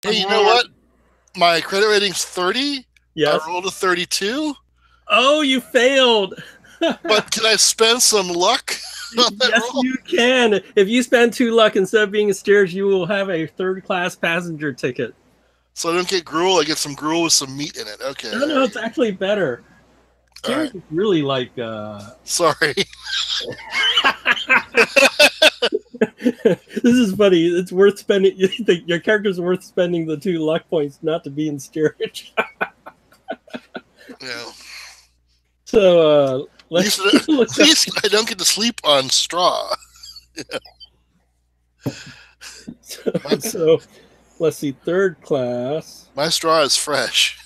Hey, you know what? My credit rating's 30. I Yes. rolled a 32, Oh, you failed. but can I spend some luck on that Yes, roll? you can. If you spend 2 luck instead of being a steerage, you will have a third-class passenger ticket. So I don't get gruel. I get some gruel with some meat in it. Okay, No, all no, right. it's actually better. All right. Steerage is really like Sorry. this is funny. It's worth spending. Your character's worth spending the 2 luck points not to be in steerage. Yeah. So At least, let's look at up. least I don't get to sleep on straw. My, So let's see. Third class. my straw is fresh.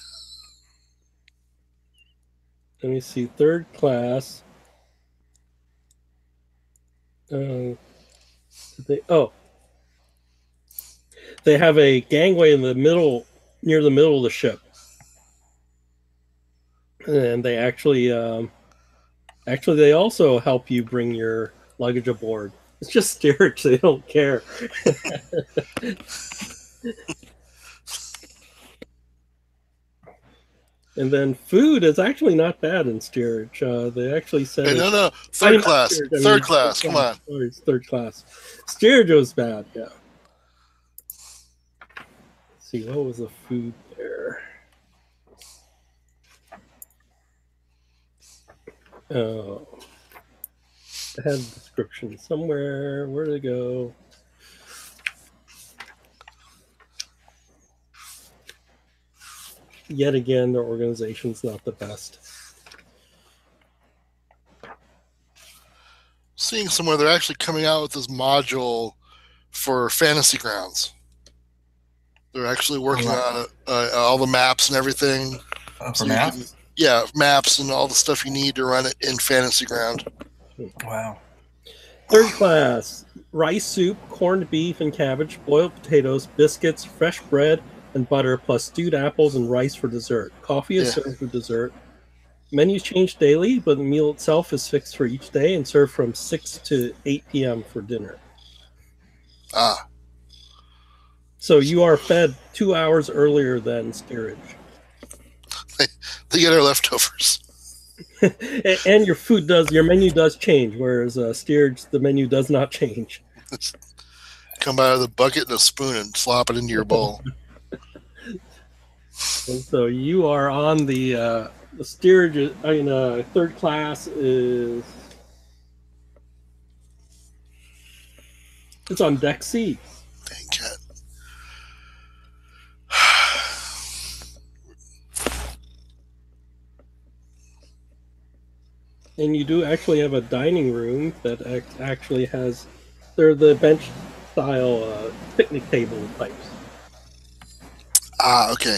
Let me see. Third class. Uh, oh, they have a gangway in the middle, near the middle of the ship, and they actually they also help you bring your luggage aboard. It's just steerage; they don't care. And then food is actually not bad in steerage. They actually said Hey, it. no. I Third mean, not class. steerage. I Third mean, third class. Come class. on. Sorry, it's third class. Steerage was bad. Yeah. Let's see, what was the food there? Oh, I had a description somewhere. Where did it go? Yet again, their organization's not the best. Seeing somewhere they're actually coming out with this module for Fantasy Grounds. They're actually working on all the maps and everything. For So you can, maps? yeah, maps and all the stuff you need to run it in Fantasy Ground. Wow. Third class, rice soup, corned beef and cabbage, boiled potatoes, biscuits, fresh bread, and butter, plus stewed apples and rice for dessert. Coffee is Yeah. served for dessert. Menus change daily, but the meal itself is fixed for each day and served from 6 to 8 p.m. for dinner. Ah, So you are fed 2 hours earlier than steerage. they get our leftovers. And your menu does change, whereas steerage, the menu does not change. Come out of the bucket and a spoon and slop it into your bowl. And so you are on the steerage. I mean, third class is it's on deck C. Thank God. And you do actually have a dining room that actually has, they're the bench style picnic table types. Ah, okay.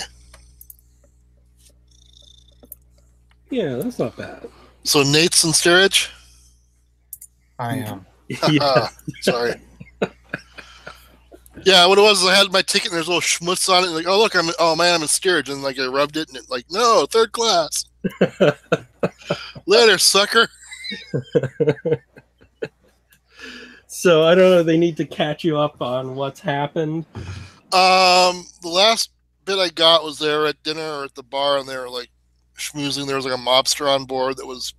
Yeah, that's not bad. So Nate's in steerage? I am. Yeah. Sorry. Yeah, what it was is I had my ticket and there's little schmutz on it. Like, oh look, I'm in steerage, and like I rubbed it and it like, no, third class. Later, sucker. So I don't know. They need to catch you up on what's happened. The last bit I got was there at dinner or at the bar, and they were like schmoozing. There was like a mobster on board that was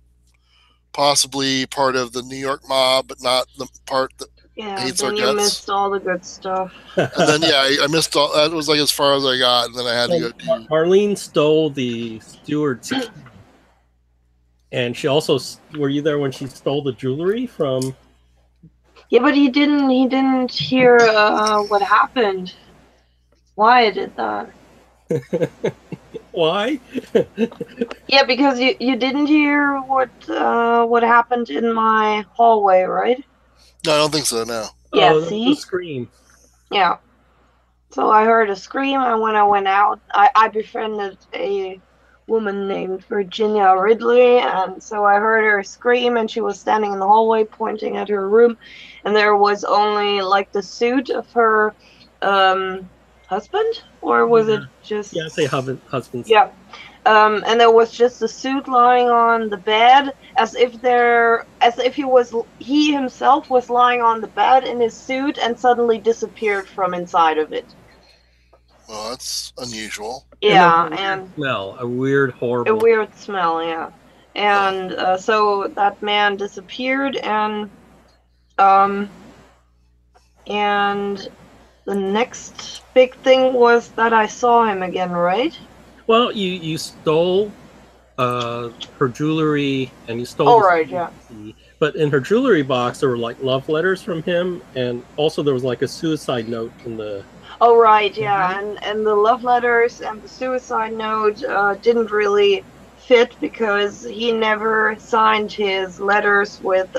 possibly part of the New York mob, but not the part that Yeah, hates our then you guts. missed all the good stuff. And then I missed all. That was like as far as I got, and then I had to go do. Marlene stole the steward's, and she also. Were you there when she stole the jewelry from? Yeah, but he didn't hear what happened. Why I did that. Why? Yeah, because you didn't hear what happened in my hallway, right? No, I don't think so. No. Yeah, Oh, see? the scream. Yeah. So I heard a scream, and when I went out, I befriended a woman named Virginia Ridley, and so I heard her scream, and she was standing in the hallway pointing at her room, and there was only like the suit of her husband, or was it just... Yeah, say husband. Yeah. And there was just a suit lying on the bed, as if he himself was lying on the bed in his suit and suddenly disappeared from inside of it. Well, that's unusual. Yeah, And and smell, a weird, a horrible. weird smell. Yeah, and so that man disappeared, um, and the next big thing was that I saw him again, right? Well, you stole her jewelry and you stole Oh, the right, yeah. key. But in her jewelry box, there were like love letters from him, and also there was like a suicide note in the. Oh, right, yeah, and the love letters and the suicide note didn't really fit because he never signed his letters with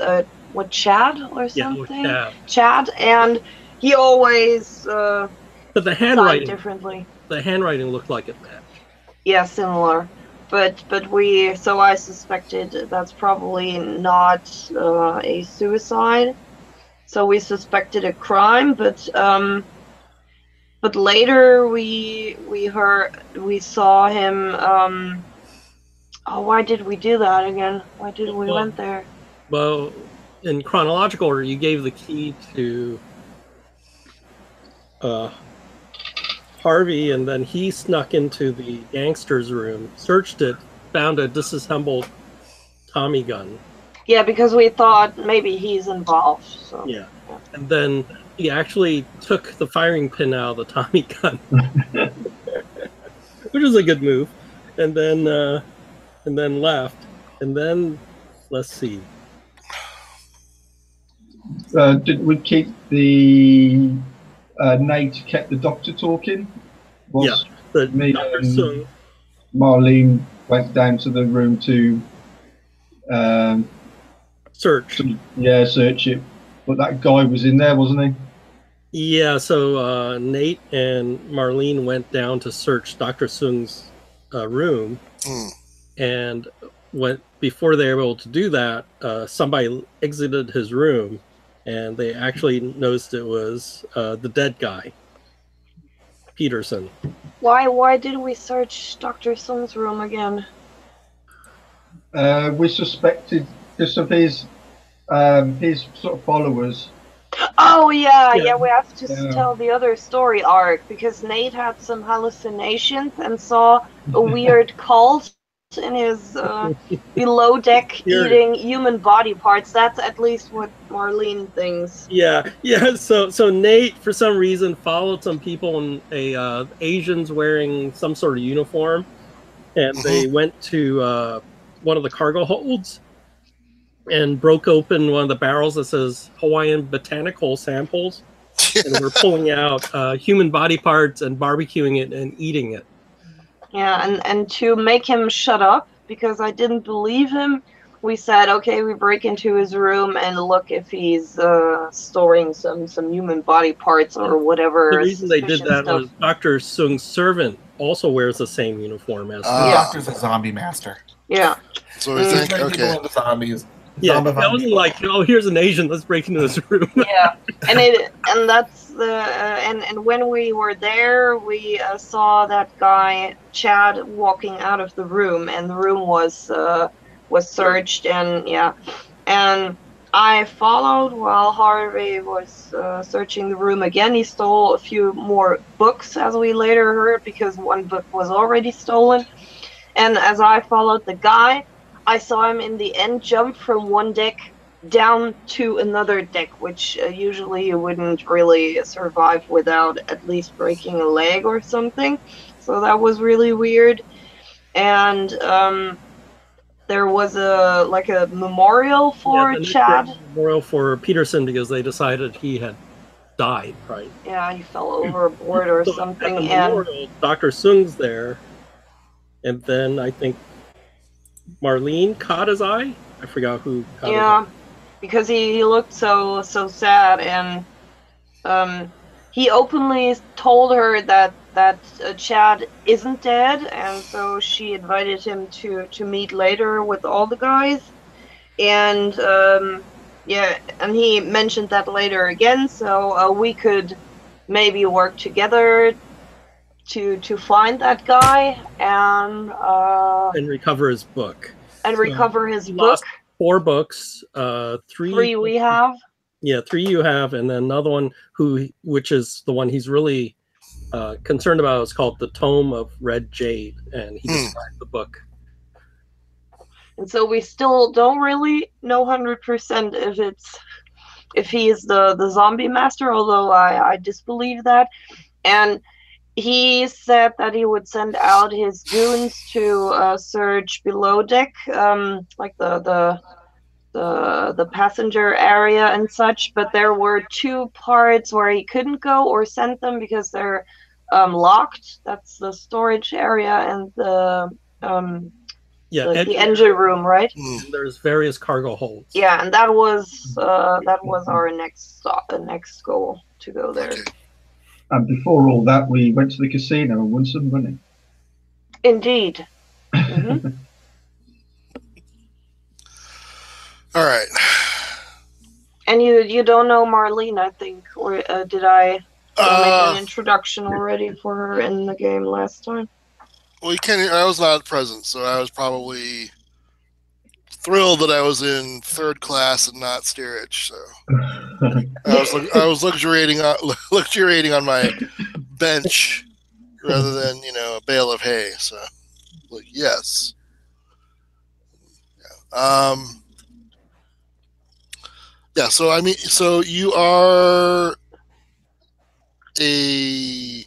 Chad or Yeah, with something. Chad. Chad, and he always But the signed handwriting, differently. the handwriting looked like it matched. Yeah, similar. But so I suspected that's probably not a suicide. So we suspected a crime, but later we saw him. Oh, why did we do that again? Why did we went there? Well, in chronological order, you gave the key to Harvey, and then he snuck into the gangster's room, searched it, found a disassembled Tommy gun. Yeah, because we thought maybe he's involved. So. Yeah. And then he actually took the firing pin out of the Tommy gun, which was a good move. And then left. And then, let's see. Did we keep the Nate kept the doctor talking? Yeah, the me Dr. Sung. Marlene went down to the room to search. Search it. But that guy was in there, wasn't he? Yeah, so Nate and Marlene went down to search Dr. Sung's room. And before they were able to do that, somebody exited his room, and they actually noticed it was the dead guy, Peterson. Why did we search Dr. Sung's room again? We suspected because of his sort of followers. Oh yeah, we have to tell the other story arc because Nate had some hallucinations and saw a weird cult in his below deck eating human body parts. That's at least what Marlene thinks. Yeah. So Nate, for some reason, followed some people in Asians wearing some sort of uniform, and they went to one of the cargo holds and broke open one of the barrels that says Hawaiian botanical samples, and we're pulling out human body parts and barbecuing it and eating it. Yeah, and to make him shut up, because I didn't believe him, we said, okay, we break into his room and look if he's storing some human body parts or whatever. The reason they did that was Dr. Sung's servant also wears the same uniform as the doctor's a zombie master. Yeah. So we think, okay. Zombies. Yeah, that wasn't like, oh, here's an Asian, let's break into his room. Yeah, and that's the and when we were there, we saw that guy Chad walking out of the room, and the room was searched, and I followed while Harvey was searching the room again. He stole a few more books, as we later heard, because one book was already stolen, and as I followed the guy, I saw him in the end jump from one deck down to another deck, which usually you wouldn't really survive without at least breaking a leg or something. So that was really weird. And there was a memorial for Chad. Memorial for Peterson because they decided he had died, right? Yeah, he fell overboard or something. At the memorial, Dr. Sung's there, and then I think Marlene caught his eye. I forgot who caught his eye. Because he looked so sad, and he openly told her that Chad isn't dead, and so she invited him to meet later with all the guys, and and he mentioned that later again, so we could maybe work together to find that guy and recover his book. And recover his book. 4 books. 3 we have. Yeah, 3 you have, and then another one which is the one he's really concerned about is called The Tome of Red Jade, and he described the book. And so we still don't really know 100% if he is the zombie master, although I disbelieve that. And he said that he would send out his goons to search below deck, like the passenger area and such. But there were 2 parts where he couldn't go or send them because they're locked. That's the storage area and the engine room, right? There's various cargo holds. Yeah, and that was our next goal, to go there. Okay. And before all that, we went to the casino and won some money. Indeed. Mm-hmm. All right. And you don't know Marlene, I think, or did I make an introduction already for her in the game last time? Well, I was not present, so I was probably thrilled that I was in 3rd class and not steerage. So I was luxuriating on my bench rather than a bale of hay. So, yes. Yeah. Yeah. So so you are a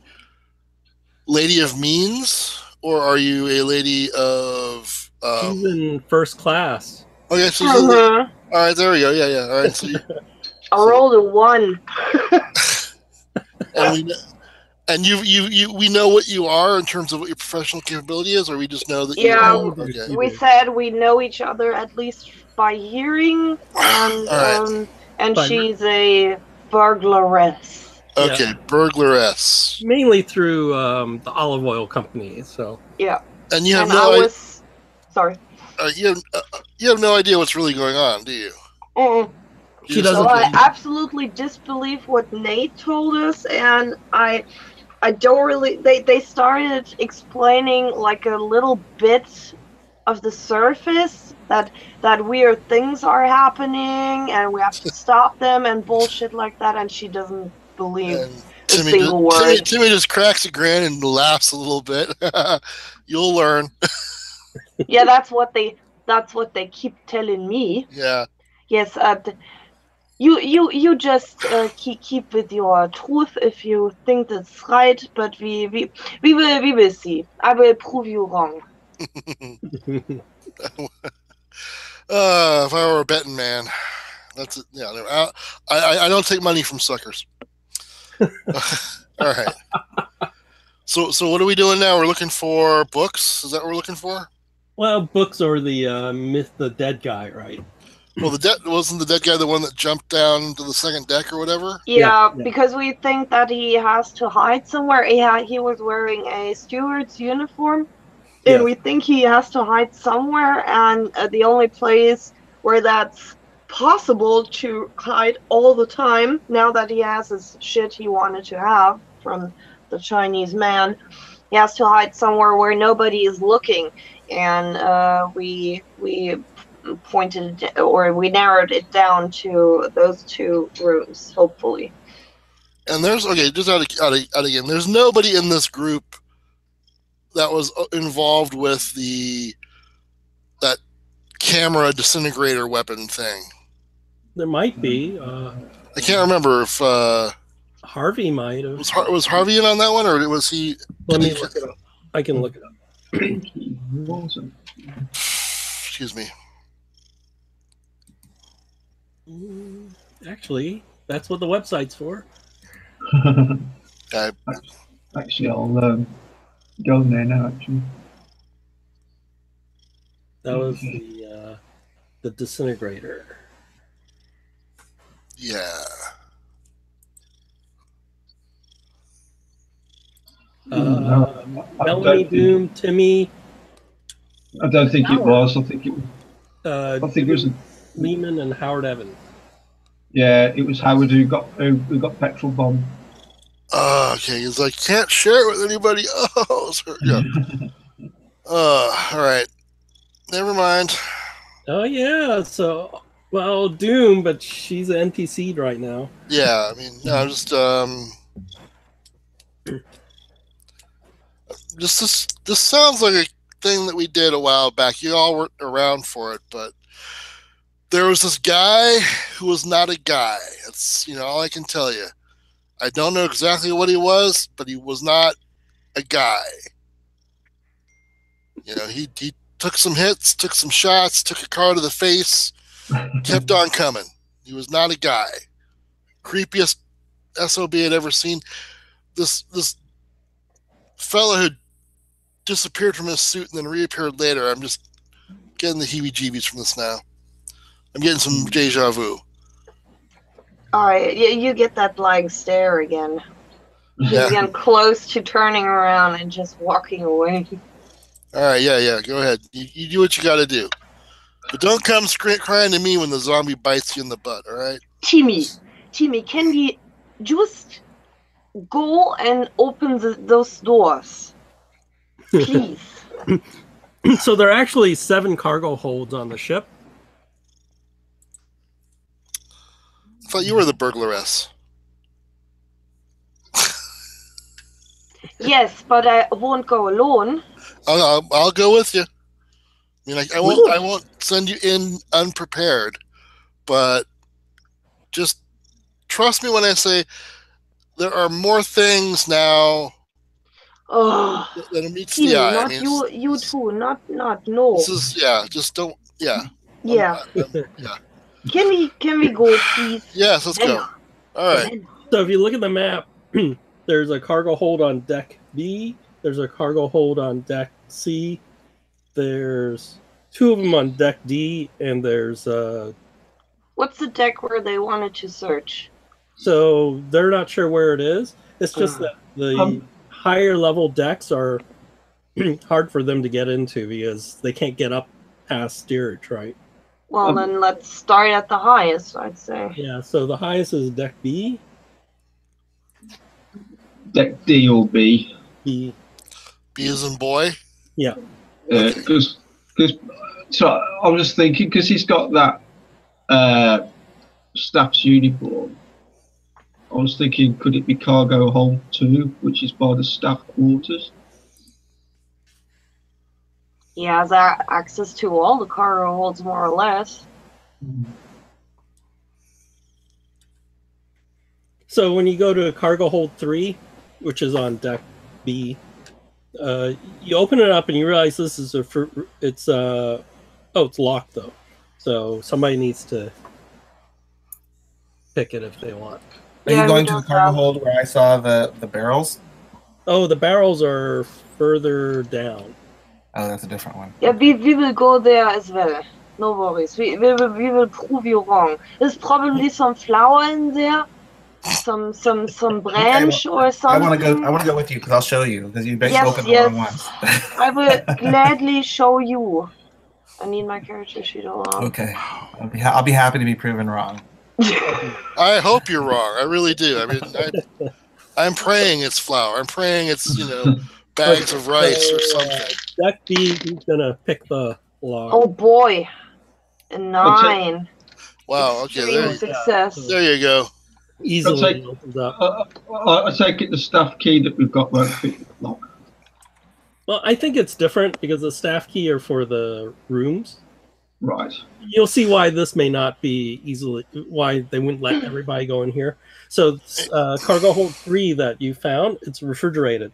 lady of means, or are you a lady of? She's in 1st class. Okay, so all right, there we go. Yeah. All right, so I rolled a 1. and we know what you are in terms of what your professional capability is, or we just know that. Okay. We said we know each other at least by hearing, and she's a burglaress. Okay, burglaress. Mainly through the olive oil company. So yeah. And you have Sorry. You have no idea what's really going on, do you? She doesn't. So I absolutely disbelieve what Nate told us, and I don't really. They started explaining like a little bit of the surface that weird things are happening, and we have to stop them and bullshit like that, and she doesn't believe a single word. Timmy just cracks a grin and laughs a little bit. You'll learn. Yeah, that's what they keep telling me. Yeah. Yes. You just keep with your truth if you think that's right, but we will see. I will prove you wrong. If I were a betting man, that's it. Yeah, I don't take money from suckers. All right. So what are we doing now? We're looking for books. Is that what we're looking for? Well, books or the dead guy, right? Well, wasn't the dead guy the one that jumped down to the 2nd deck or whatever? Yeah, because we think that he has to hide somewhere. He was wearing a steward's uniform, and we think he has to hide somewhere. And the only place where that's possible to hide all the time, now that he has his shit he wanted to have from the Chinese man, he has to hide somewhere where nobody is looking. And we pointed, or we narrowed it down to those 2 rooms, hopefully. And there's just out again. There's nobody in this group that was involved with that camera disintegrator weapon thing. There might be. I can't remember if Harvey might have. Was Harvey in on that one, or was he? Let me look it up. I can look it up. Excuse me. Actually, that's what the website's for. Actually, I'll go in there now. Actually, that was the disintegrator. Yeah. Melanie, Doom, Timmy. I don't think it was. I think it was Lehman and Howard Evans. Yeah, it was Howard who got petrol bomb. Okay, he's like, can't share it with anybody else. Yeah. All right. Never mind. Oh yeah. So Doom, but she's an NPC right now. Yeah, I mean, no, I'm just This sounds like a thing that we did a while back. You all weren't around for it, but there was this guy who was not a guy. That's all I can tell you. I don't know exactly what he was, but he was not a guy. He took some hits, took some shots, took a car to the face, kept on coming. He was not a guy. Creepiest SOB I'd ever seen. This fellow who disappeared from his suit and then reappeared later. I'm just getting the heebie-jeebies from this now. I'm getting some deja vu. All right, you get that blank stare again. Yeah. Again, close to turning around and just walking away. All right, yeah. Go ahead. You do what you got to do. But don't come crying to me when the zombie bites you in the butt, all right? Timmy, can we just go and open those doors? Please. So there are actually 7 cargo holds on the ship. I thought you were the burglaress. Yes, but I won't go alone. I'll go with you. I won't send you in unprepared, but just trust me when I say there are more things now than meets the eye. Not you too. Not no. This is just don't Yeah. yeah. Can we go, please? Yes, let's go. All right. So if you look at the map, there's a cargo hold on deck B. There's a cargo hold on deck C. There's 2 of them on deck D, and there's What's the deck where they wanted to search? So they're not sure where it is. It's just that the higher level decks are hard for them to get into because they can't get up past steerage, right? Well, then let's start at the highest, I'd say. Yeah, so the highest is deck B. Deck D or B. B. B as in boy? Yeah. Because so I was just thinking, because he's got that staff's uniform, I was thinking, could it be cargo hold 2, which is by the staff quarters? He has access to all the cargo holds, more or less. So when you go to cargo hold 3, which is on deck B, you open it up and you realize this is it's locked though. So somebody needs to pick it if they want. Are you going to the cargo hold where I saw the barrels? Oh, the barrels are further down. Oh, that's a different one. Yeah, we will go there as well. No worries. We will prove you wrong. There's probably some flour in there, some branch or something. I want to go with you because I'll show you because you basically opened the wrong ones. I will gladly show you. I need my character sheet along. Okay, I'll be happy to be proven wrong. I hope you're wrong. I really do. I mean, I'm praying it's flour. I'm praying it's bags of rice or something. Deck B is gonna pick the lock. Oh boy, a 9. Wow. Okay. Success. There you go. Easily opens up. I take it the staff key that we've got won't fit the lock. Well, I think it's different because the staff key are for the rooms. Right. You'll see why this may not be why they wouldn't let everybody go in here. So cargo hold 3 that you found, it's refrigerated.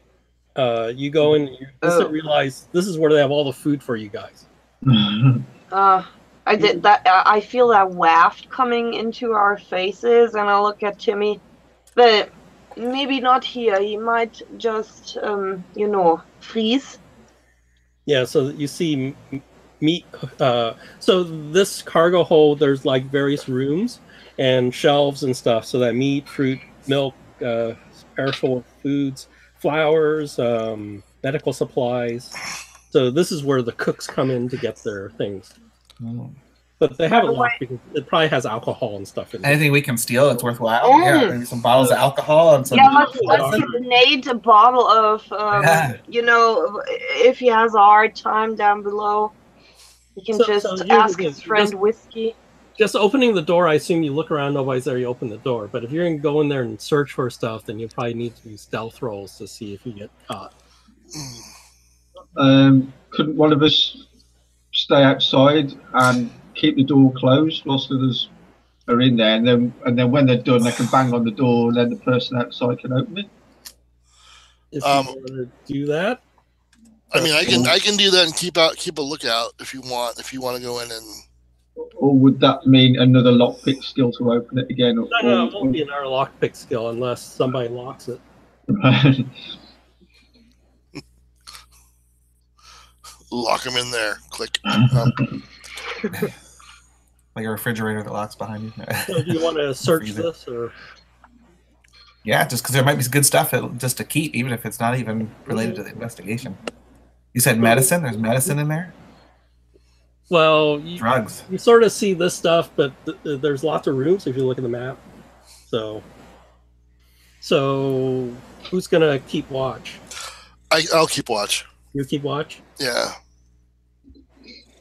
You go in, you realize this is where they have all the food for you guys. I did that. I feel that waft coming into our faces, and I look at Timmy, but maybe not here. He might just, freeze. Yeah. So you see meat. So this cargo hold, there's like various rooms and shelves and stuff. So that meat, fruit, milk, perishable foods, flowers, medical supplies. So this is where the cooks come in to get their things. But they have it locked because it probably has alcohol and stuff in it. Anything we can steal that's worthwhile? Yeah, maybe some bottles of alcohol and some. Yeah, let's give Nate a bottle of, if he has a hard time down below, he can ask his friend whiskey. Just opening the door, I assume you look around, nobody's there, you open the door. But if you're going to go in there and search for stuff, then you probably need to do stealth rolls to see if you get caught. Couldn't one of us stay outside and keep the door closed whilst the others are in there, and then when they're done, they can bang on the door, and then the person outside can open it? If you want to do that, I mean, I can do that and keep a lookout if you want. If you want to go in and. Or would that mean another lockpick skill to open it again? No, it won't be another lockpick skill unless somebody locks it. Lock them in there. Click. Like a refrigerator that locks behind you. So do you want to search this, or? Yeah, just because there might be some good stuff just to keep, even if it's not even related to the investigation. You said medicine? There's medicine in there? Well, drugs. You sort of see this stuff, but there's lots of rooms if you look at the map. So who's gonna keep watch? I'll keep watch. You keep watch? Yeah.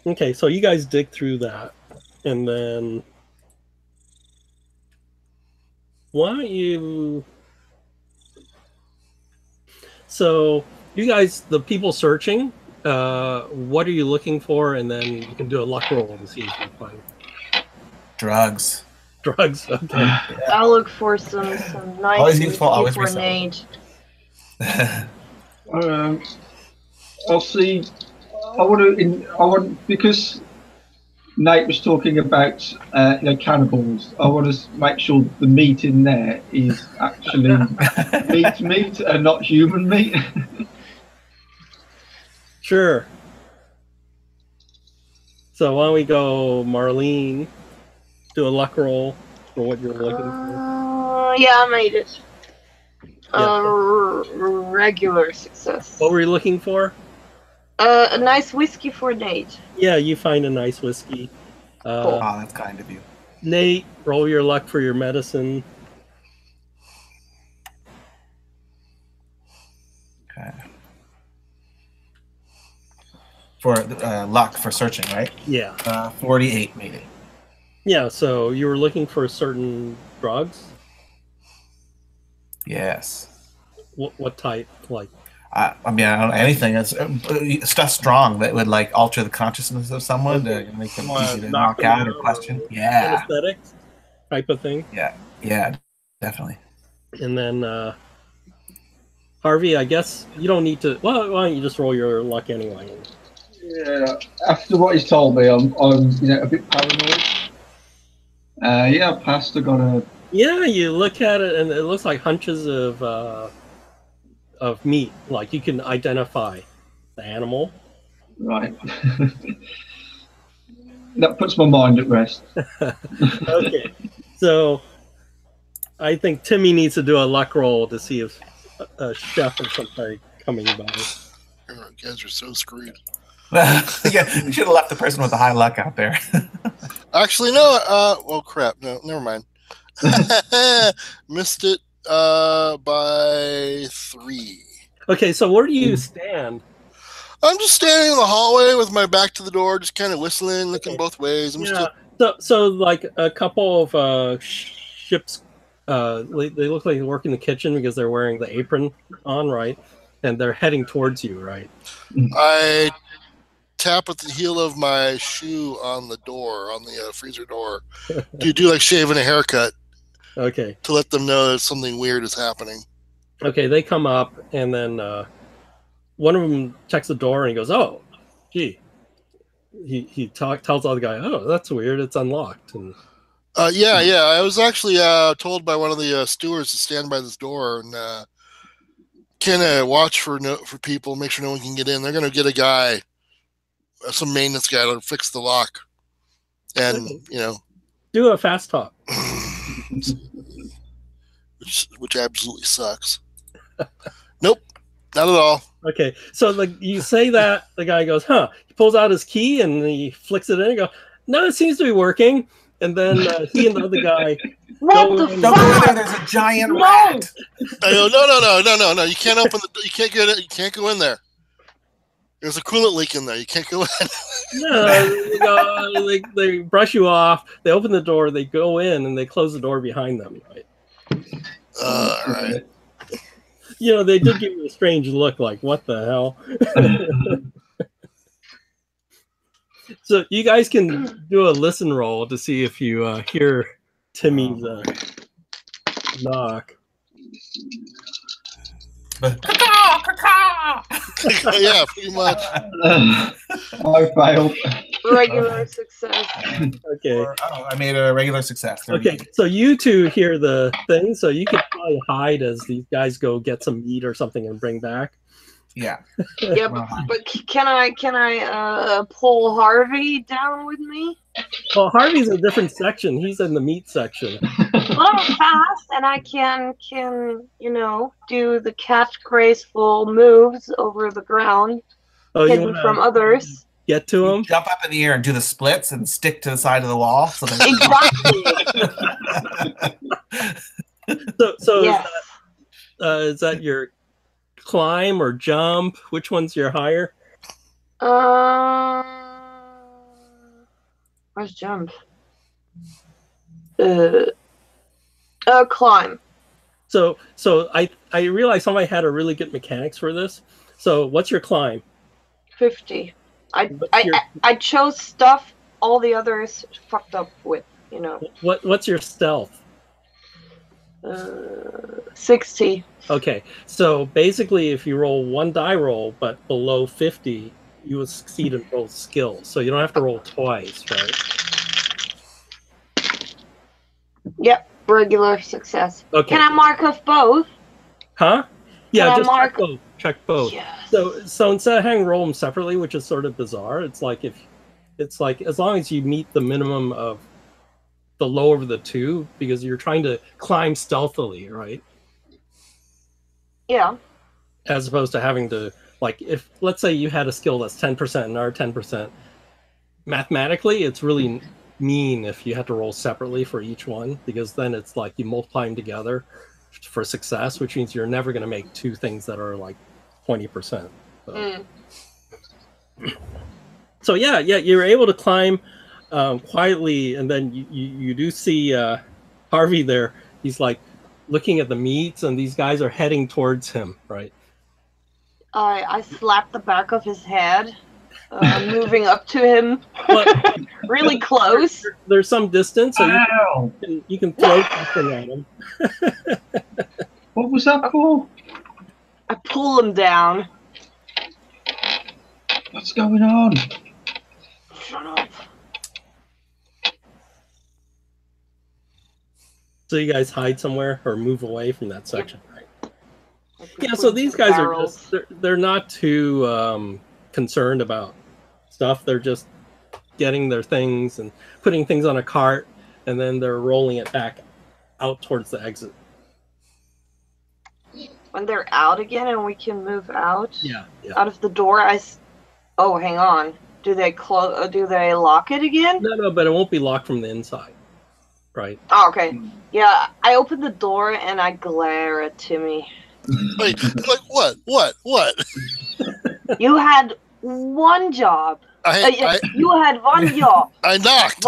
Okay, so you guys dig through that, and then why don't you? So you guys, the people searching. What are you looking for? And then you can do a luck roll to see if you can find drugs. Drugs. Okay. I'll look for some nice Always useful. Always for Nate. I'll see. I want because Nate was talking about cannibals. I want to make sure the meat in there is actually meat and not human meat. Sure. So why don't we go, Marlene? Do a luck roll for what you're looking for. Yeah, I made it. Yeah. Regular success. What were you looking for? A nice whiskey for Nate. Yeah, you find a nice whiskey. Oh, that's kind of you. Nate, roll your luck for your medicine. Okay. For luck for searching, right? Yeah. 48 made it. Yeah, so you were looking for certain drugs? Yes. What type? Like? I mean, I don't know, anything. It's stuff strong that would like alter the consciousness of someone to make them easy to knock out or question. Yeah. Anesthetics type of thing? Yeah, definitely. And then Harvey, I guess you don't need to. Well, why don't you just roll your luck anyway? Yeah, after what he's told me, I'm a bit paranoid. Yeah, I passed. I got a. Yeah, you look at it and it looks like hunches of meat. Like you can identify the animal. Right. That puts my mind at rest. Okay, so I think Timmy needs to do a luck roll to see if a chef or something coming by. You guys are so screwed. Yeah, you should have left the person with the high luck out there. Actually, no. Well, crap. No, never mind. Missed it by 3. Okay, so where do you stand? I'm just standing in the hallway with my back to the door, just kind of whistling, looking both ways. So like a couple of ships, they look like they work in the kitchen because they're wearing the apron on, right? And they're heading towards you, right? I tap with the heel of my shoe on the door, on the freezer door. do like shaving a haircut. Okay. To let them know that something weird is happening. Okay, they come up, and then one of them checks the door, and he goes, "Oh, gee." He tells the other guy, "Oh, that's weird. It's unlocked." And yeah. I was actually told by one of the stewards to stand by this door and kind of watch for people, make sure no one can get in. They're going to get a guy, some maintenance guy, to fix the lock, and do a fast talk, which absolutely sucks. Nope, not at all. Okay, so like you say that, the guy goes, "Huh?" He pulls out his key and he flicks it in and goes, "No, it seems to be working." And then he and the other guy What the Don't go in there. There's a giant rat. I go, no. You can't open the. You can't get it. You can't go in there. There's a coolant leak in there. You can't go in. No, they brush you off. They open the door. They go in and they close the door behind them. Right. All right. You know, they did give me a strange look, like, what the hell? So you guys can do a listen roll to see if you hear Timmy's knock. Yeah, pretty much. I failed. Regular success. Okay. I made a regular success. Okay, so you two hear the thing, so you can probably hide as these guys go get some meat or something and bring back. Yeah. Yeah, but can I pull Harvey down with me? Well, Harvey's in a different section. He's in the meat section. Well, I'm fast, and I can do the cat graceful moves over the ground, Oh, you hidden want from to others. get to him? Jump up in the air and do the splits and stick to the side of the wall. So that Exactly. So Yes. is that your climb or jump? Which one's your higher? Where's jump? Climb. So I realized somebody had a really good mechanics for this. So what's your climb? 50. What's your, I chose stuff all the others fucked up with. what's your stealth? 60. Okay, so basically, if you roll one die roll but below 50, you will succeed in both skills. So you don't have to roll twice, right? Yep, regular success. Okay. Can I mark off both? Huh? Yeah, Can I just mark- check both. Check both. Yes. So instead of having to roll them separately, which is sort of bizarre, it's like as long as you meet the minimum of the lower of the two, because you're trying to climb stealthily, right? Yeah. As opposed to having to, like, if let's say you had a skill that's 10% and our 10%, mathematically it's really mean if you have to roll separately for each one, because then it's like you multiply them together for success, which means you're never going to make two things that are like 20%. So yeah, you're able to climb quietly, and then you do see Harvey there. He's like looking at the meats, and these guys are heading towards him, right? I slapped the back of his head, moving up to him, But really close. there's some distance, so Ow! you can throw something at him. What was that for? I pull him down. What's going on? Shut up. So you guys hide somewhere or move away from that section, right? Like Yeah, we so put these the guys barrels. are they're not too concerned about stuff. They're just getting their things and putting things on a cart, and then they're rolling it back out towards the exit. When they're out again and we can move out Yeah. out of the door, oh, hang on. Do they do they lock it again? No, but it won't be locked from the inside, right? Oh, okay. Yeah, I open the door and I glare at Timmy. Wait, like what? What? You had one job. I You had one job. knocked.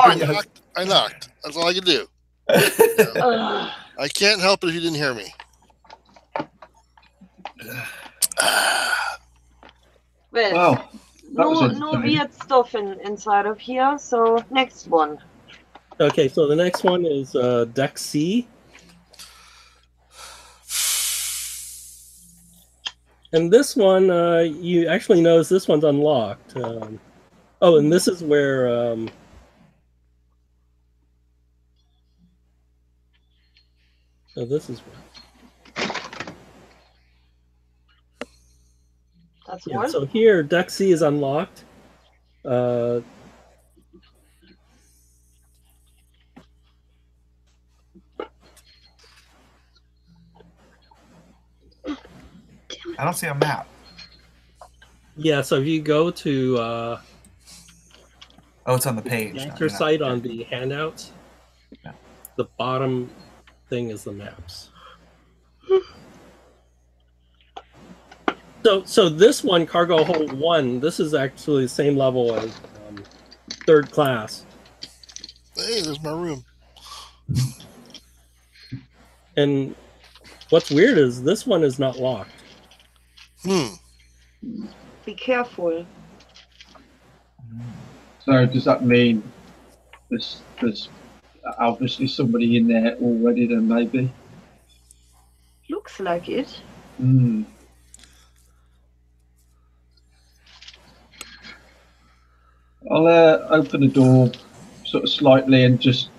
I knocked. That's all I could do. Ugh. I can't help it if you didn't hear me. But Wow. That was no entertaining. weird stuff inside of here. So next one. Okay, so the next one is Deck C. And this one, you actually notice this one's unlocked. Oh, and this is where... oh, this is where... That's Yeah, one. so here, Deck C is unlocked. I don't see a map. Yeah, so if you go to Oh, it's on the page. your site on the handouts, Yeah. the bottom thing is the maps. So this one, Cargo Hold 1, this is actually the same level as third class. Hey, there's my room. And What's weird is this one is not locked. Be careful. So does that mean there's obviously somebody in there already? Then maybe. Looks like it. Hmm. I'll open the door sort of slightly and just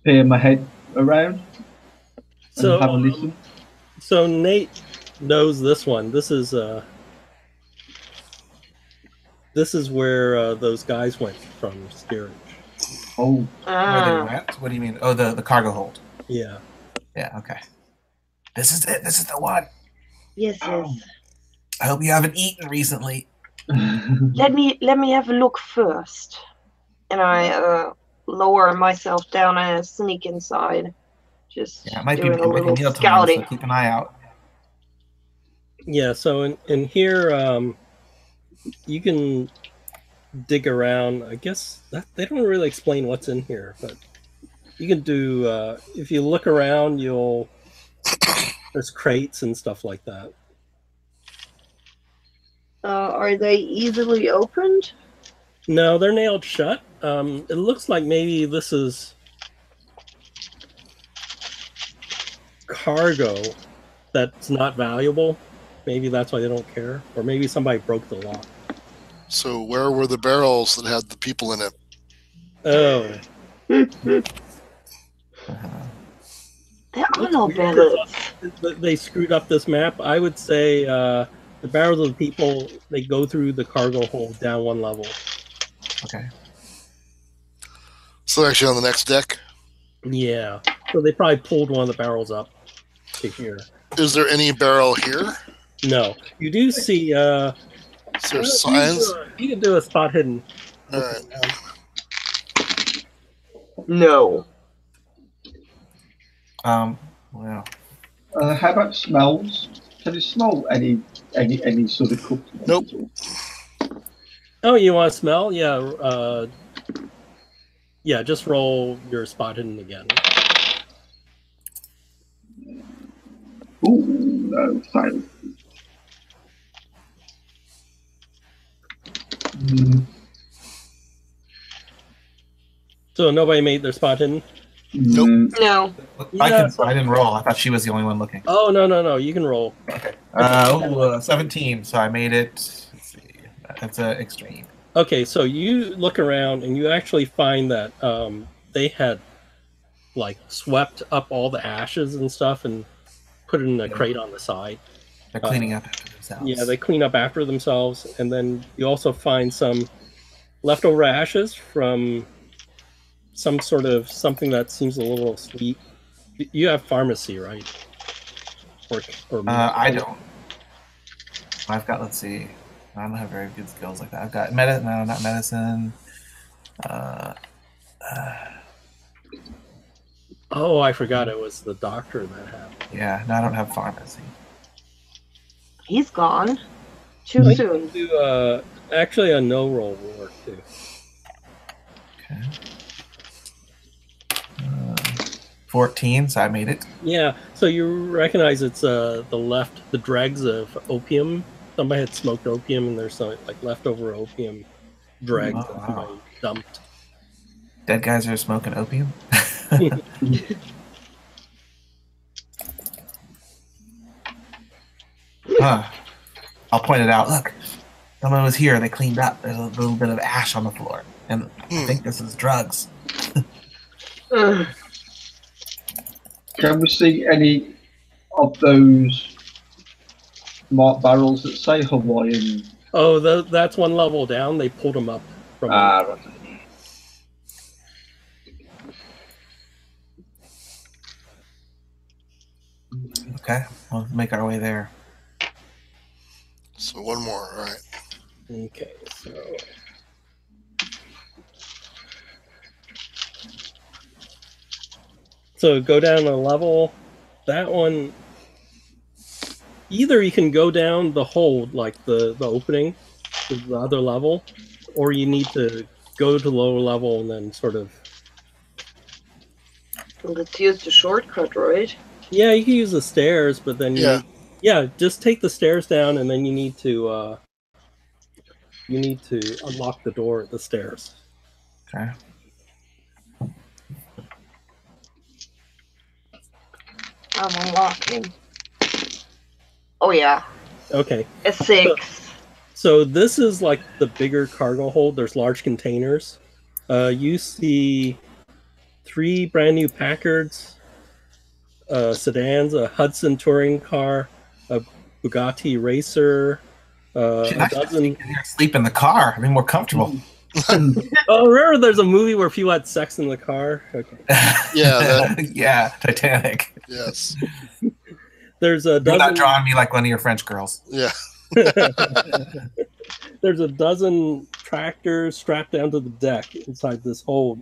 peer my head around and have a listen. So Nate knows this one. This is where those guys went from steerage. Oh, Where they went? What do you mean? Oh, the cargo hold. Yeah. Yeah. Okay. This is it. This is the one. Yes, yes. I hope you haven't eaten recently. Let me have a look first. And I lower myself down and sneak inside. Just Yeah, it might be doing a little meal time, scouting. so keep an eye out. Yeah, so in here, you can dig around. I guess that they don't really explain what's in here, but you can do. If you look around, there's crates and stuff like that. Are they easily opened? No, they're nailed shut. It looks like maybe this is cargo that's not valuable. Maybe that's why they don't care. Or maybe somebody broke the lock. So where were the barrels that had the people in it? Oh. There are no barrels. They screwed up this map. I would say the barrels of the people, they go through the cargo hold down one level. Okay. So they're actually on the next deck? Yeah. So they probably pulled one of the barrels up to here. Is there any barrel here? No. You do see... Is there signs? You can do a spot hidden. All right. No. Well. How about smells? Can you smell any sort of cooked? Nope. Oh, you want to smell? Yeah. Yeah, just roll your spot hidden again. Ooh, no, fail. So nobody made their spot hidden? Nope. No. I didn't roll. I thought she was the only one looking. Oh, no. You can roll. Okay. 17. So I made it. Let's see. That's an extreme. Okay, so you look around and you actually find that they had like swept up all the ashes and stuff and put it in a crate on the side. They're cleaning up after themselves. Yeah, they clean up after themselves, and then you also find some leftover ashes from some sort of something that seems a little sweet. You have pharmacy, right? Or I don't. I've got. Let's see. I don't have very good skills like that. I've got medicine. No, not medicine. Oh, I forgot it was the doctor that had. Yeah, no, I don't have pharmacy. He's gone. Too soon. Do actually a no roll will work too. Okay. 14, so I made it. Yeah, so you recognize it's the dregs of opium. Somebody had smoked opium, and there's some like leftover opium dregs that somebody dumped. Dead guys are smoking opium. I'll point it out. Look, someone was here. They cleaned up. There's a little bit of ash on the floor, and I think this is drugs. Can we see any of those marked barrels that say Hawaiian? Oh, that's one level down. They pulled them up from. Right. Okay, we'll make our way there. So one more, all right. Okay, so. So go down a level. That one. Either you can go down the hold, like the opening, to the other level, or you need to go to the lower level and then sort of. Let's use the shortcut, right? Yeah, you can use the stairs, but then Yeah. just take the stairs down, and then you need to unlock the door at the stairs. Okay. I'm unlocking. Oh yeah, Okay. a 6. So this is like the bigger cargo hold. There's large containers. You see 3 brand new Packards, sedans, a Hudson touring car, a Bugatti Racer, a dozen. Sleep in the car. I'd be more comfortable. Oh, remember there's a movie where people had sex in the car? Okay. Yeah. Yeah, Titanic. Yes. There's a You're dozen. not drawing me like one of your French girls. Yeah. There's a dozen tractors strapped down to the deck inside this hold.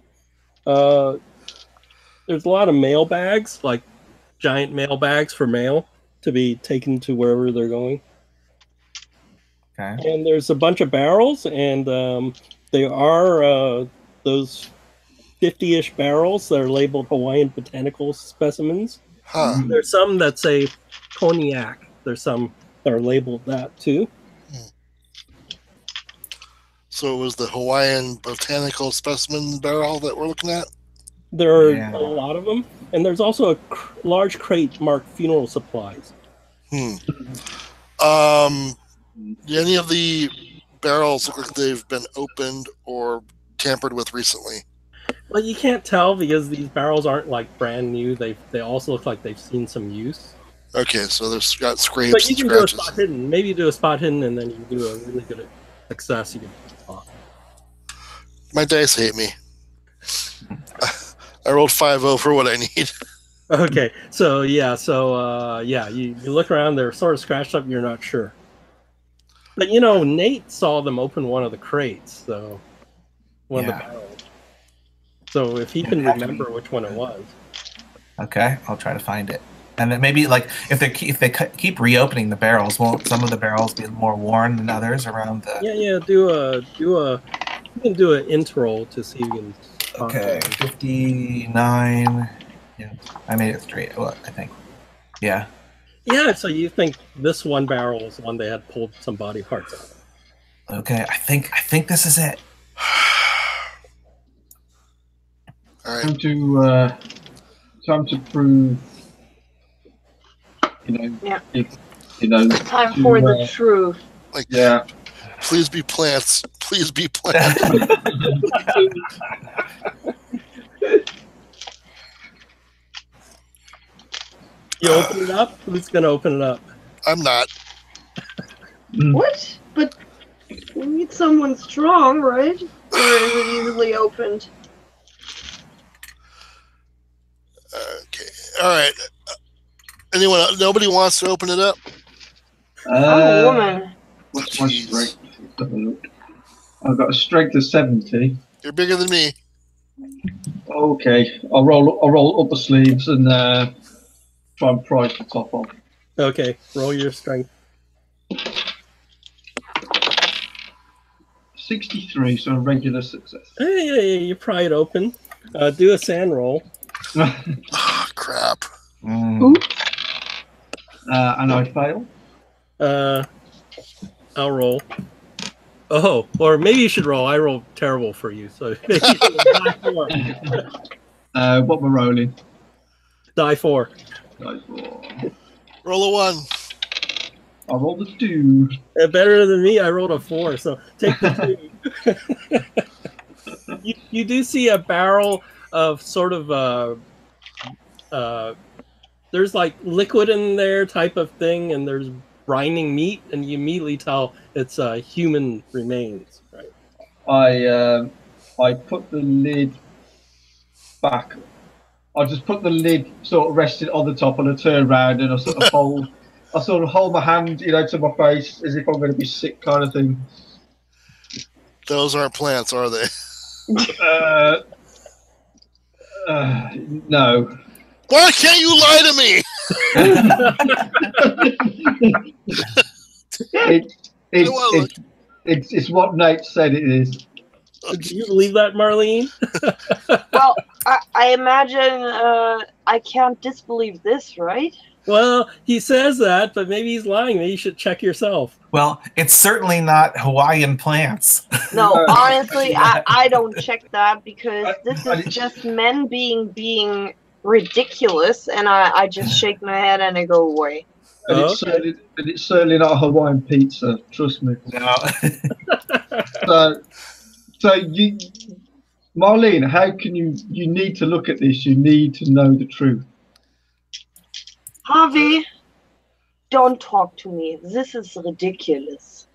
There's a lot of mail bags, like giant mail bags for mail to be taken to wherever they're going. Okay. And there's a bunch of barrels, and they are those 50-ish barrels that are labeled Hawaiian botanical specimens. Huh. There's some that say cognac. There's some that are labeled that too. So it was the Hawaiian botanical specimen barrel that we're looking at? There are Yeah. a lot of them, and there's also a large crate marked funeral supplies. Do any of the barrels look like they've been opened or tampered with recently? Well, you can't tell because these barrels aren't like brand new. They also look like they've seen some use. Okay, so there's got scrapes But you and can do a scratches. spot hidden. Maybe you do a spot hidden, and then you can do a really good success. You can spot. My dice hate me. I rolled 5-0 for what I need. Okay, so you look around. They're sort of scratched up. You're not sure. But Nate saw them open one of the crates, so one of the barrels. So if he can remember which one it was. Okay, I'll try to find it. And then maybe like if they keep reopening the barrels, won't some of the barrels be more worn than others around the? Yeah. You can do an int roll to see if you can. Spot Okay, them. 59. Yeah, I made it straight. What I think. Yeah. Yeah. So you think this one barrel is the one they had pulled some body parts out of? Okay, I think this is it. All right. Time to prove. Yeah. Time to, for the truth. Like, Yeah. please be plants. Please be plants. You open it up? Who's going to open it up? I'm not. What? But we need someone strong, right? Or is it easily opened? Okay. All right. Anyone? Nobody wants to open it up? I'm a woman. What's my Jeez. strength? Let's have a look. I've got a strength of 70. You're bigger than me. Okay, I'll roll up the sleeves and try and prise the top off. Okay, roll your strength. 63, so a regular success. Yeah, you pry it open. Do a sand roll. Oh, crap. And I fail. I'll roll. Oh, or maybe you should roll. I rolled terrible for you, so maybe you should die 4. What am I rolling? Die 4. Die 4. Roll a 1. I rolled a 2. Better than me. I rolled a 4, so take the 2. You do see a barrel of sort of there's like liquid in there type of thing, and there's brining meat, and you immediately tell it's human remains, right? I put the lid back. I just put the lid sort of rested on the top, and I turn around and I sort of hold my hand, to my face as if I'm going to be sick, kind of thing. Those aren't plants, are they? No. Why can't you lie to me? It's what Nate said it is. Do you believe that, Marlene? Well, I imagine I can't disbelieve this, right? Well, he says that, but maybe he's lying. Maybe you should check yourself. Well, it's certainly not Hawaiian plants. No, No. honestly, I don't check that because this is just men being ridiculous, and I just shake my head and I go away. And Oh, it's, okay. it's certainly not a Hawaiian pizza, trust me. No. So you, Marlene, how can you need to look at this, you need to know the truth. Harvey, don't talk to me. This is ridiculous.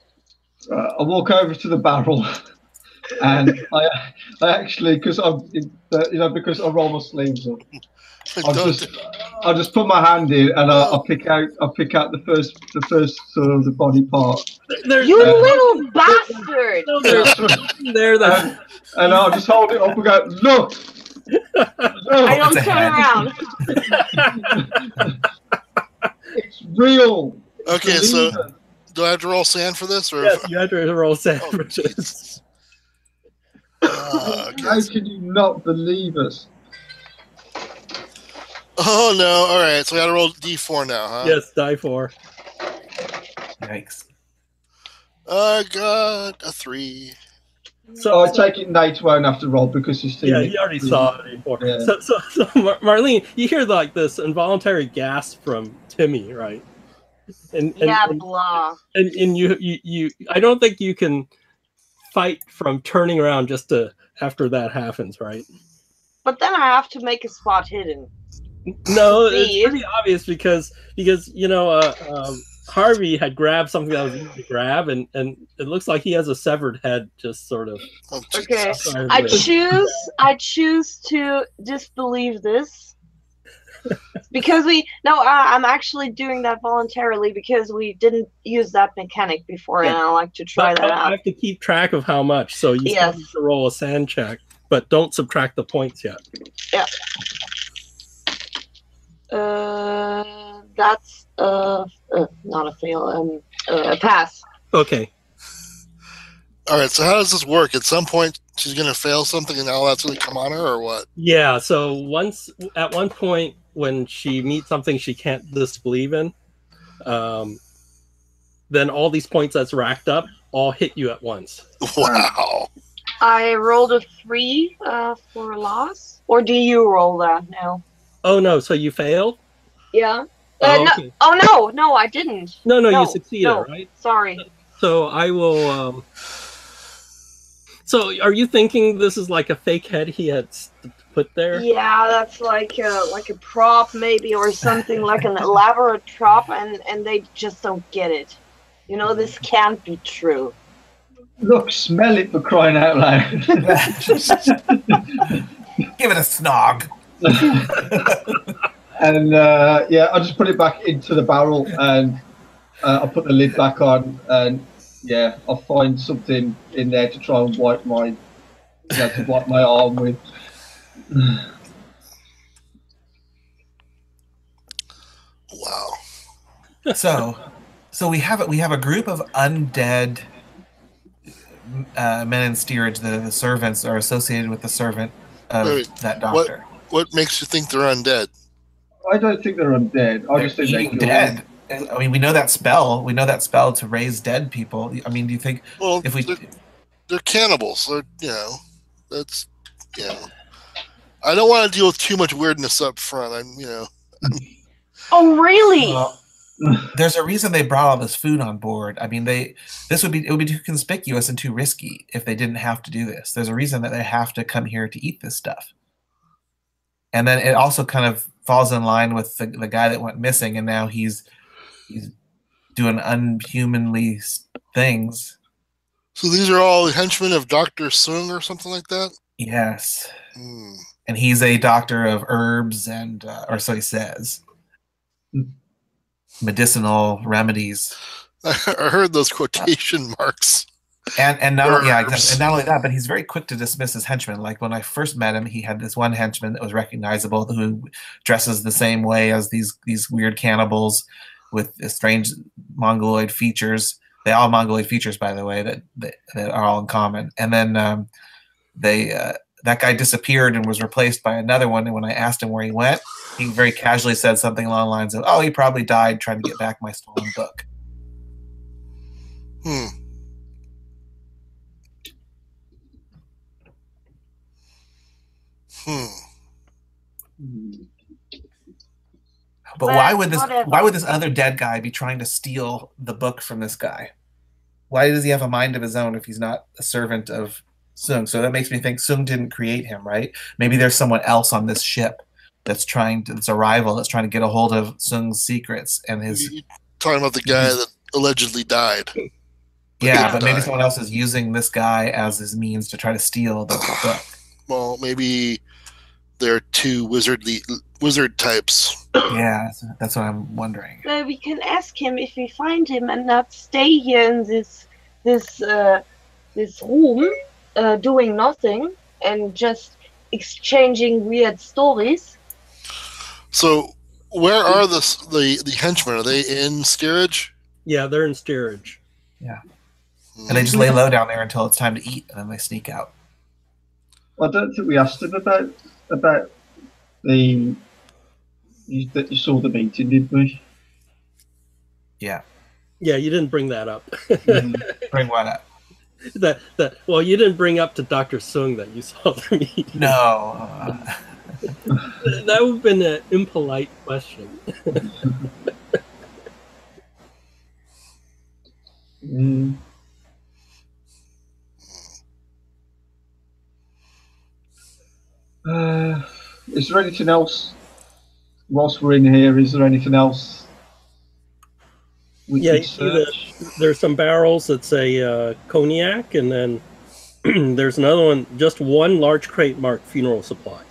I walk over to the barrel, and I actually, because because I roll my sleeves up, I just put my hand in and I pick out the first sort of the body part. There's You little bastard! no, there. That And I'll just hold it up and go, look! I don't It's a turn head. around. It's real. Okay, Believe so it. do I have to roll sand for this, or? yes, you have to roll Oh, sandwiches. Jesus. Okay. How can you not believe us? Oh no! All right, so I got to roll D4 now, huh? Yes, die for. Yikes. I got a 3. So, I take it Nate won't have to roll because he's seen yeah, it. you already saw it before. Yeah. So Marlene, you hear like this involuntary gasp from Timmy, right? And Yeah, blah. and you I don't think you can fight from turning around just to after that happens, right? But then I have to make a spot hidden. No, Steve. it's pretty obvious because Harvey had grabbed something that was easy to grab, and it looks like he has a severed head just sort of. Oh, Jesus. Okay. outside I of it. choose to disbelieve this because I'm actually doing that voluntarily because we didn't use that mechanic before, and I like to try But that I out. have to keep track of how much, so you still Yes. need to roll a sand check, but don't subtract the points yet. That's not a fail. A pass. Okay. All right, so how does this work? At some point, she's going to fail something, and all that's going to come on her, or what? Yeah. So at one point when she meets something she can't disbelieve in, then all these points that's racked up all hit you at once. Wow. I rolled a 3 for a loss, or do you roll that now? Oh no! So you failed? Yeah. Oh, No. okay. Oh no, I didn't. No, No, you succeeded, no. right? Sorry. So I will. So are you thinking this is like a fake head he had put there? Yeah, that's like a prop maybe or something like an elaborate prop, and they just don't get it. You know, this can't be true. Look, smell it for crying out loud. Give it a snog. And yeah, I just put it back into the barrel and I put the lid back on, and yeah, I'll find something in there to try and wipe my arm with. Wow. So we have a group of undead men in steerage. The servants are associated with the servant of Wait, that doctor. What makes you think they're undead? I don't think they're undead. I just They're think eating they're dead. I mean, we know that spell. We know that spell to raise dead people. I mean, do you think Well, if we? they're cannibals. That's I don't want to deal with too much weirdness up front. Oh really? There's a reason they brought all this food on board. I mean, it would be too conspicuous and too risky if they didn't have to do this. There's a reason that they have to come here to eat this stuff. And then it also kind of falls in line with the guy that went missing, and now he's doing unhumanly things. So these are all henchmen of Dr. Sung or something like that? Yes. Hmm. And he's a doctor of herbs and, or so he says, medicinal remedies. I heard those quotation marks. And not only, yeah, Herbs. exactly. And not only that, but he's very quick to dismiss his henchmen. Like when I first met him, he had this one henchman that was recognizable who dresses the same way as these weird cannibals with strange mongoloid features. They all mongoloid features, by the way, that are all in common. And then they that guy disappeared and was replaced by another one. And when I asked him where he went, he very casually said something along the lines of, "Oh, he probably died trying to get back my stolen book." Hmm. But But why would whatever. this other dead guy be trying to steal the book from this guy? Why does he have a mind of his own if he's not a servant of Sung? So that makes me think Sung didn't create him, right? Maybe there's someone else on this ship that's a rival that's trying to get a hold of Sung's secrets and his. You talking about the guy that allegedly died? Yeah, but maybe died. someone else is using this guy as his means to try to steal the book. Well, maybe they're two wizard types. Yeah, that's what I'm wondering. So we can ask him if we find him and not stay here in this room doing nothing and just exchanging weird stories. So, where are the henchmen? Are they in steerage? Yeah, they're in steerage. Yeah. And they just lay low down there until it's time to eat, and then they sneak out. I don't think we asked him about that you saw the meeting, did we? Yeah. Yeah, you didn't bring that up. Bring what up? Well, you didn't bring up to Dr. Sung that you saw the meeting. No. That would have been an impolite question. Is there anything else whilst we're in here? Is there anything else we Yeah, could you see search? there's some barrels that say cognac, and then there's another one, just one large crate marked funeral supplies.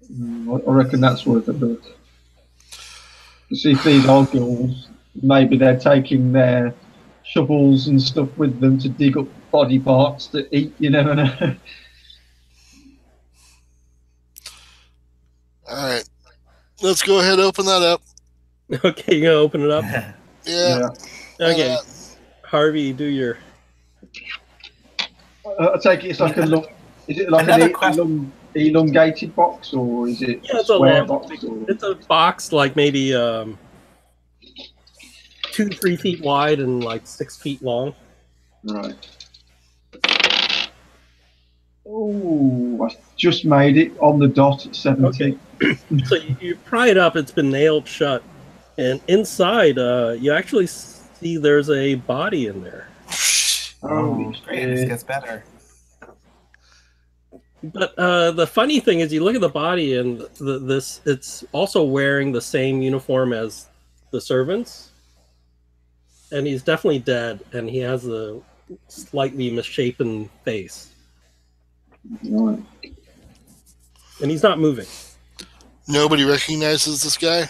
I reckon that's worth a look. See if these are ghouls. Maybe they're taking their shovels and stuff with them to dig up body parts to eat. You never know. All right, let's go ahead and open that up. Okay, you're gonna open it up. Yeah. Okay, Harvey, do your. I take it it's like a long. Is it like Another an question. elongated box, or is it Yeah, a it's a square long. box? Or... It's a box like maybe 2-3 feet wide and like 6 feet long. Right. Oh, I just made it on the dot at 70. Okay. So you pry it up. It's been nailed shut, and inside you actually see there's a body in there. Oh, great. This gets better. But the funny thing is, you look at the body, and it's also wearing the same uniform as the servants, and he's definitely dead, and he has a slightly misshapen face, Right. and he's not moving. Nobody recognizes this guy.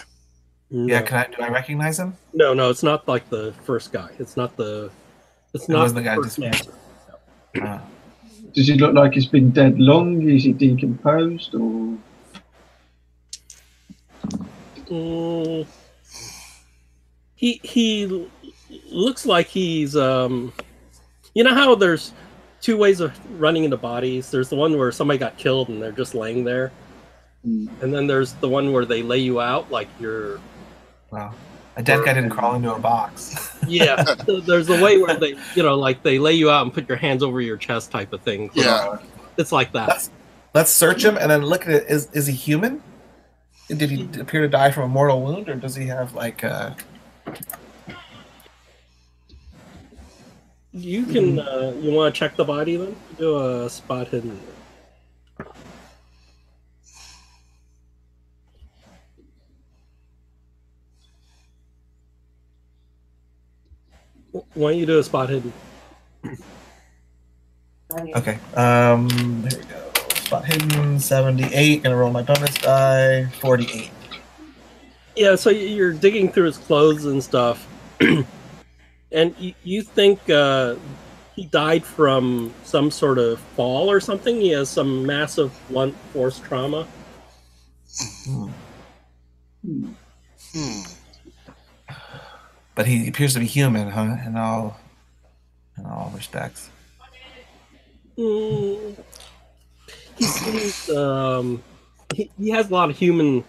No. Yeah, do I recognize him? No, it's not like the first guy. It's not the wasn't the guy first dismissed. man. Does he look like he's been dead long? Is he decomposed, or He looks like he's you know how there's two ways of running into bodies. There's the one where somebody got killed and they're just laying there, and then there's the one where they lay you out like you're. Wow. A dead guy didn't crawl into a box. Yeah, there's the way where they, like they lay you out and put your hands over your chest type of thing. Yeah. It's like that. Let's search him and then look at it. Is he human? Did he appear to die from a mortal wound, or does he have like You can you want to check the body then? Do a spot hidden. Why don't you do a spot hidden? Okay. There we go. Spot hidden 78. Gonna roll my bonus die 48. Yeah, so you're digging through his clothes and stuff, and you think he died from some sort of fall or something. He has some massive blunt force trauma. But he appears to be human, huh? In all respects. he seems he has a lot of human.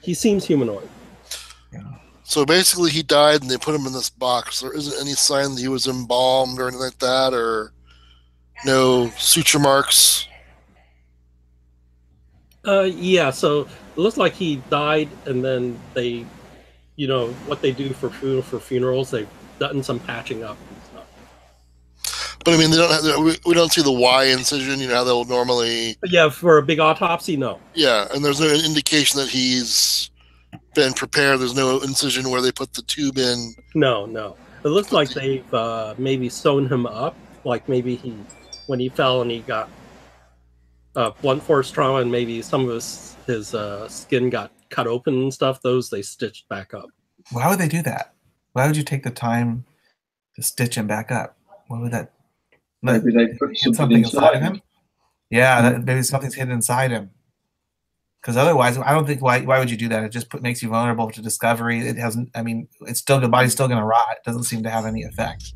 He seems humanoid. So basically, he died, and they put him in this box. There isn't any sign that he was embalmed or anything like that, or no suture marks. Yeah. So it looks like he died, and then they, what they do for funerals, they've done some patching up and stuff. But I mean, they don't have. We don't see the Y incision. You know how they'll normally. But yeah, for a big autopsy, no. Yeah, and there's no indication that he's been prepared. There's no incision where they put the tube in. No. It looks like they've maybe sewn him up. Like maybe when he fell and he got blunt force trauma, and maybe some of his skin got cut open and stuff. Those they stitched back up. Why would they do that? Why would you take the time to stitch him back up? What would that? Maybe they put something inside him. Yeah, maybe something's hidden inside him. Because otherwise, I don't think why would you do that? It just makes you vulnerable to discovery. It hasn't. I mean, the body's still going to rot. It doesn't seem to have any effect.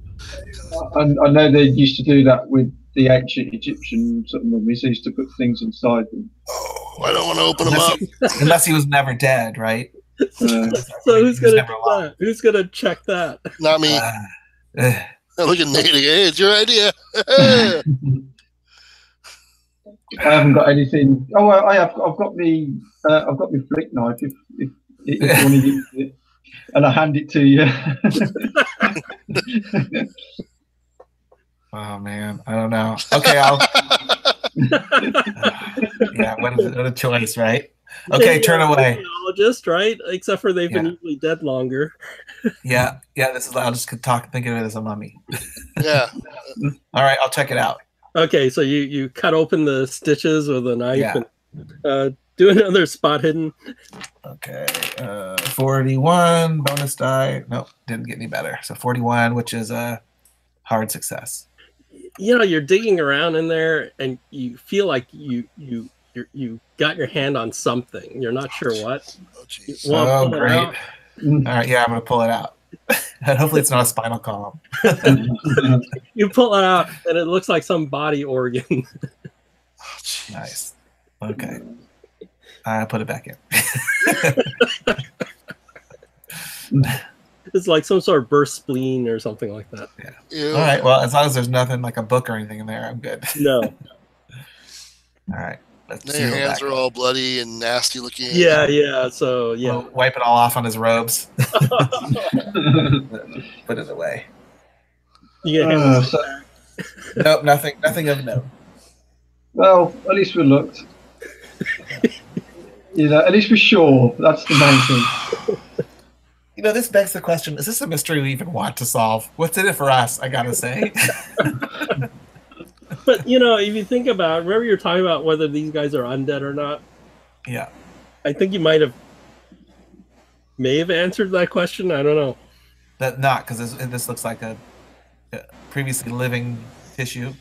I know they used to do that with the ancient Egyptian sort of mummies. They used to put things inside them. Oh, I don't want to open him up. Unless he was never dead, right? So who's going to do that? Who's going to check that? Not me. Look at Nate. Hey, it's your idea. I haven't got anything. Oh, I have. I've got me flick knife. If you want to use it, and I hand it to you. Oh man, I don't know. Okay, yeah, what a choice, right? Okay, turn away. Archaeologist, right? Except for they've been usually dead longer. Yeah. This is. I'll just think of it as a mummy. Yeah. All right, I'll check it out. Okay, so you cut open the stitches with a knife and do another spot hidden. Okay, 41 bonus die. Nope, didn't get any better. So 41, which is a hard success. You're digging around in there, and you feel like you got your hand on something. You're not sure what. Oh, great! All right, yeah, I'm gonna pull it out. Hopefully, it's not a spinal column. You pull it out, and it looks like some body organ. Nice. Okay. I put it back in. It's like some sort of burst spleen or something like that. Yeah. Ew. All right. Well, as long as there's nothing like a book or anything in there, I'm good. No. All right. Now your hands are all bloody and nasty looking. Yeah. So, yeah. We'll wipe it all off on his robes. Put it away. Nope, nothing of note. Well, at least we looked. At least we're sure. That's the main thing. This begs the question, is this a mystery we even want to solve? What's in it for us, I gotta say? But, if you think about it, remember you're talking about whether these guys are undead or not? Yeah. I think you may have answered that question. I don't know. That not, because this looks like a previously living tissue.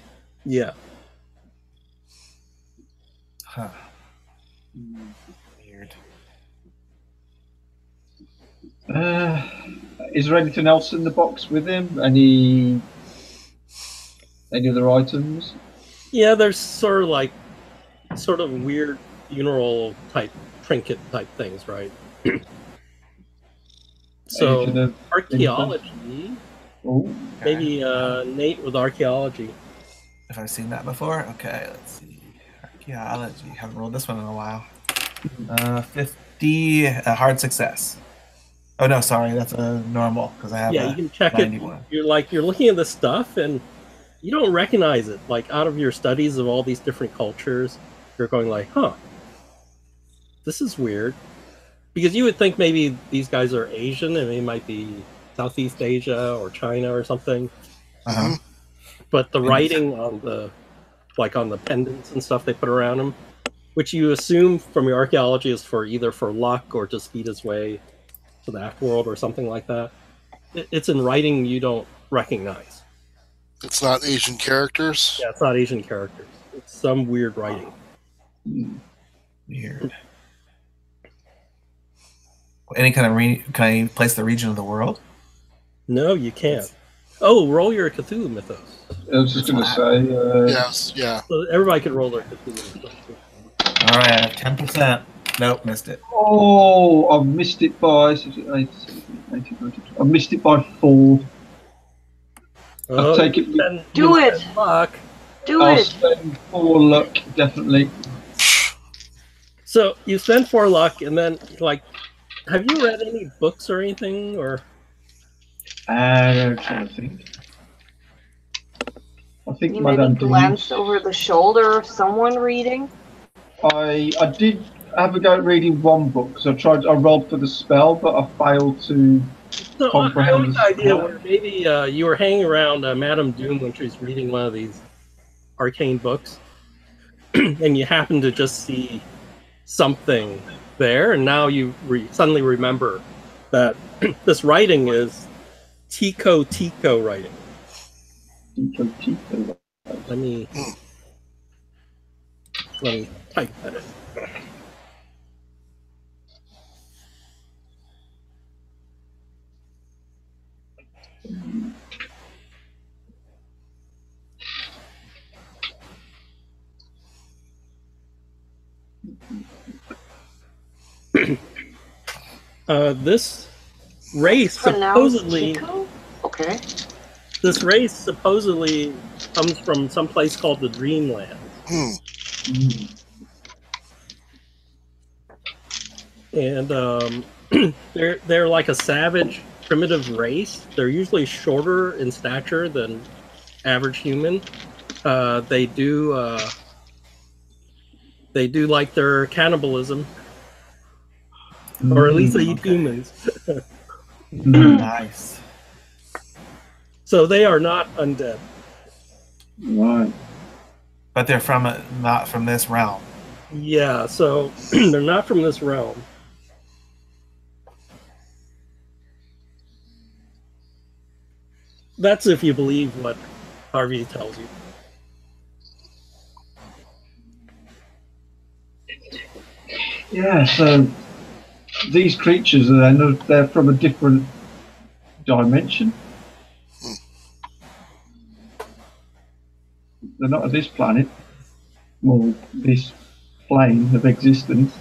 Yeah. Huh. Weird. Is there anything else in the box with him? Any other items? Yeah, there's sort of weird funeral type trinket type things, right? So archaeology. Oh, maybe Nate with archaeology. Have I seen that before? Okay, let's see. Archaeology. Haven't rolled this one in a while. 50, a hard success. Oh no, sorry, that's a normal because I have. Yeah, you can check 91. You're looking at the stuff and you don't recognize it. Like out of your studies of all these different cultures, you're going like, huh, this is weird. Because you would think maybe these guys are Asian and they might be Southeast Asia or China or something. Uh-huh. But the writing on the pendants and stuff they put around them, which you assume from your archaeology is either for luck or to speed his way to the afterworld or something like that. It's in writing you don't recognize. It's not Asian characters? Yeah, it's not Asian characters. It's some weird writing. Weird. Any kind of can I place the region of the world? No, you can't. Oh, roll your Cthulhu Mythos. I was just going to say. Yes, yeah. So everybody can roll their Cthulhu Mythos. All right, I have 10%. Nope, missed it. Oh, I've missed it by. I've missed it by 4. I'll take it. Do it. Luck. Do I'll it. spend 4 luck, definitely. So you spend 4 luck, and then like, have you read any books or anything, or? I'm trying to think. I think You maybe Madame glanced over the shoulder of someone reading. I did have a go at reading one book because I rolled for the spell, but I failed to So I comprehend like the idea where maybe you were hanging around Madame Doom when she was reading one of these arcane books, and you happen to just see something there, and now you suddenly remember that this writing is Tico writing. Let me type that in. This race supposedly. Tico? Okay. This race supposedly comes from some place called the Dreamland. And they're like a savage, primitive race. They're usually shorter in stature than average human. They do like their cannibalism, or at least they eat humans. Nice. So they are not undead. Right. But they're from not from this realm. Yeah, so they're not from this realm. That's if you believe what Harvey tells you. Yeah, so these creatures they're from a different dimension. They're not of this planet, or this plane of existence.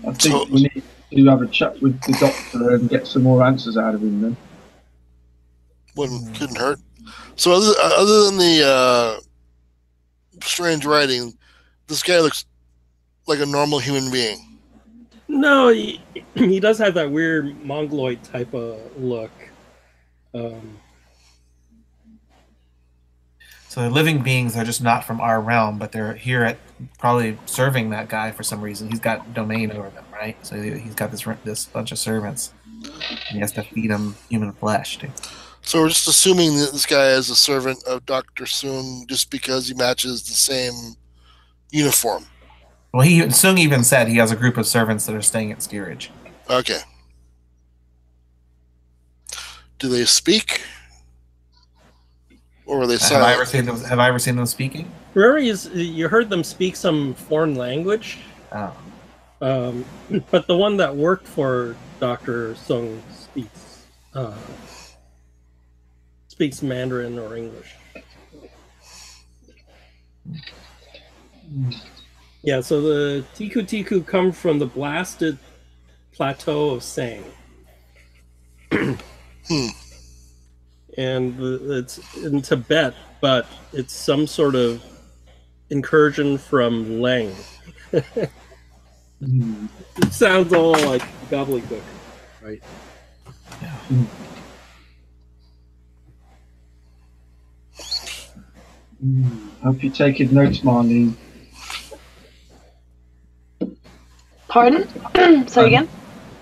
I think we need to have a chat with the doctor and get some more answers out of him then. Couldn't hurt. So other than the strange writing, this guy looks like a normal human being. No, he does have that weird mongoloid type of look. So they're living beings. They're just not from our realm, but they're here at probably serving that guy for some reason. He's got domain over them, right? So he's got this bunch of servants. And he has to feed them human flesh, too. So we're just assuming that this guy is a servant of Dr. Sung just because he matches the same uniform. Well, Sung even said he has a group of servants that are staying at steerage. Okay. Do they speak? Or are they silent? Have I ever seen them speaking? You heard them speak some foreign language. Oh. But the one that worked for Dr. Sung speaks Mandarin or English. Yeah, so the Tiku come from the blasted plateau of Sang. And it's in Tibet, but it's some sort of incursion from Leng. It sounds all like gobbledygook, right? Yeah. Hope you're taking notes, Marlene. Pardon? Say again?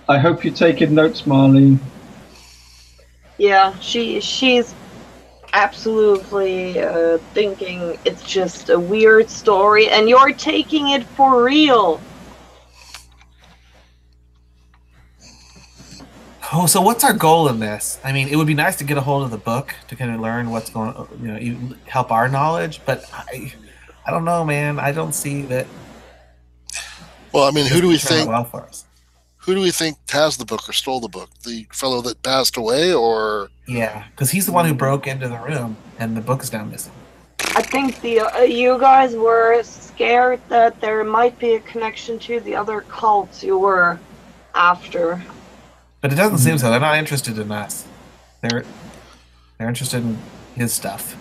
I hope you're taking notes, Marlene. Yeah, she's absolutely thinking it's just a weird story, and you're taking it for real. Oh, so what's our goal in this? I mean, it would be nice to get a hold of the book to kind of learn what's going on, help our knowledge, but I don't know, man. I don't see that. Well, I mean, who do we turn out think? well for us? Who do we think has the book or stole the book? The fellow that passed away, or Yeah, because he's the one who broke into the room, and the book is now missing. I think you guys were scared that there might be a connection to the other cults you were after. But it doesn't seem so. They're not interested in us. They're interested in his stuff.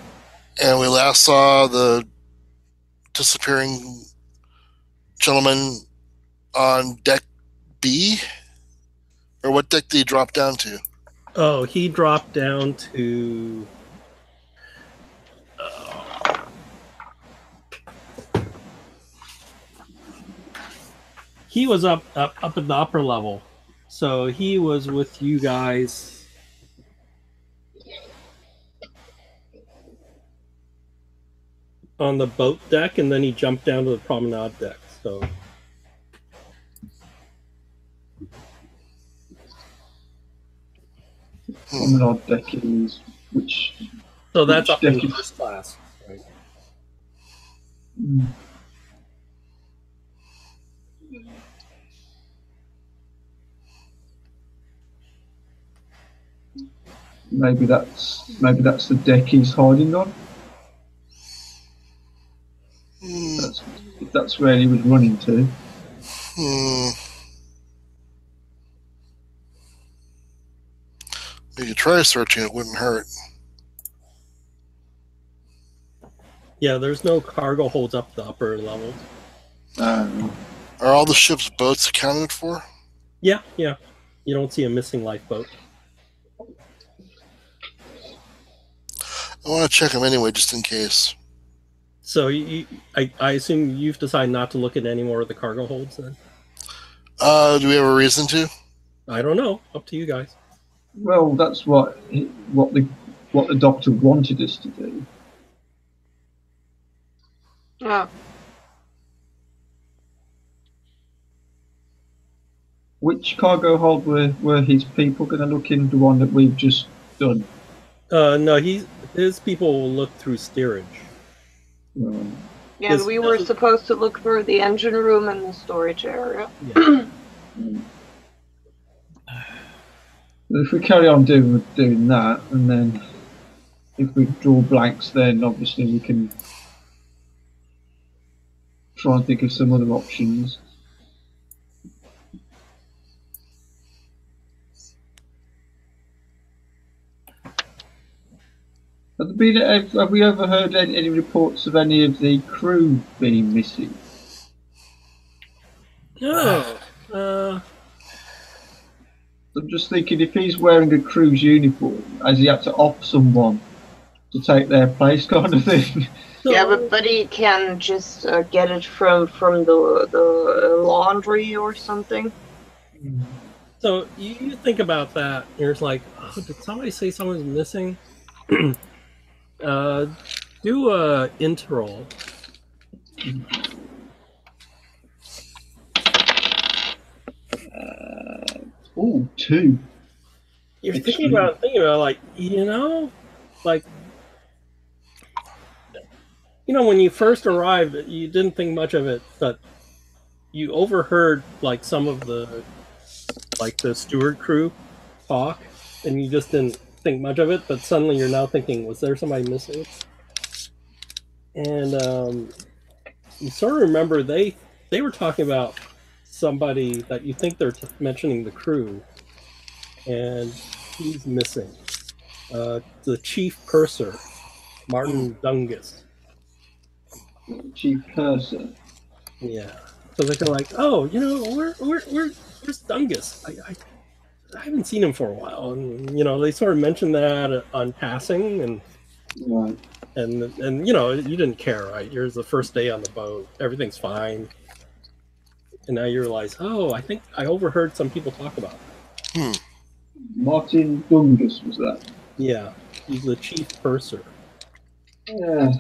and we last saw the disappearing gentleman on deck B, or what deck did he drop down to? Oh, he dropped down to. He was up at the upper level, so he was with you guys. On the boat deck, and then he jumped down to the promenade deck. So. Promenade deck is which? So that's Which up in deck is- first class. Right? Mm. Maybe that's the deck he's hiding on. Hmm. If that's where he was running to. Hmm. You could try searching; it wouldn't hurt. Yeah, there's no cargo holds up the upper levels. Um, Are all the ship's boats accounted for? Yeah. You don't see a missing lifeboat. I want to check them anyway, just in case. So I assume you've decided not to look at any more of the cargo holds then? Do we have a reason to? I don't know. Up to you guys. well, that's what the doctor wanted us to do. Yeah. Which cargo hold were his people going to look in? The one that we've just done. No, his people will look through steerage. Um, Yeah, and Is- we were supposed to look for the engine room and the storage area. Yeah. If we carry on doing that, and then if we draw blanks, then obviously we can try and think of some other options. Have we ever heard any reports of any of the crew being missing? No. I'm just thinking, if he's wearing a crew's uniform, has he had to off someone to take their place, kind of thing? So, Yeah, but he can just get it from the laundry or something. So you think about that. You're just like, oh, did somebody say someone's missing? Do a interroll. Ooh, 2. You're Extreme. thinking about like, like, when you first arrived, you didn't think much of it, but you overheard like some of the steward crew talk, and you just didn't think much of it. But suddenly you're now thinking, was there somebody missing? And you sort of remember they were talking about somebody that you think they're mentioning the crew, and he's missing. The chief purser, Martin Dungus. Chief Purser. Yeah. So they're kind of like, oh, where's Dungus? I haven't seen him for a while, and they sort of mentioned that on passing, and Right. you didn't care, right? You're the first day on the boat, everything's fine, and now you realize, oh, I think I overheard some people talk about it. Martin Dungus was that? Yeah, he's the chief purser. Yeah.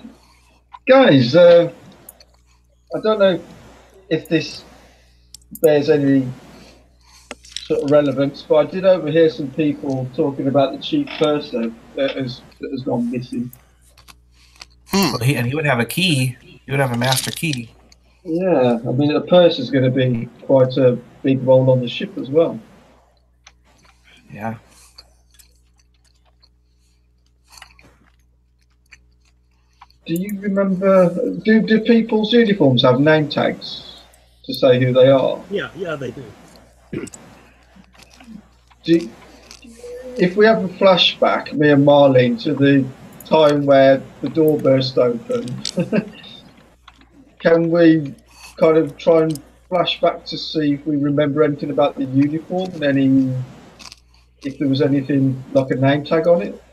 Guys, I don't know if this bears any sort of relevance, but I did overhear some people talking about the cheap purser that has gone missing. Well, he would have a key. He would have a master key. Yeah, I mean the purse is going to be quite a big role on the ship as well. Yeah. Do you remember? Do people's uniforms have name tags to say who they are? Yeah, they do. If we have a flashback, me and Marlene, to the time where the door burst open, can we kind of try and flash back to see if we remember anything about the uniform and if there was anything like a name tag on it?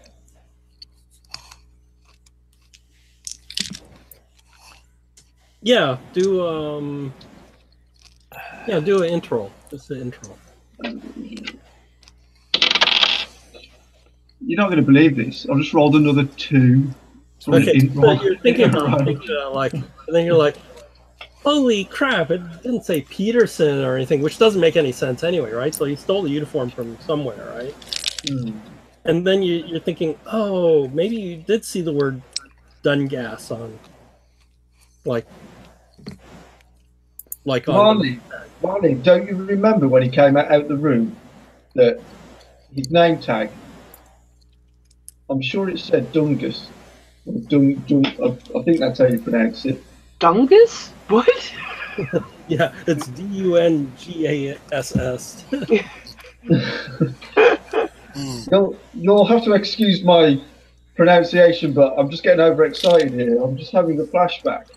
Yeah, do an intro. Just an intro. You're not going to believe this. I just rolled another 2. Okay, so you're thinking about and then you're like, holy crap, it didn't say Peterson or anything, which doesn't make any sense anyway, right? So he stole the uniform from somewhere, right? And then you're thinking, oh, maybe you did see the word Dungas on, like on... Marley, don't you remember when he came out the room that his name tag, I'm sure it said Dungus. I think that's how you pronounce it. Dungus? What? Yeah, it's Dungass. You'll have to excuse my pronunciation, but I'm just getting overexcited here. I'm just having a flashback.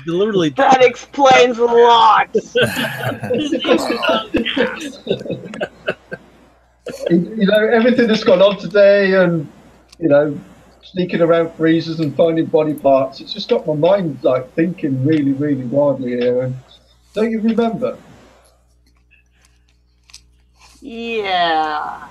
Literally. That explains a lot. Everything that's gone on today, and sneaking around freezers and finding body parts. It's just got my mind like thinking really, really wildly here. And don't you remember? Yeah.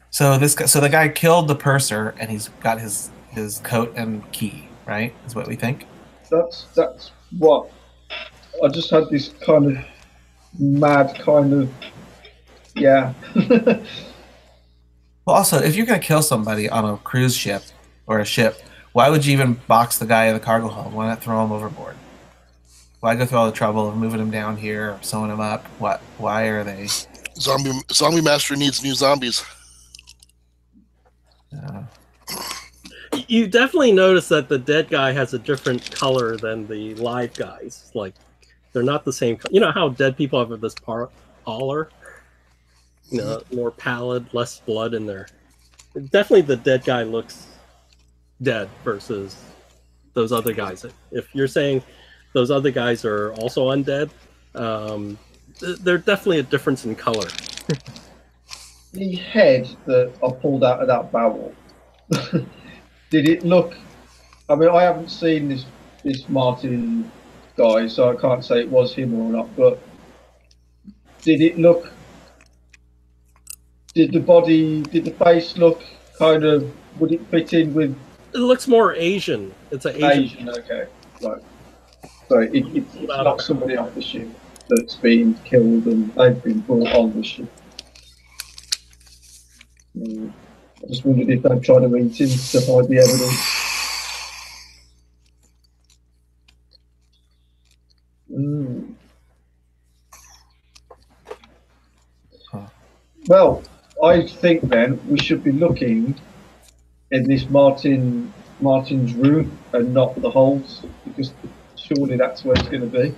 So the guy killed the purser, and he's got his coat and key, right? Is what we think. That's what I just had this kind of mad kind of Well, also, if you're gonna kill somebody on a cruise ship or a ship, why would you even box the guy in the cargo hold? Why not throw him overboard? Why go through all the trouble of moving him down here or sewing him up? Why are they? Zombie Master needs new zombies. You definitely notice that the dead guy has a different color than the live guys. Like, they're not the same. You know how dead people have this pallor? More pallid, less blood in there. Definitely the dead guy looks dead versus those other guys. If you're saying those other guys are also undead, there's definitely a difference in color. The head that I pulled out of that barrel, did it look? I mean, I haven't seen this Martin guy, so I can't say it was him or not. But did it look? Did the face look kind of? Would it fit in with? It looks more Asian. It's an Asian. Okay, right. So it's not somebody off the ship that's been killed and they've been brought on the ship. I just wondered if they'd try to eat him to hide the evidence. Well, I think then we should be looking in this Martin's room and not the holds, because surely that's where it's going to be.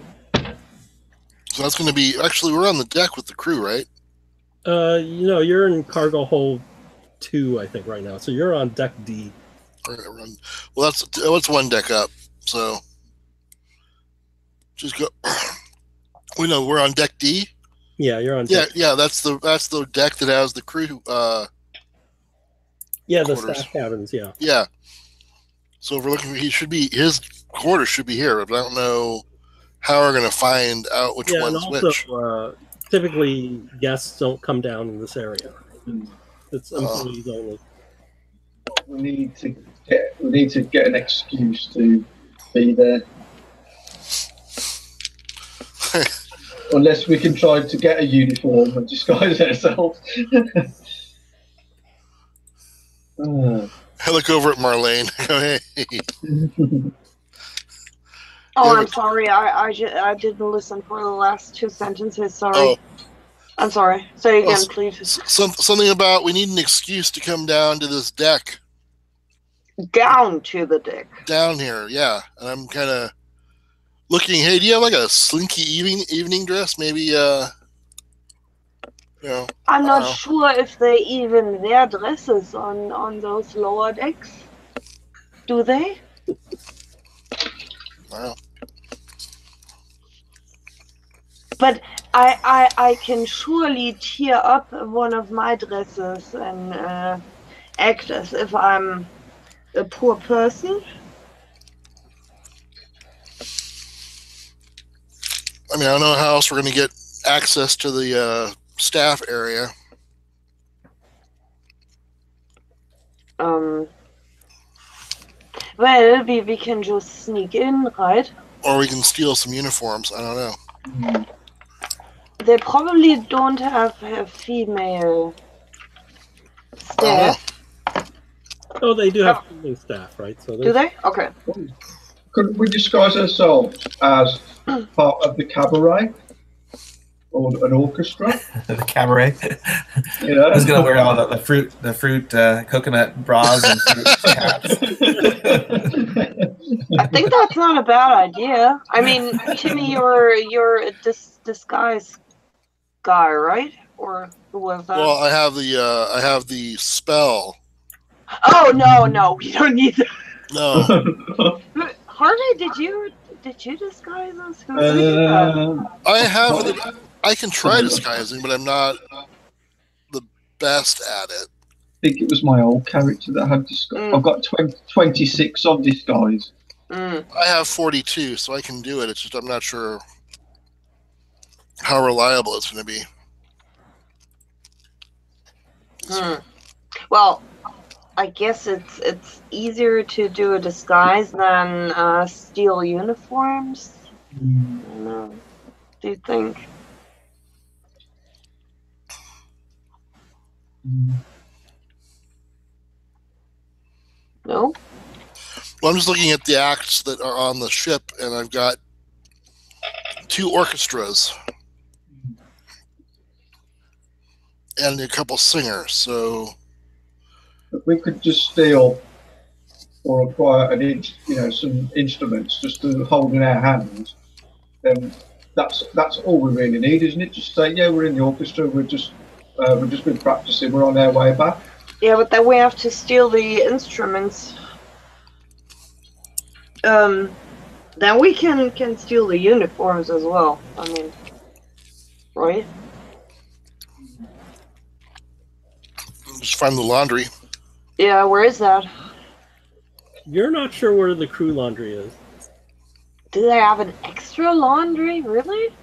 So that's going to be... Actually, we're on the deck with the crew, right? You're in cargo hold 2, I think, right now. So you're on deck D. Well, that's one deck up. So just go. We know we're on deck D. Yeah, you're on deck. Yeah. That's the deck that has the crew. Yeah, quarters. The staff cabins. Yeah. Yeah. So if we're looking, his quarters should be here, but I don't know how we're going to find out which one's which. Typically, guests don't come down in this area. It's employees only. We need to we need to get an excuse to be there. Unless we can try to get a uniform and disguise ourselves. I look over at Marlene. Hey. Oh, I'm sorry. I didn't listen for the last 2 sentences. Sorry. Oh. I'm sorry. Say again, please. Something about we need an excuse to come down to this deck. Down to the deck. Down here, yeah. And I'm kind of looking. Hey, do you have like a slinky evening dress? Maybe, you know. I'm not sure if they even wear dresses on those lower decks. Do they? Wow. But I can surely tear up one of my dresses and act as if I'm a poor person. I mean, I don't know how else we're going to get access to the staff area. Well, we can just sneak in, right? Or we can steal some uniforms. I don't know. They probably don't have female staff. Oh, they do have female staff, right? So do they? Okay. Couldn't we disguise ourselves as part of the cabaret or an orchestra? The cabaret. You know? I was gonna wear all the fruit coconut bras and fruit caps. I think that's not a bad idea. I mean, Timmy, you're a disguise guy, right? Or who was that? Well, I have the spell. Oh no, we don't need that. No. Harley, did you disguise us? I can try disguising, but I'm not the best at it. I think it was my old character that had disguise. I've got 26 on disguise. I have 42, so I can do it. It's just I'm not sure how reliable it's going to be. Well, I guess it's easier to do a disguise than steal uniforms. I don't know. Do you think? No? Well, I'm just looking at the acts that are on the ship, and I've got 2 orchestras and a couple singers. So if we could just steal or acquire some instruments just to hold in our hands, then that's all we really need, isn't it? Just say, yeah, we're in the orchestra. We've just been practicing. We're on our way back. Yeah, but then we have to steal the instruments. Then we can steal the uniforms as well. I mean, right? Just find the laundry. Yeah, where is that? You're not sure where the crew laundry is. Do they have an extra laundry? Really?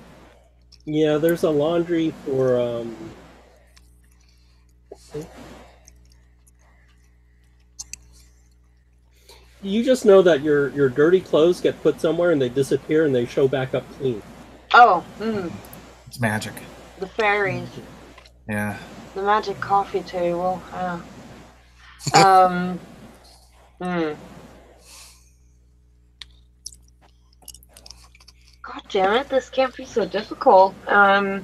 Yeah, there's a laundry for You just know that your dirty clothes get put somewhere and they disappear and they show back up clean. Oh, It's magic. the fairies. Yeah. The magic coffee table. God damn it, this can't be so difficult. I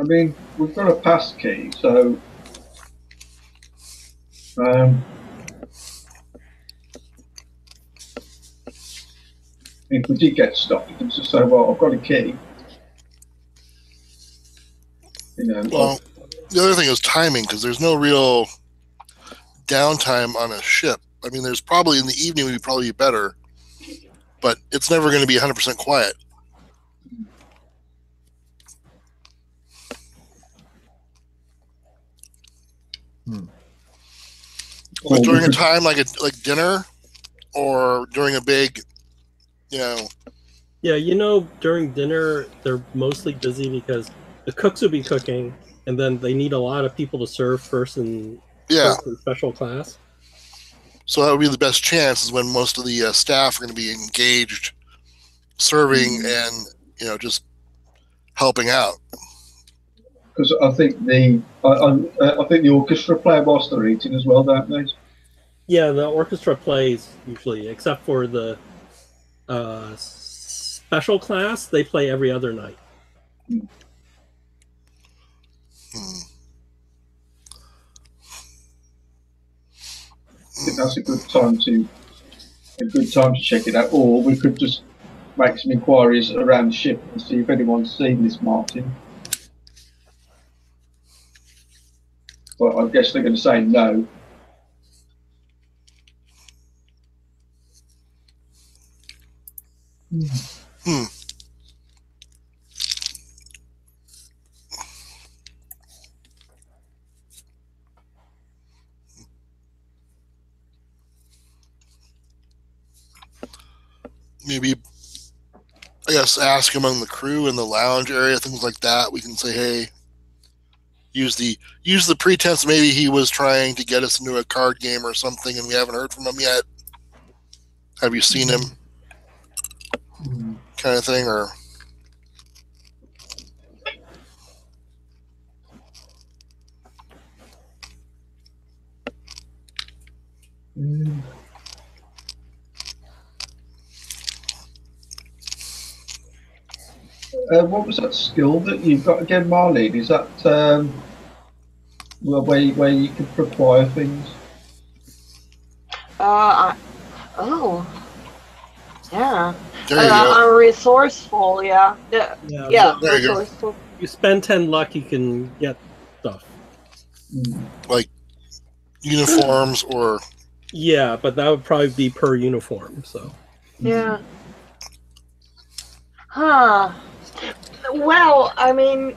mean, we've got a pass key, so if we did get stopped, you can just say, well, I've got a key. Well, the other thing is timing, because there's no real downtime on a ship. I mean, there's probably in the evening would probably be better, but it's never going to be 100% quiet. But during a time like dinner, or during a big, Yeah, during dinner they're mostly busy because the cooks would be cooking, and then they need a lot of people to serve first in special class. So that would be the best chance is when most of the staff are going to be engaged, serving and just helping out. Because I think the orchestra play whilst they're eating as well, don't they? Yeah, the orchestra plays usually, except for the special class. They play every other night. I think that's a good time to check it out. Or we could just make some inquiries around the ship and see if anyone's seen this Martin. But I guess they're going to say no. Maybe, I guess, ask among the crew in the lounge area, things like that. We can say, hey, use the pretense maybe he was trying to get us into a card game or something, and we haven't heard from him yet. Have you seen him? Kind of thing, or what was that skill that you've got again, Marlene? Is that where you can acquire things? Yeah. There you go. I'm resourceful, yeah. Yeah, There you go. resourceful. You spend 10 luck, you can get stuff. Like uniforms or... Yeah, but that would probably be per uniform, so... Yeah. Huh. Well, I mean,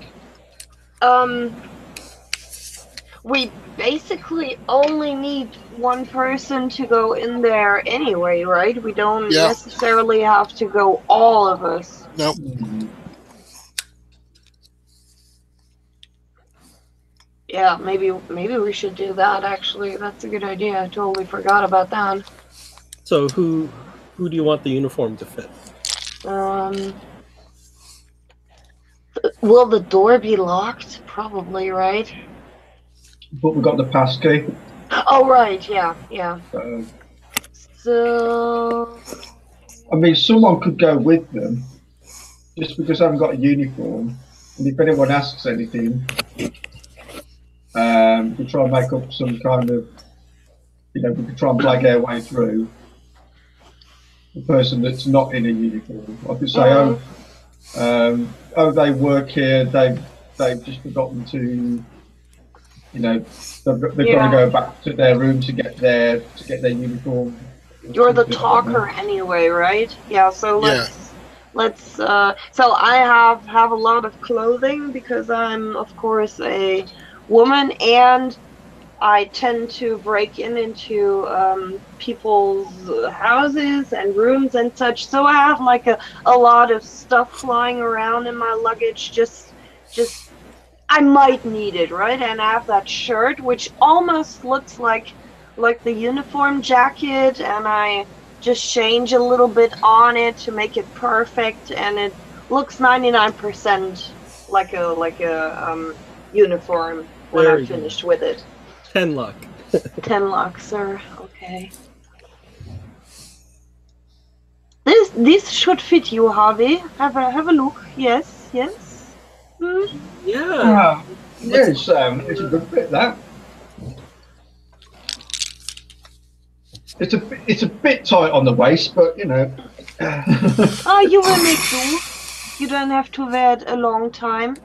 we basically only need one person to go in there anyway, right? We don't necessarily have to go all of us. Nope. Yeah, maybe we should do that, actually. That's a good idea. I totally forgot about that. So who do you want the uniform to fit? Will the door be locked? Probably, right? But we've got the passkey. Oh, right, yeah. So... I mean, someone could go with them, just because I haven't got a uniform. And if anyone asks anything, we try and make up some kind of, we could try and blag our way through the person that's not in a uniform. I could say, they work here, they've just forgotten to, they've got to go back to their room to get their uniform. You're the talker anyway, right? Yeah, so let's so I have a lot of clothing because I'm of course a woman, and I tend to break into people's houses and rooms and such, so I have like a lot of stuff flying around in my luggage, just I might need it, right? And I have that shirt which almost looks like the uniform jacket, and I just change a little bit on it to make it perfect, and it looks 99% like a uniform when I'm finished with it. 10 luck. 10 luck, sir. Okay. This should fit you, Harvey. Have a look. Yes. Yeah. It's a good fit, that. It's a bit tight on the waist, but you will make do. You don't have to wear it a long time.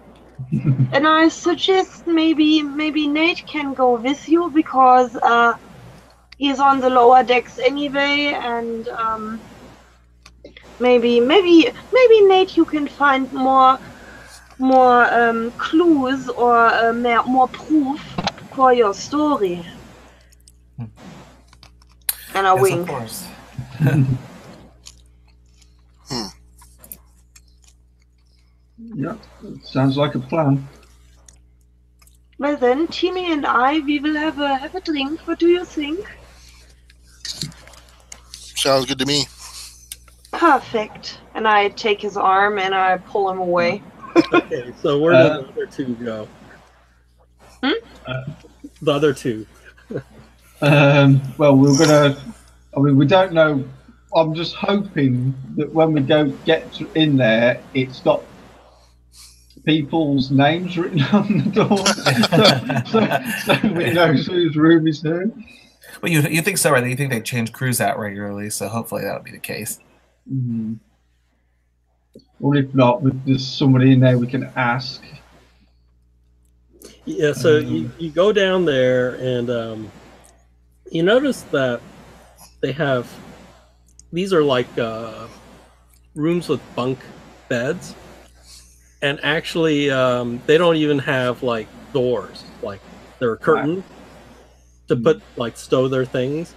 And I suggest maybe Nate can go with you, because he's on the lower decks anyway, and maybe Nate, you can find more clues or more proof for your story. And a wink. Of course. Yeah, sounds like a plan. Well then, Timmy and I, we will have a drink. What do you think? Sounds good to me. Perfect. And I take his arm and I pull him away. Okay, so where did the other two go? The other two. Well, we're gonna. I mean, we don't know. I'm just hoping that when we in there, it's got people's names written on the door, so we know whose room is who. Well, you think so, right? You think they change crews out regularly, so hopefully that'll be the case. Mm. Or if not, there's somebody in there we can ask. Yeah, so you go down there and you notice that they have, these are like rooms with bunk beds, and actually they don't even have like doors, like there are curtains to put like stow their things,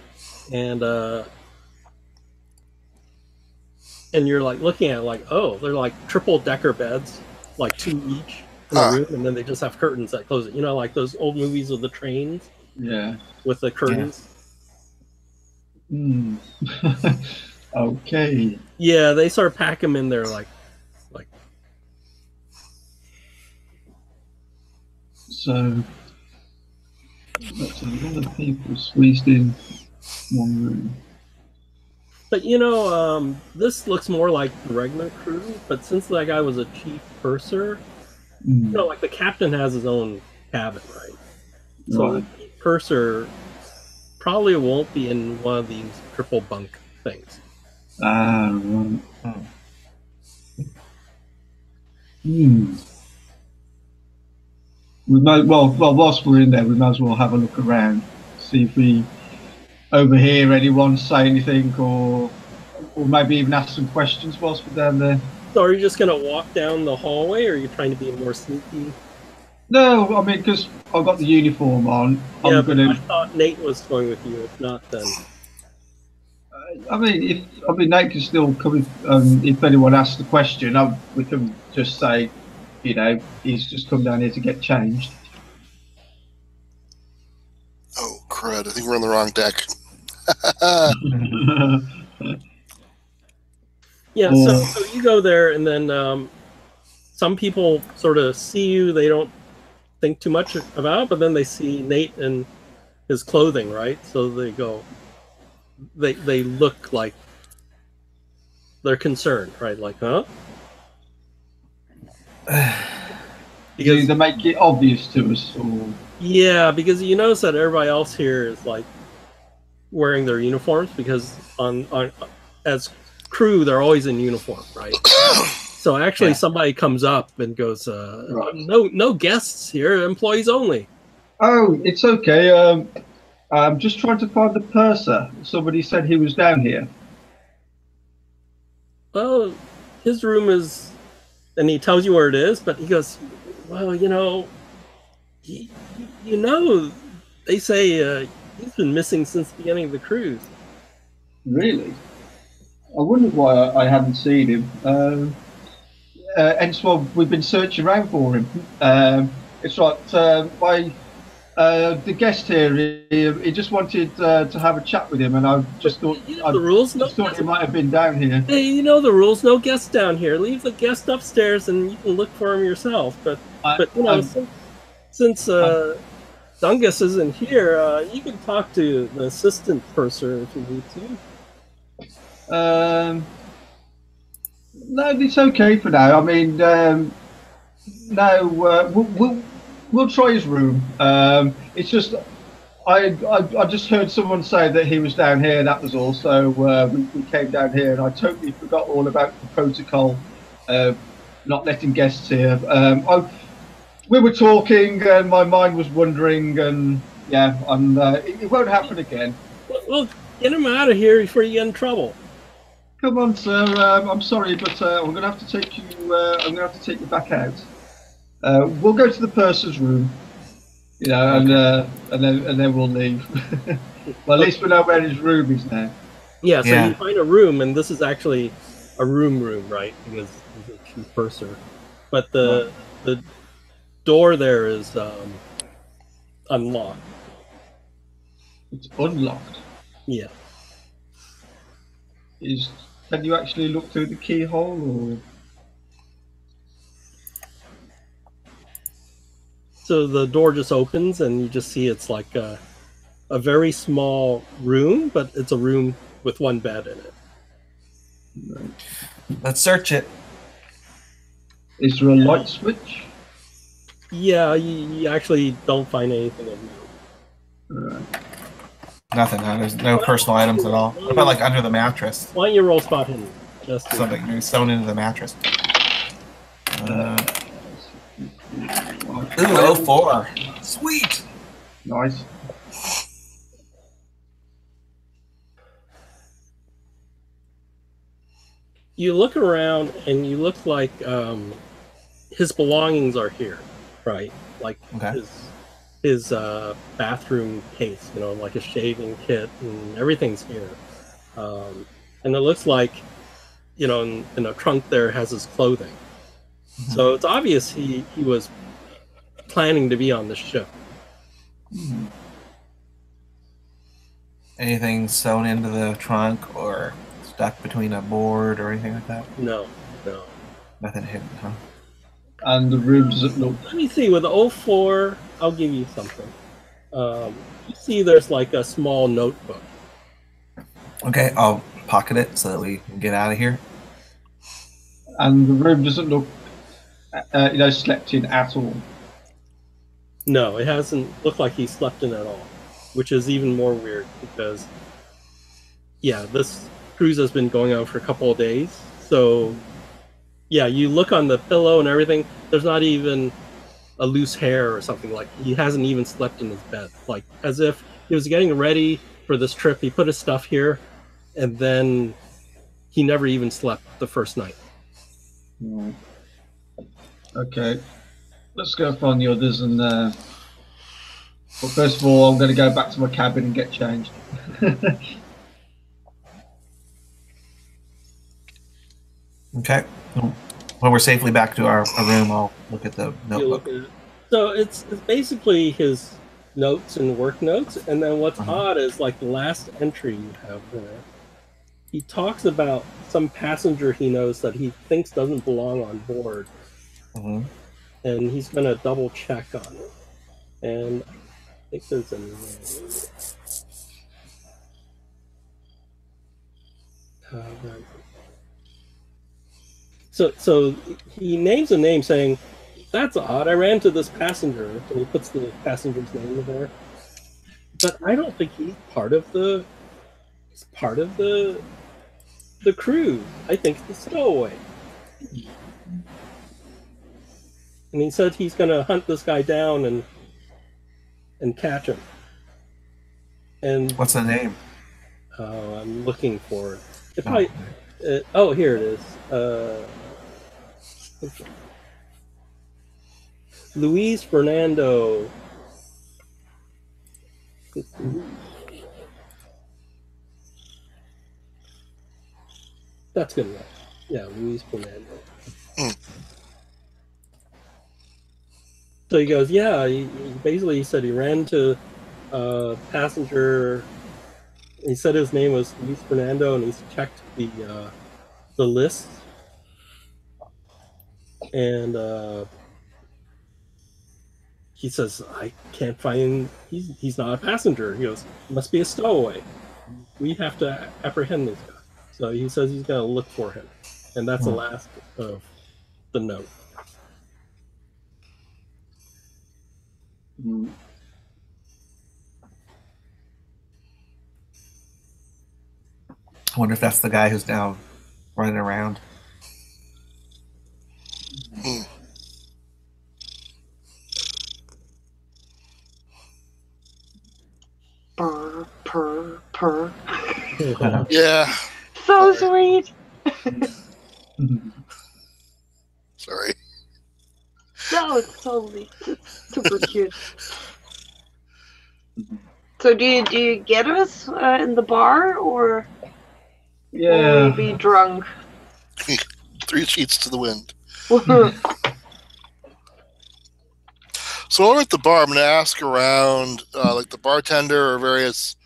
and you're like looking at it like, oh, they're like triple decker beds, like 2 each in a room, and then they just have curtains that close it. You know, like those old movies of the trains. Yeah. With the curtains. Yeah. Okay. Yeah, they sort of pack them in there like. So that's a lot of people squeezed in one room. But you know, this looks more like the regular crew. But since that guy was a chief purser, you know, like the captain has his own cabin, right? So the chief purser probably won't be in one of these triple bunk things. Right. We might whilst we're in there, we might as well have a look around, see if we overhear anyone say anything, or maybe even ask some questions whilst we're down there. So are you just going to walk down the hallway, or are you trying to be more sneaky? No, I mean, because I've got the uniform on. Yeah, I thought Nate was going with you. If not, then... I mean, Nate can still come if anyone asks the question, we can just say, you know, he's just come down here to get changed. Oh, crud. I think we're on the wrong deck. Yeah, so you go there, and then some people sort of see you. They don't think too much about it, but then they see Nate and his clothing, right? So they go, they look like they're concerned, right? Like, huh? Because they make it obvious to us, or... Yeah, because you notice that everybody else here is like wearing their uniforms, because on as crew they're always in uniform, right? So actually somebody comes up and goes, no guests here, employees only. Oh, it's okay. I'm just trying to find the purser. Somebody said he was down here. Well, his room is, and he tells you where it is, but he goes, well, you know, they say he's been missing since the beginning of the cruise. Really? I wondered why I hadn't seen him. And so we've been searching around for him. It's right. The guest here, he just wanted to have a chat with him, and I just thought the rules. Thought he might have been down here. Hey, you know the rules. No guests down here. Leave the guest upstairs, and you can look for him yourself. But you know, since Dungus isn't here, you can talk to the assistant purser if you need to. No, it's okay for now. I mean, we'll try his room. It's just I just heard someone say that he was down here. That was all. So we came down here, and I totally forgot all about the protocol, not letting guests here. We were talking, and my mind was wandering, and yeah, it won't happen again. Well, get him out of here before you get in trouble. Come on, sir. I'm sorry, but I'm going to have to take you. I'm going to have to take you back out. We'll go to the purser's room, you know, and then we'll leave. Well, at least we know where his room is now. Yeah. So you find a room, and this is actually a room, right? Because he's a chief purser. but the door there is unlocked. It's unlocked. Yeah. Can you actually look through the keyhole, or? So the door just opens, and you just see it's like a very small room, but it's a room with one bed in it. Let's search it. Is there a light switch? Yeah, you actually don't find anything of note. Right. Nothing. Huh? There's no personal items at all. What about like under the mattress? Why don't you roll spot hidden? Just Something maybe sewn into the mattress. Ooh, 04. Sweet. Nice. You look around, and you look like his belongings are here, right? Like Okay. his bathroom case, like a shaving kit, and everything's here. And it looks like, in a trunk there has his clothing. Mhm. So it's obvious he was planning to be on the ship. Anything sewn into the trunk or stuck between a board or anything like that? No. Nothing hidden, huh? And the room doesn't look. Let me see, with 04, I'll give you something. You see there's like a small notebook. Okay, I'll pocket it so that we can get out of here. And the room doesn't look, slept in at all. No, it hasn't looked like he slept in at all, which is even more weird because, yeah, this cruise has been going on for a couple of days. So, yeah, you look on the pillow and everything, there's not even a loose hair or something. Like, he hasn't even slept in his bed. Like, as if he was getting ready for this trip, he put his stuff here, and then he never even slept the first night. Right. Okay. Let's go find the others, and but first of all, I'm going to go back to my cabin and get changed. Okay. When we're safely back to our room, I'll look at the You notebook. look at it. So it's basically his notes and work notes, and then what's odd is like the last entry you have there. He talks about some passenger he knows that he thinks doesn't belong on board, Mhm. and he's going to double check on it. And I think there's a name. Where is it? So he names a name saying, "That's odd. I ran to this passenger," and he puts the passenger's name in there. But I don't think he's part of the. He's part of the crew. I think he's a stowaway. And he said he's going to hunt this guy down and catch him. And What's the name? I'm looking for it. It probably. Oh, here it is. Luis Fernando. That's good enough. Yeah, Luis Fernando. So he goes, yeah, he basically said he ran to a passenger. He said his name was Luis Fernando, and he's checked the list. And he says, I can't find, he's not a passenger. He goes, must be a stowaway. We have to apprehend this guy. So he says he's going to look for him. And that's the last of the note. Mm. I wonder if that's the guy who's now running around. Purr, purr, purr. Yeah. So sweet. Sorry. No, it's totally super cute. So do you get us in the bar, or will Yeah. we be drunk? 3 sheets to the wind. So over at the bar, I'm going to ask around, like the bartender or various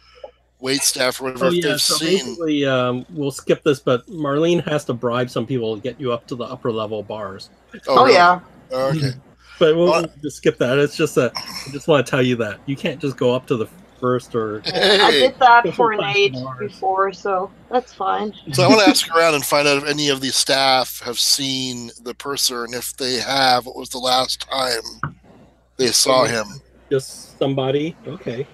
wait staff or whatever, Oh if yeah, they've so seen. basically, we'll skip this, but Marlene has to bribe some people to get you up to the upper level bars. Oh really? yeah. Oh, okay. But we'll Well, just skip that. It's just I just want to tell you that you can't just go up to the first or. I Hey. did that for Different Nate bars. before, so that's fine. So I want to ask around and find out if any of the staff have seen the purser, and if they have, what was the last time they saw him? Just somebody. Okay.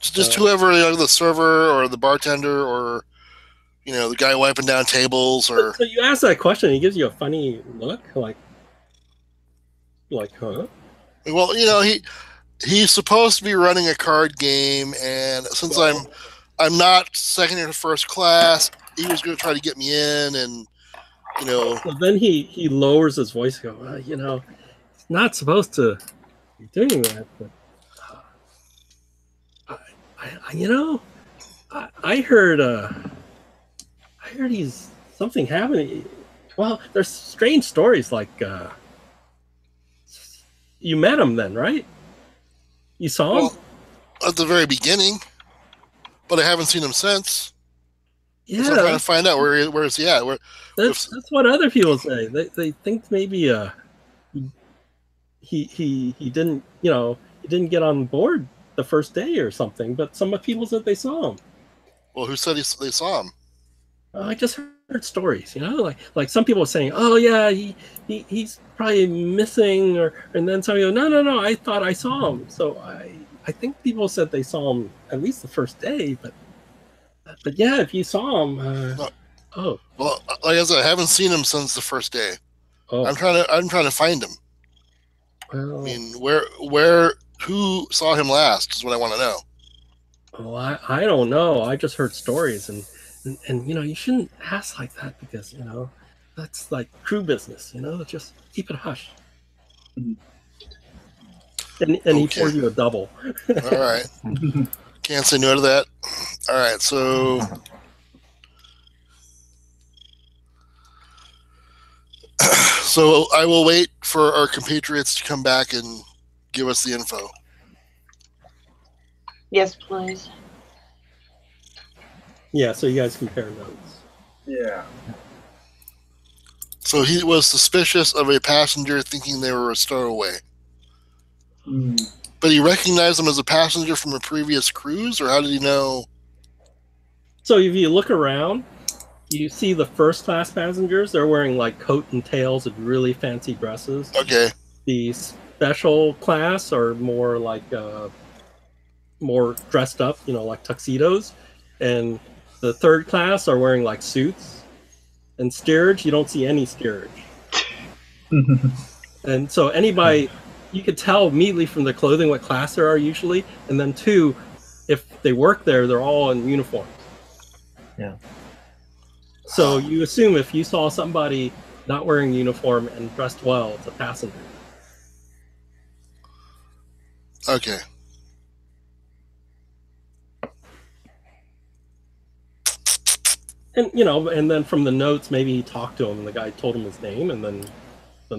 Just whoever, the server or the bartender or the guy wiping down tables or. So you ask that question, he gives you a funny look, like, huh? Well, he's supposed to be running a card game, and since I'm not second or first class, he was going to try to get me in, and So then he lowers his voice, and goes, it's not supposed to be doing that, but I heard he's something happening. Well, there's strange stories like you met him then, right? You saw him? Well, at the very beginning, but I haven't seen him since. Yeah, So I'm trying to find out where is he at. that's what other people say. They think maybe he didn't he didn't get on board the first day or something. But some people said they saw him. Well, who said they saw him? I just heard stories, like some people saying, "Oh yeah, he's probably missing," and then some people, no, I thought I saw him. So I think people said they saw him at least the first day, but yeah, if you saw him, Well, like I said, I haven't seen him since the first day. oh, I'm trying to find him. well, I mean, who saw him last is what I want to know. oh, I don't know. I just heard stories, and you shouldn't ask like that because that's like crew business. Just keep it hush. And he Okay. poured you a double. All right. Can't say no to that. All right, so I will wait for our compatriots to come back and give us the info. Yes, please. Yeah, so you guys compare notes. Yeah. So he was suspicious of a passenger thinking they were a stowaway. Mm. But he recognized them as a passenger from a previous cruise, or how did he know? So if you look around, you see the first class passengers. They're wearing like coat and tails and really fancy dresses. Okay. The special class are more like more dressed up, like tuxedos. And the third class are wearing like suits. And steerage, you don't see any steerage. And so anybody, you could tell immediately from the clothing what class there are usually. And then two, if they work there, they're all in uniform. Yeah. So you assume if you saw somebody not wearing uniform and dressed well, it's a passenger. Okay. And and then from the notes, maybe he talked to him, and the guy told him his name, and then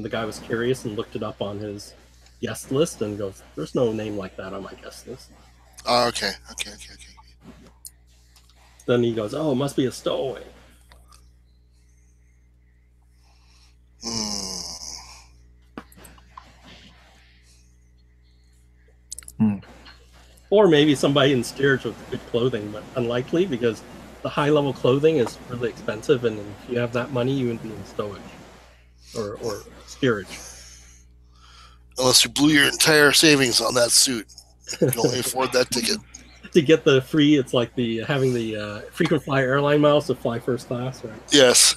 the guy was curious and looked it up on his guest list and goes, "There's no name like that on my guest list." Okay. Then he goes, "Oh, it must be a stowaway." Or maybe somebody in steerage with good clothing, but unlikely because the high-level clothing is really expensive, and if you have that money, you would be in stowage or steerage. Unless you blew your entire savings on that suit, you can only afford that ticket. To get the free, it's like having the frequent flyer airline miles to fly first class, right? Yes.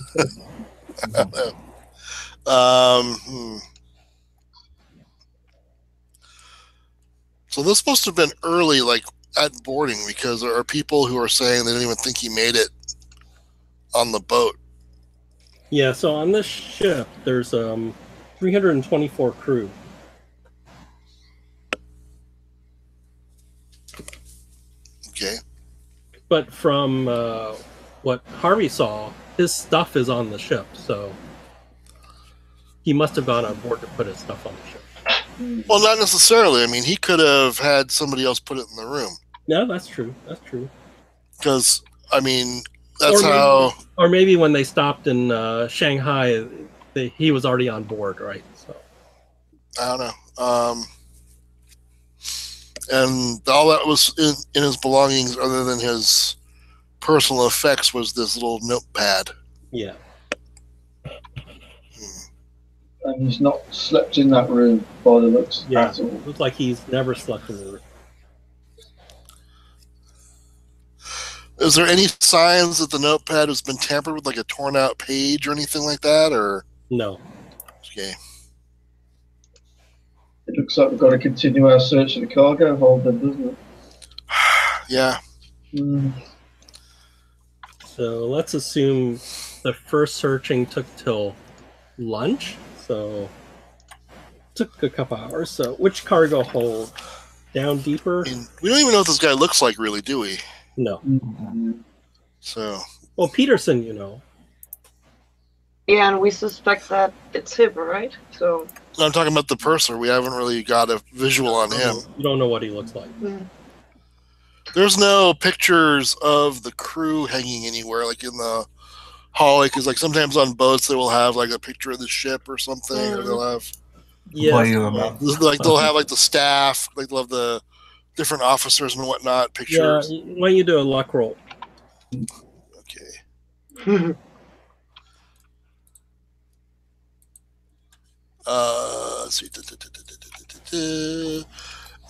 So this must have been early, like at boarding, because there are people who are saying they didn't even think he made it on the boat. Yeah, so on this ship, there's 324 crew. Okay. But from what Harvey saw, his stuff is on the ship, so he must have gone on board to put his stuff on the ship. Well, not necessarily. I mean, he could have had somebody else put it in the room. No, that's true. That's true. Because, I mean, that's Or maybe- how. Or maybe when they stopped in Shanghai, he was already on board, right? So I don't know. And all that was in his belongings, other than his personal effects, was this little notepad. yeah. And he's not slept in that room by the looks Yeah. at all. Looks like he's never slept in the room. Is there any signs that the notepad has been tampered with, like a torn out page or anything like that? Or No. okay, It looks like we've got to continue our search of the cargo hold, then, doesn't it? yeah. Mm. So let's assume the first searching took till lunch. So took a couple hours. So which cargo hold? Down deeper? I mean, we don't even know what this guy looks like, really, do we? No. Mm. So Well, Peterson, you know. Yeah, and we suspect that it's him, right? So I'm talking about the purser. We haven't really got a visual on him. You don't know what he looks like. There's no pictures of the crew hanging anywhere, like in the hallway, because like sometimes on boats they will have like a picture of the ship or something, or they'll have Blow Yeah. you about. like they'll have like the staff, like they'll have the different officers and whatnot Yeah. pictures. Why don't you do a luck roll? Okay. Let's see.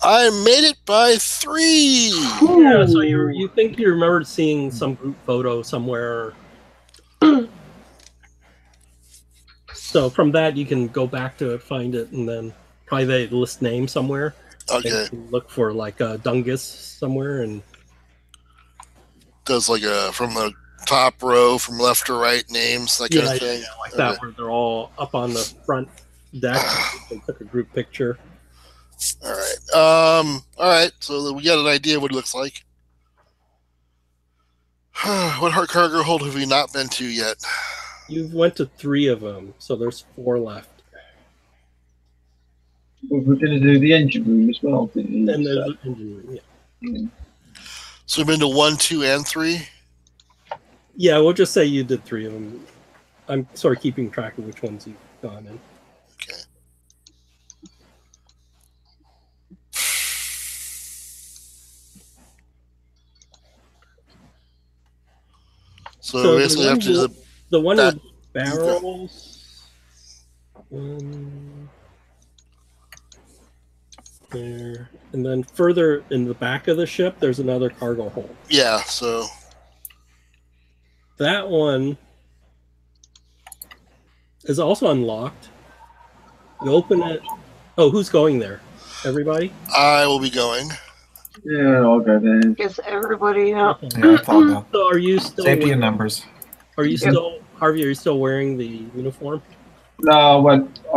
I made it by 3. Yeah. So you think you remembered seeing some group photo somewhere. So from that you can go back to it, find it, and then probably they list name somewhere. Okay. You can look for like a Dungus somewhere, and Does like a from the top row, from left to right, names, that kind of thing. like that, where they're all up on the front deck. They took a group picture. All right. All right. So we got an idea of what he looks like. What hard cargo hold have we not been to yet? You've went to 3 of them, so there's 4 left. Well, we're going to do the engine room as well, didn't you? And there's the engine room. Yeah. So we've been to 1, 2, and 3. Yeah, we'll just say you did 3 of them. I'm sort of keeping track of which ones you've gone in. Okay. So the basically, have to do the the one that- with barrels. There, and then further in the back of the ship, there's another cargo hold. yeah. So That one is also unlocked. You open it. Oh, who's going there? Everybody? I will be going. Yeah, I'll go there. guess everybody. Yeah, I'll go. So are you still? Safety in numbers. Are you still, Harvey? Are you still wearing the uniform? No,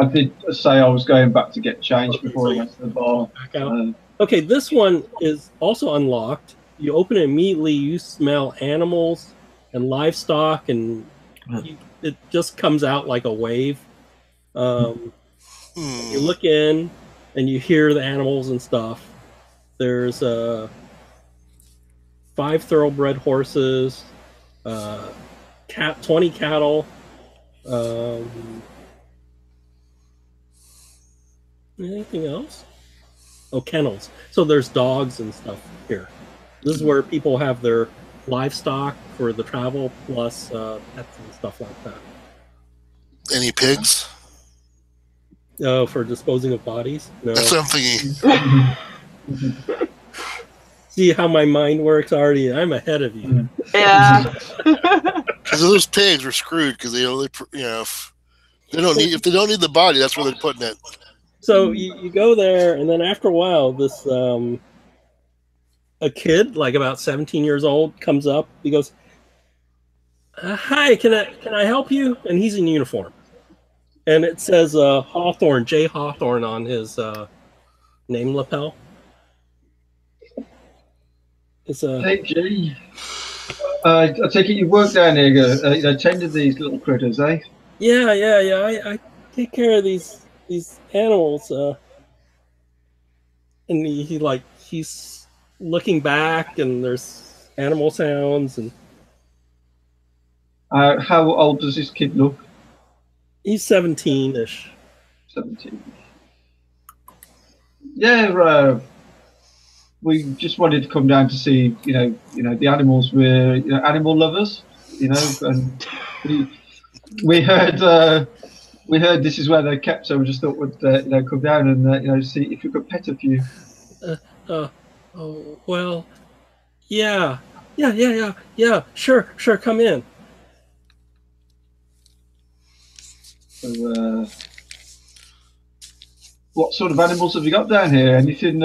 I did say I was going back to get changed before I went to the bar. Back out. Okay, this one is also unlocked. You open it immediately. You smell animals and livestock, and it just comes out like a wave. You look in, and you hear the animals and stuff. There's 5 thoroughbred horses, 20 cattle. Anything else? Oh, kennels. So there's dogs and stuff here. This is where people have their livestock for the travel, plus pets and stuff like that. Any pigs? Oh, for disposing of bodies? No. That's what I'm thinking. See how my mind works already? I'm ahead of you. Yeah. Because those pigs are screwed because they only, if they don't need the body, that's where they're putting it. So you go there, and then after a while, this a kid, like about 17 years old, comes up. He goes, "Hi, can I help you?" And he's in uniform, and it says Hawthorne, J. Hawthorne, on his name lapel. It's a Hey, G. I take it you work down here, attended these little critters, eh? yeah. I take care of these animals. and he's looking back, and there's animal sounds, and How old does this kid look? he's 17-ish. 17. Yeah, we just wanted to come down to see, the animals. We're, animal lovers, and we heard this is where they're kept, so we just thought we'd, come down and, see if we could pet a few. Oh, well, yeah, sure, come in. So, what sort of animals have you got down here? Anything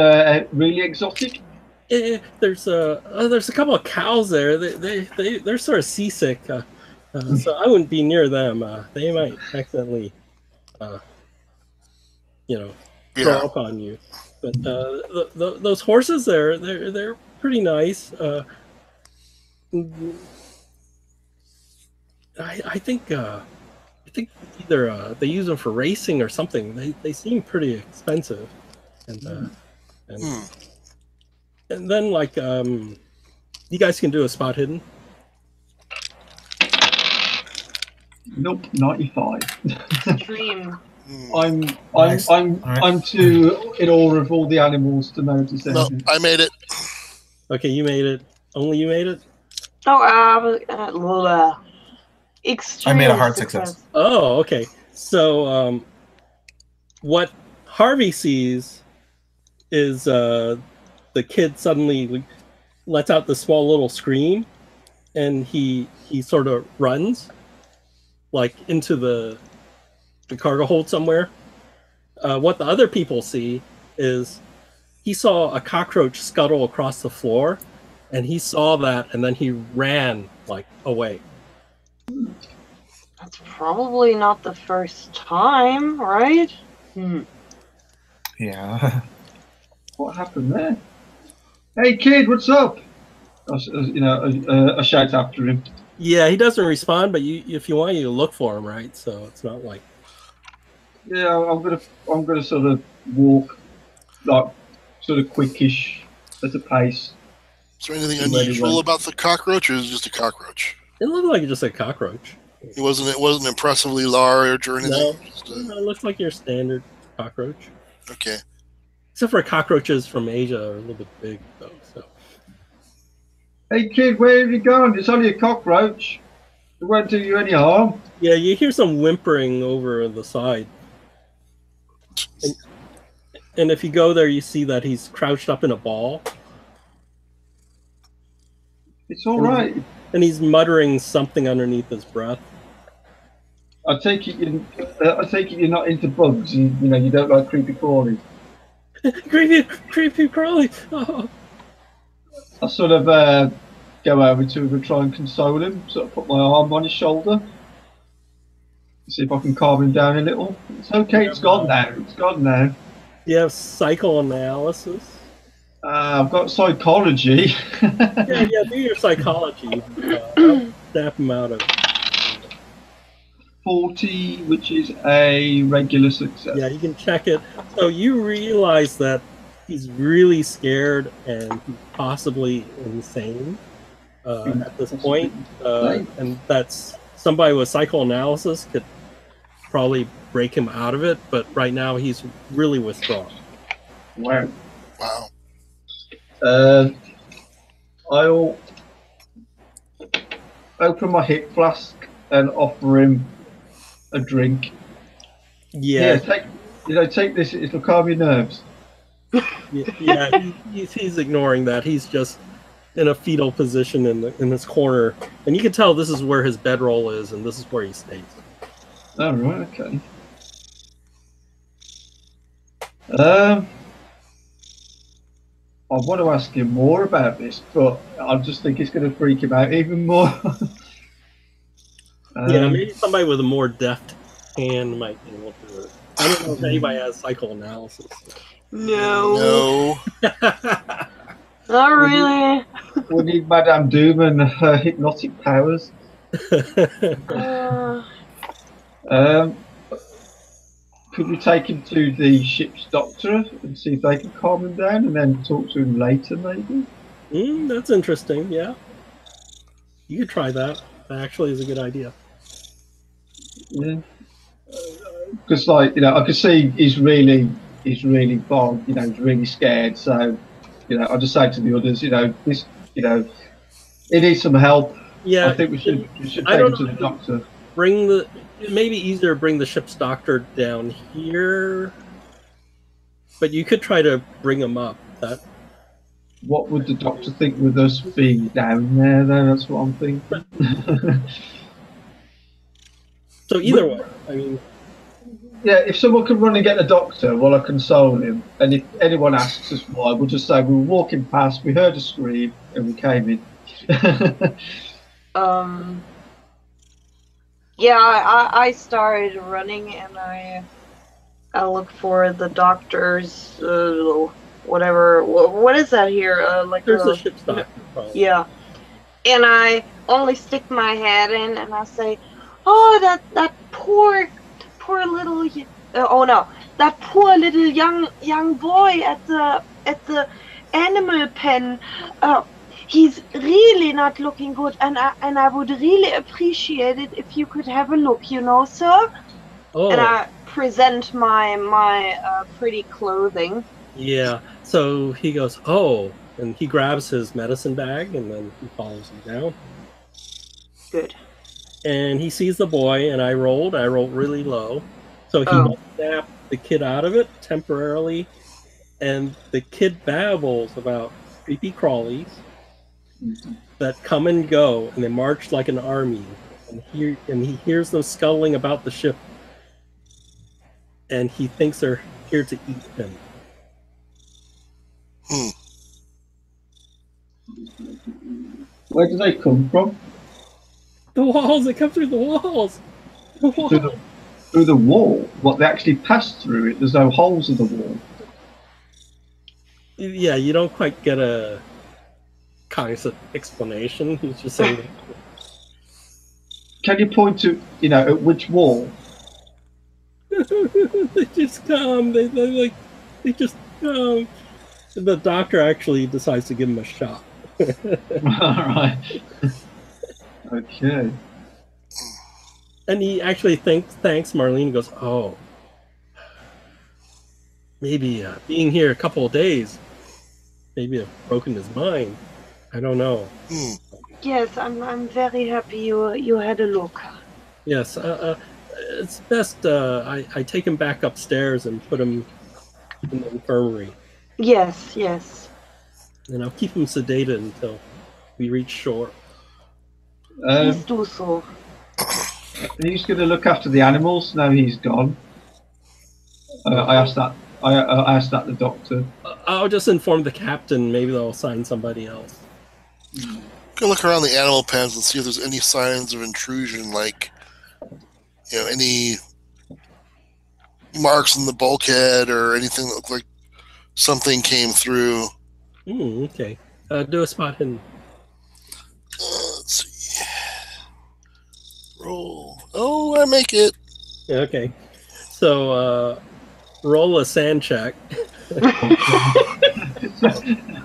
really exotic? There's a couple of cows there. They're sort of seasick, so I wouldn't be near them. They might accidentally, throw up on you. But those horses there, they're pretty nice. I think either they use them for racing or something. They seem pretty expensive, and then you guys can do a spot hidden. Nope, 95. Dream. I'm too in awe of all the animals to notice No, anything. I made it. Okay, you made it. Only you made it. Oh, extreme. I made a hard success. Oh, okay. So, what Harvey sees is the kid suddenly lets out this small little scream, and he sort of runs, into the cargo hold somewhere. What the other people see is he saw a cockroach scuttle across the floor, and he saw that, and then he ran away. That's probably not the first time, right? Yeah. What happened there? Hey kid, what's up? I shout after him. Yeah, he doesn't respond, but if you want, you look for him, right? So it's not like. Yeah, I'm gonna sort of walk, sort of quickish at a pace. Is there anything unusual about the cockroach, or is it just a cockroach? It looked like just a cockroach. It wasn't impressively large or anything. No, Just it looks like your standard cockroach. okay. Except for cockroaches from Asia are a little bit big, though. So. Hey kid, where have you gone? It's only a cockroach. It won't do you any harm. Yeah, you hear some whimpering over the side. And if you go there, you see that he's crouched up in a ball. It's all right. And he's muttering something underneath his breath. I take it you're not into bugs. You don't like creepy crawlies. creepy crawly. Oh. I sort of go over to him and try and console him. Sort of put my arm on his shoulder. See if I can calm him down a little. It's okay. It's gone now. It's gone now. You have psychoanalysis. I've got psychology. yeah, do your psychology. Snap him out of. 40, which is a regular success. Yeah, you can check it. So you realize that he's really scared and possibly insane at this point, and that's somebody with psychoanalysis could probably break him out of it. But right now, he's really withdrawn. Wow. Wow. I'll open my hip flask and offer him a drink. Yeah. Take this. It'll calm your nerves. Yeah, he's ignoring that. He's just in a fetal position in this corner, and you can tell this is where his bedroll is, and this is where he stays. Oh right, okay. I want to ask him more about this, but I just think it's going to freak him out even more. Yeah, maybe somebody with a more deft hand might be able to do it. I don't know if anybody has psychoanalysis. No. No. Not really. We need Madame Doom and her hypnotic powers. could we take him to the ship's doctor and see if they can calm him down, and then talk to him later, maybe? That's interesting. Yeah, you could try that. That actually is a good idea. Yeah. Because, like, you know, I could see he's really bogged. You know, he's really scared. So, you know, I just say to the others, you know, this, you know, he needs some help. Yeah, I think we should take him to the doctor. Maybe easier to bring the ship's doctor down here, but you could try to bring him up. What would the doctor think with us being down there, though? That's what I'm thinking. So either way, I mean, yeah, if someone can run and get the doctor while I console him, and if anyone asks us why, we'll just say we were walking past, we heard a scream, and we came in. Yeah, I started running, and I look for the doctor's whatever. What is that here? Like there's a ship's doctor. Probably. Yeah, and I only stick my head in, and I say, "Oh, that poor little that poor little young boy at the animal pen. He's really not looking good, and I would really appreciate it if you could have a look, you know, sir." Oh. And I present my pretty clothing. Yeah. So he goes, "Oh," and he grabs his medicine bag, and then he follows him down. Good. And he sees the boy, and I rolled really low. So he snapped the kid out of it temporarily, and the kid babbles about creepy crawlies that come and go, and they march like an army. And he hears them scuttling about the ship, and he thinks they're here to eat him. Where do they come from? The walls! They come through the walls! Through the wall? What, they actually passed through it? There's no holes in the wall? Yeah, you don't quite get a constant explanation. He's just saying... Can you point to, you know, at which wall? They just come. They just come. The doctor actually decides to give him a shot. Alright. Okay. And he actually thanks Marlene and goes, "Oh, maybe being here a couple of days, maybe have broken his mind. I don't know." Yes, I'm very happy you had a look. Yes, it's best I take him back upstairs and put him in the infirmary. Yes. And I'll keep him sedated until we reach shore. Please do so. He's going to look after the animals now he's gone. I asked that the doctor. I'll just inform the captain. Maybe they'll assign somebody else. Go look around the animal pens and see if there's any signs of intrusion, like, you know, any marks in the bulkhead or anything that looked like something came through. Okay. Do a spot hidden. Let's see. Roll. Oh, I make it. Okay. So, roll a sand check.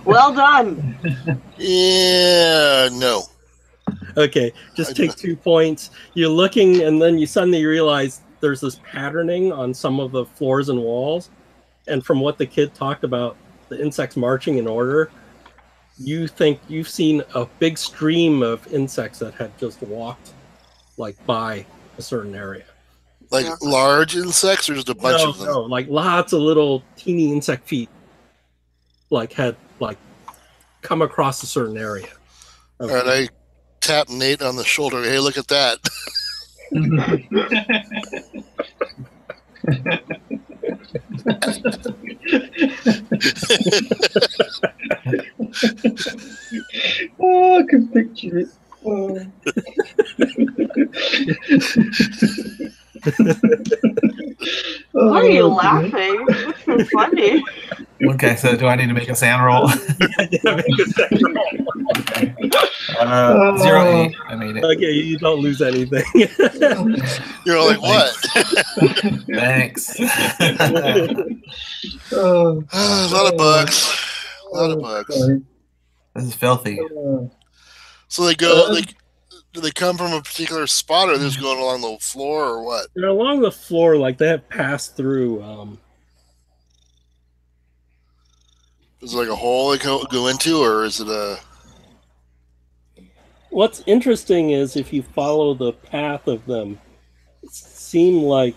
Well done. Yeah, no. Okay, just take 2 points. You're looking, and then you suddenly realize there's this patterning on some of the floors and walls. And from what the kid talked about, the insects marching in order, you think you've seen a big stream of insects that had just walked by a certain area. Like large insects or just a bunch of them? No, like lots of little teeny insect feet had come across a certain area. All right, I tap Nate on the shoulder. Hey, look at that. Oh, I can picture it. Oh. Why are you laughing? It's so funny. Okay, so do I need to make a sound roll? Yeah, make a second roll. 08. I made it. Okay, you don't lose anything. You're like, what? Thanks. Oh, A lot of bugs. A lot of bugs. sorry. This is filthy. So they go. Do they come from a particular spot, or they're just going along the floor, or what? They're along the floor, like they have passed through. Is it like a hole they go into, or is it a? What's interesting is if you follow the path of them, it seemed like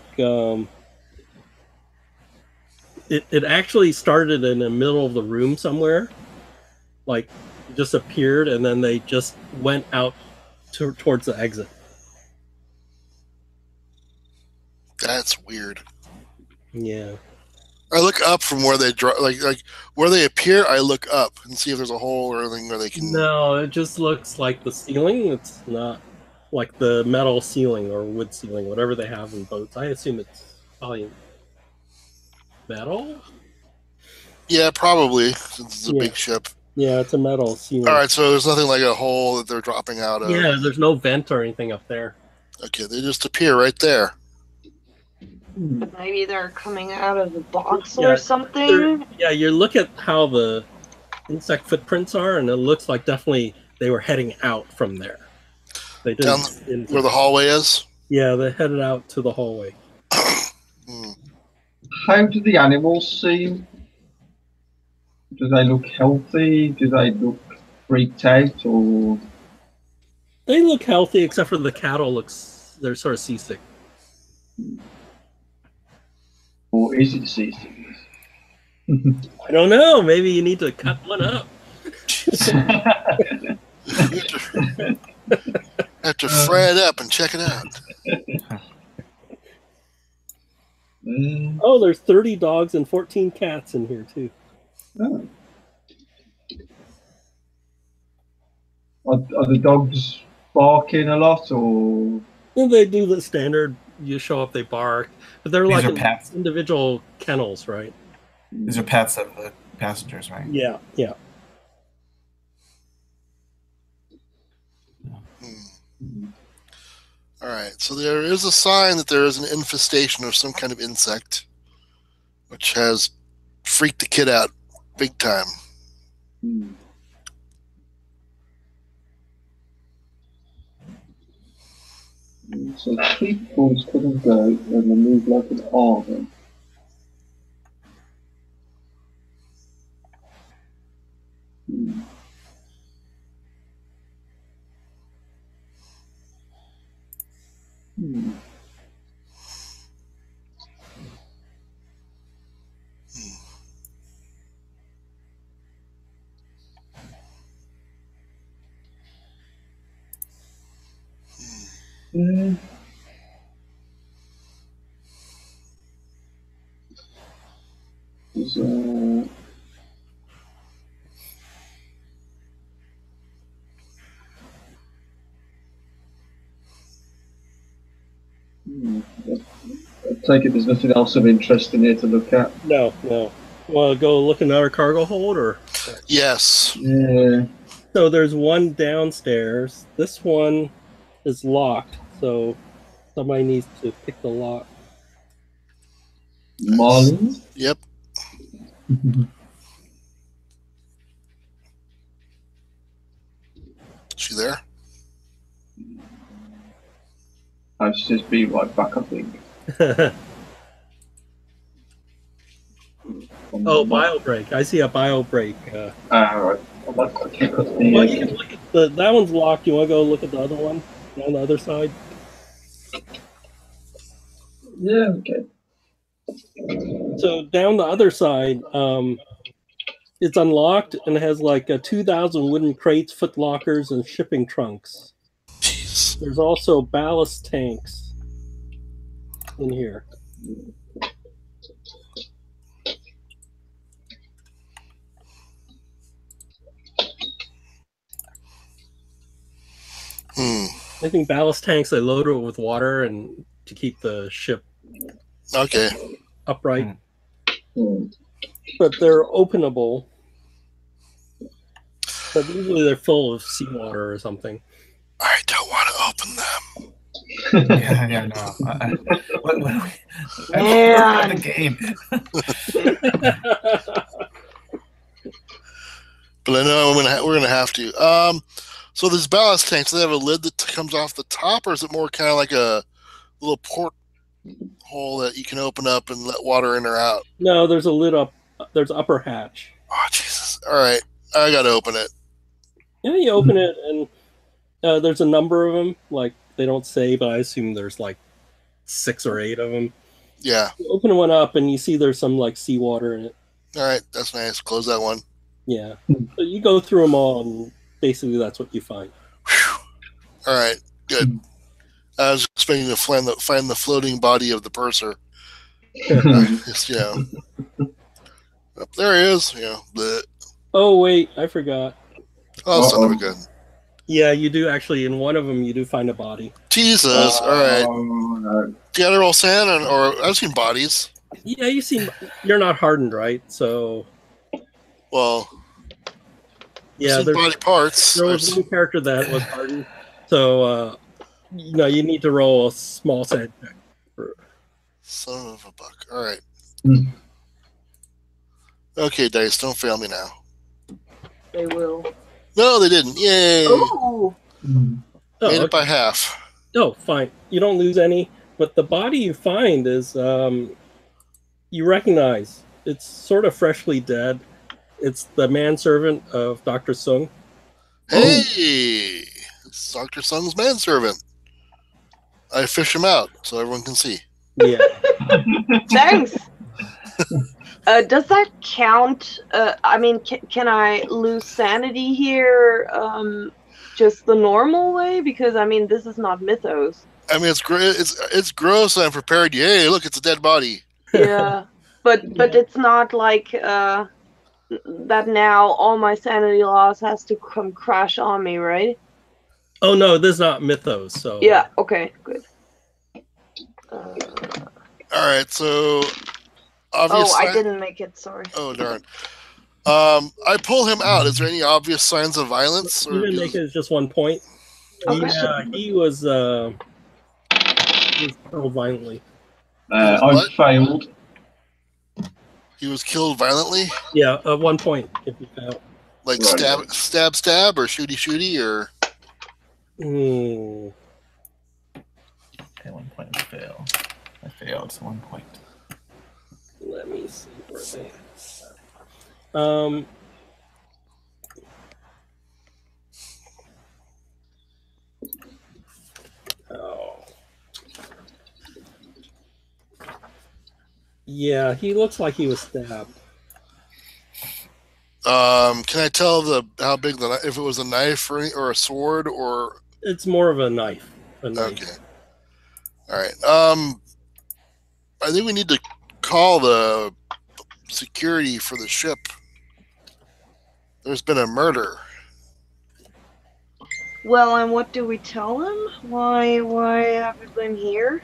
it actually started in the middle of the room somewhere, like just appeared, and then they just went out towards the exit. That's weird. Yeah. I look up from where they draw, like where they appear. I look up and see if there's a hole or anything where they can. No, it just looks like the ceiling. It's not like the metal ceiling or wood ceiling, whatever they have in boats. I assume it's probably metal. Yeah, probably since it's a Yeah. big ship. Yeah, it's a metal ceiling. All right, so there's nothing like a hole that they're dropping out of. Yeah, there's no vent or anything up there. Okay, they just appear right there. Maybe they're coming out of the box Yeah, or something. Yeah, you look at how the insect footprints are, and it looks like definitely they were heading out from there. They Down didn't. Where the hallway is. Yeah, they headed out to the hallway. Hmm. How do the animals seem? Do they look healthy? Do they look freaked out? Or They look healthy, except for the cattle they're sort of seasick. is it seasickness? I don't know. Maybe you need to cut one up. Have to fry it up and check it out. Oh, there's 30 dogs and 14 cats in here too. Oh. Are the dogs barking a lot, or And they do the standard. You show up, they bark, but they're These like are pets. individual kennels, right? These are pets of the passengers, right? Yeah, yeah. All right, so there is a sign that there is an infestation of some kind of insect, which has freaked the kid out big time. so peoples couldn't go and they move like an army. There's, I take it there's nothing else of interest in here to look at. No. Want to go look in our cargo hold, or? Yes. Yeah. So there's one downstairs. This one is locked, so somebody needs to pick the lock. Molly? Yep. She there? I should just be right back, I think. Oh, bio break. I see a bio break. Right. I'd like to check out Well, the, you can look at that one's locked. You want to go look at the other one on the other side? yeah, okay. So down the other side, it's unlocked and it has like 2,000 wooden crates, foot lockers, and shipping trunks. Jeez. There's also ballast tanks in here. I think ballast tanks, they load it with water and to keep the ship Okay. upright. but they're openable. But usually they're full of seawater or something. I don't want to open them. Yeah, no. What are we? Man. The game. But I know we're gonna have to. So these ballast tanks, do they have a lid that comes off the top, or is it more kind of like a little port hole that you can open up and let water in or out? No, there's a lid up. There's upper hatch. Oh Jesus! All right, I gotta open it. Yeah, you open it, and there's a number of them. Like they don't say, but I assume there's like 6 or 8 of them. Yeah. You open one up, and you see there's some like seawater in it. All right, that's nice. Close that one. Yeah. So you go through them all, and basically that's what you find. Whew. All right, good. I was expecting to find the floating body of the purser. Just, there he is. Bleh. Oh wait, I forgot. Oh, son of a gun. Yeah, you do actually. In one of them, you do find a body. Jesus. All right. No. Do you gotta roll sand, or I've seen bodies. Yeah, you're not hardened, right? So Well, yeah, I've seen body parts. there was one character that was hardened. So you need to roll a small sand check. Son of a buck. All right. Hmm. Okay, dice, don't fail me now. They will. No, they didn't. Yay! Oh. Mm. Oh, Made it okay. by half. Oh, fine. You don't lose any, but the body you find is you recognize it's sort of freshly dead. It's the manservant of Dr. Sung. Hey, it's Dr. Sung's manservant. I fish him out so everyone can see. Yeah. Thanks. Does that count? I mean, can I lose sanity here? Just the normal way? Because I mean, this is not Mythos. I mean, it's gross. And I'm prepared. Yay! Look, it's a dead body. Yeah, but it's not like that. Now all my sanity loss has to come crash on me, right? Oh no, this is not Mythos. So Yeah. Okay. Good. All right, so obvious. Oh, I didn't make it. Sorry. Oh darn. I pull him out. Is there any obvious signs of violence? You didn't make it just 1 point. Okay. He was killed violently. I What? failed. He was killed violently, Yeah, 1 point if you fail. like Right. stab, or shooty, or Hmm. Okay, 1 point to fail. I failed, so 1 point. Let me see where they. Oh. Yeah, he looks like he was stabbed. can I tell how big if it was a knife or a sword or? It's more of a knife. Okay. All right. I think we need to call the security for the ship. There's been a murder. Well, and what do we tell them? Why have we been here?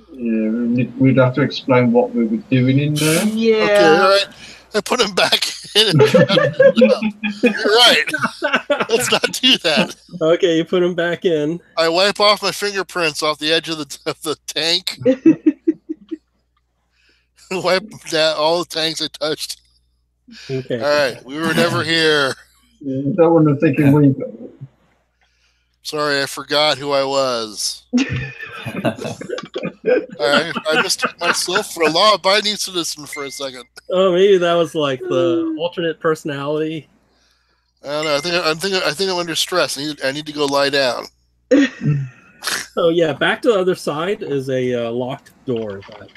Yeah, we'd have to explain what we were doing in there. Yeah. Okay, all right. I put him back in. You're right. Let's not do that. Okay, you put him back in. I wipe off my fingerprints off the edge of the tank. Wipe down all the tanks I touched. Okay. All right, we were never here. Yeah, you don't want to think we. Sorry, I forgot who I was. I mistook myself for a law-abiding citizen for a second. Oh, maybe that was like the alternate personality. I don't know. I think I'm under stress. I need to go lie down. Oh yeah, back to the other side is a locked door that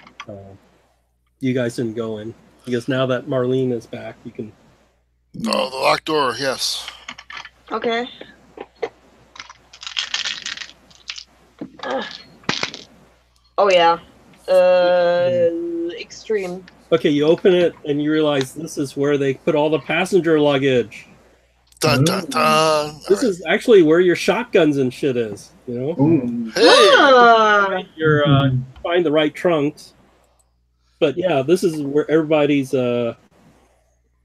you guys didn't go in because now that Marlene is back, you can. Oh, the locked door. Yes. Okay. Oh yeah. Extreme. Okay, you open it and you realize this is where they put all the passenger luggage. Dun dun dun. This is actually where your shotguns and shit is. You know, Ooh. Hey. Ah, you're find the right trunks. But yeah, this is where everybody's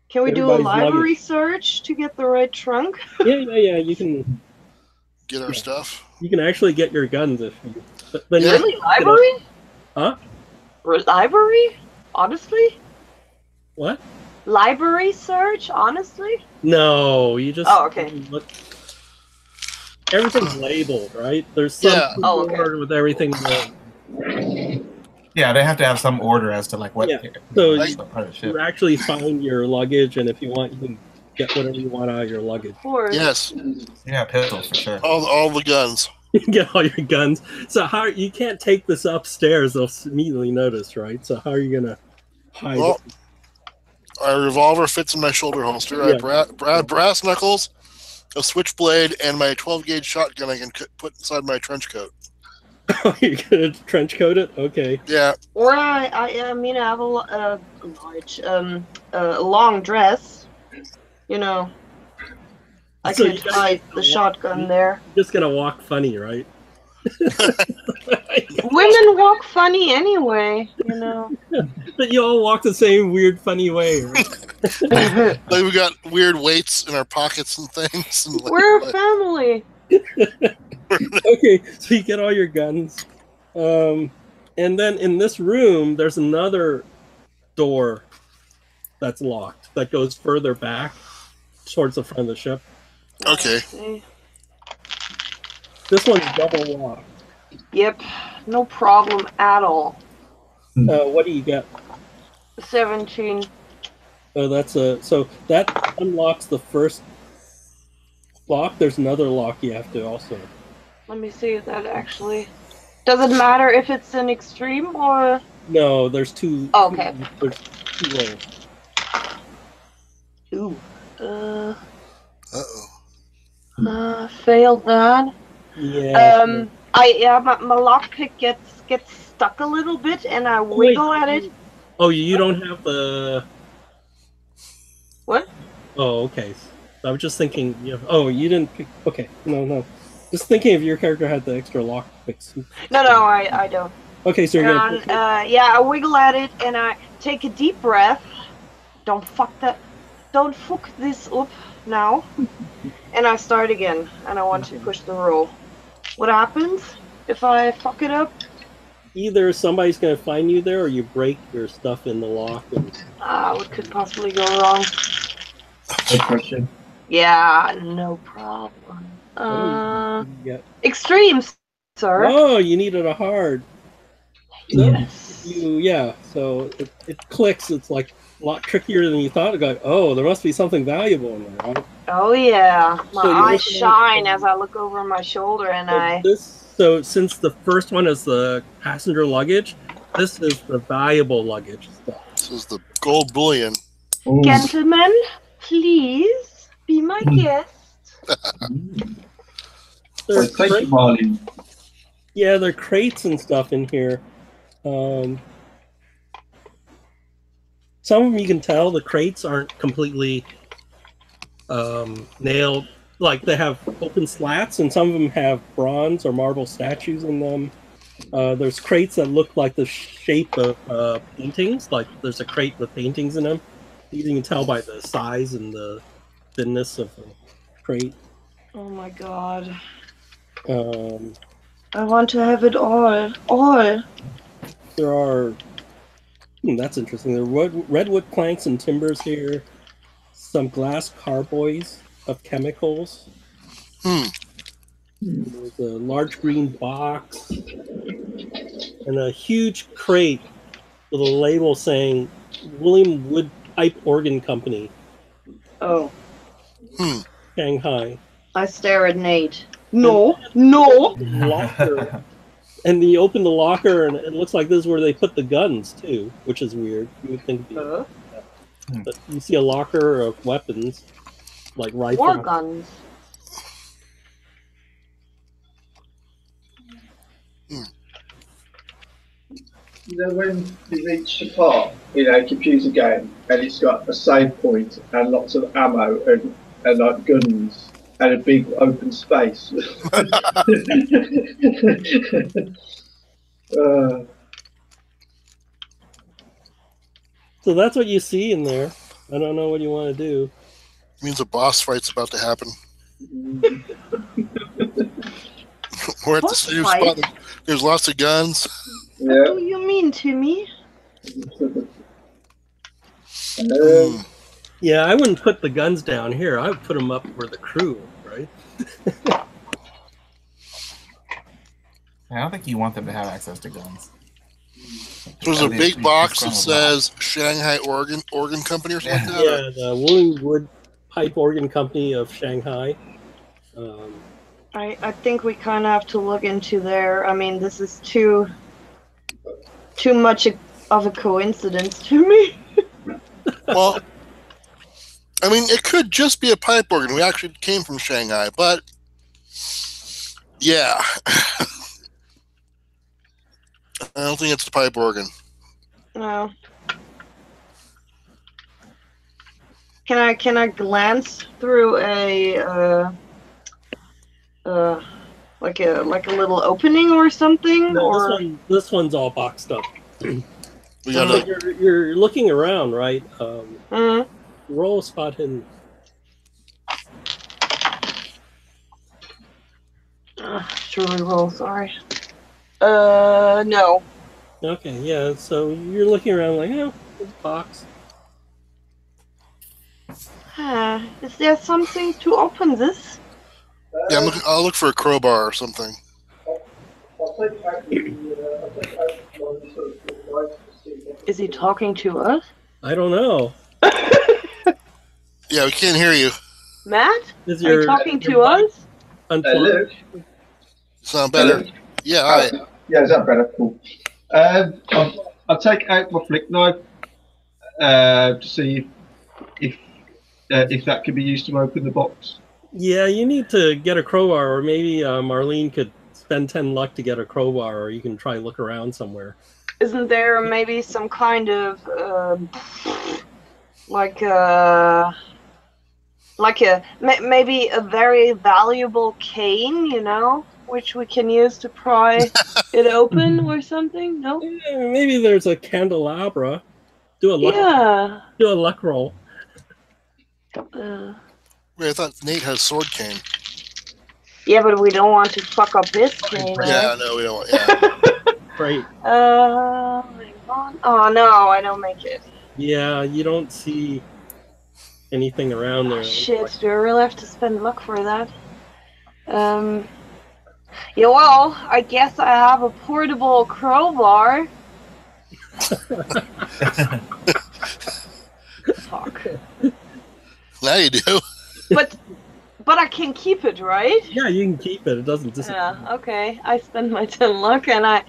Can we do a Everybody's library luggage. search to get the right trunk? Yeah. You can Get our stuff. actually get your guns if you. But then Yeah. you- Really, library? Huh? Library? Honestly? What? Library search? Honestly? No, you just. Oh, okay. Look. Everything's labeled, right? There's some Yeah. Oh, okay. board with everything. labeled. Yeah, they have to have some order as to like what, Yeah. So what part of the ship. You actually find your luggage, and if you want, you can get whatever you want out of your luggage. Of course. Yes, Yeah, pistols for sure. all the guns. You can get all your guns. So how you can't take this upstairs? They'll immediately notice, right? So how are you gonna hide Well, it? our revolver fits in my shoulder holster. I have brass knuckles, a switchblade, and my 12-gauge shotgun I can put inside my trench coat. You're gonna trench coat it? Okay. Yeah, Or I have a long dress. You know, I So could you guys- hide the shotgun there. You're just gonna walk funny, right? Women walk funny anyway, you know. But you all walk the same weird, funny way. Right? like we got weird weights in our pockets and things. And We're a family. Okay, so you get all your guns, and then in this room, there's another door that's locked that goes further back towards the front of the ship. Okay. Okay. This one's double locked. Yep, no problem at all. What do you get? 17. Oh, so that unlocks the first lock. There's another lock you have to also. Let me see if that actually. Does it matter if it's an extreme or? No, there's two. Oh, okay. There's two rolls. Ooh. Uh-oh. Failed that. Yeah. My lockpick gets stuck a little bit, and I wiggle at it. Oh, you don't have the. What? Oh, okay. I was just thinking. Oh, you didn't pick. Okay, no. Just thinking if your character had the extra lock picks. No, I don't. Okay, so you're gonna. And, I wiggle at it, and I take a deep breath. Don't fuck this up now. And I start again, and I want to push the roll. What happens if I fuck it up? Either somebody's gonna find you there, or you break your stuff in the lock. And... What could possibly go wrong? Good question. Yeah, no problem. Yeah. Extremes, sir. Oh, you needed a hard. Yes. So it clicks. It's like a lot trickier than you thought. Like, oh, there must be something valuable in there, right? Oh yeah, my So you eyes look at- shine as I look over my shoulder, and So since the first one is the passenger luggage, this is the valuable luggage stuff. This is the gold bullion. Ooh. Gentlemen, please be my guest. There's Thank you, Marlene. Yeah, there are crates and stuff in here. Some of them you can tell the crates aren't completely nailed. Like they have open slats, and some of them have bronze or marble statues in them. There's crates that look like the shape of paintings. Like there's a crate with paintings in them. You can tell by the size and the thinness of the crate. Oh my god. Um, I want to have it all. All. There are. That's interesting. There are redwood planks and timbers here. Some glass carboys of chemicals. There's a large green box. And a huge crate with a label saying William Wood Pipe Organ Company, Oh. Shanghai. I stare at Nate. No. No. Locker. And you open the locker, and it looks like this is where they put the guns, too, which is weird. You would think it'd be But you see a locker of weapons, like rifles. War guns. You know when you reach the part in a computer game and it's got a save point and lots of ammo and like guns and a big open space. So that's what you see in there. I don't know what you want to do. means a boss fight's about to happen. We're at the Boss same fight? spot. There's lots of guns. What do you mean, Timmy? Yeah, I wouldn't put the guns down here. I would put them up where the crew, right? I don't think you want them to have access to guns. There's a They- big they- box they- that says Shanghai Organ Company or something like that. Yeah, the Wooling Wood Pipe Organ Company of Shanghai. I think we kind of have to look into there. I mean, this is too much of a coincidence to me. Well, I mean, it could just be a pipe organ. We actually came from Shanghai, but yeah, I don't think it's the pipe organ. No. Can I glance through a like a little opening or something? No, or this one's all boxed up. We So gotta. you're looking around, right? Mhm. Roll a spot hidden. Surely roll. Sorry. No. Okay, yeah. So you're looking around like, oh, there's a box. Is there something to open this? Yeah, I'll look for a crowbar or something. Is he talking to us? I don't know. Yeah, we can't hear you. Matt? Is Are you your talking to us? unplugged? Sound better? Yeah, all right. Yeah, is that better? Cool. I'll take out my flick knife to see if that could be used to open the box. Yeah, you need to get a crowbar, or maybe Marlene could spend 10 luck to get a crowbar, or you can try look around somewhere. Isn't there maybe some kind of maybe a very valuable cane, you know, which we can use to pry it open or something? No. Yeah, maybe there's a candelabra. Do a luck. Yeah. Do a luck roll. Wait, I thought Nate had a sword cane. Yeah, but we don't want to fuck up his cane. Yeah, no, we don't want. Yeah. Right. Oh no, I don't make it. Yeah, you don't see anything around there. Shit, do I really have to spend luck for that? Yeah, well, I guess I have a portable crowbar. Fuck. Now you do. But I can keep it, right? Yeah, you can keep it. It doesn't disappear. Yeah, okay. I spend my 10 luck and I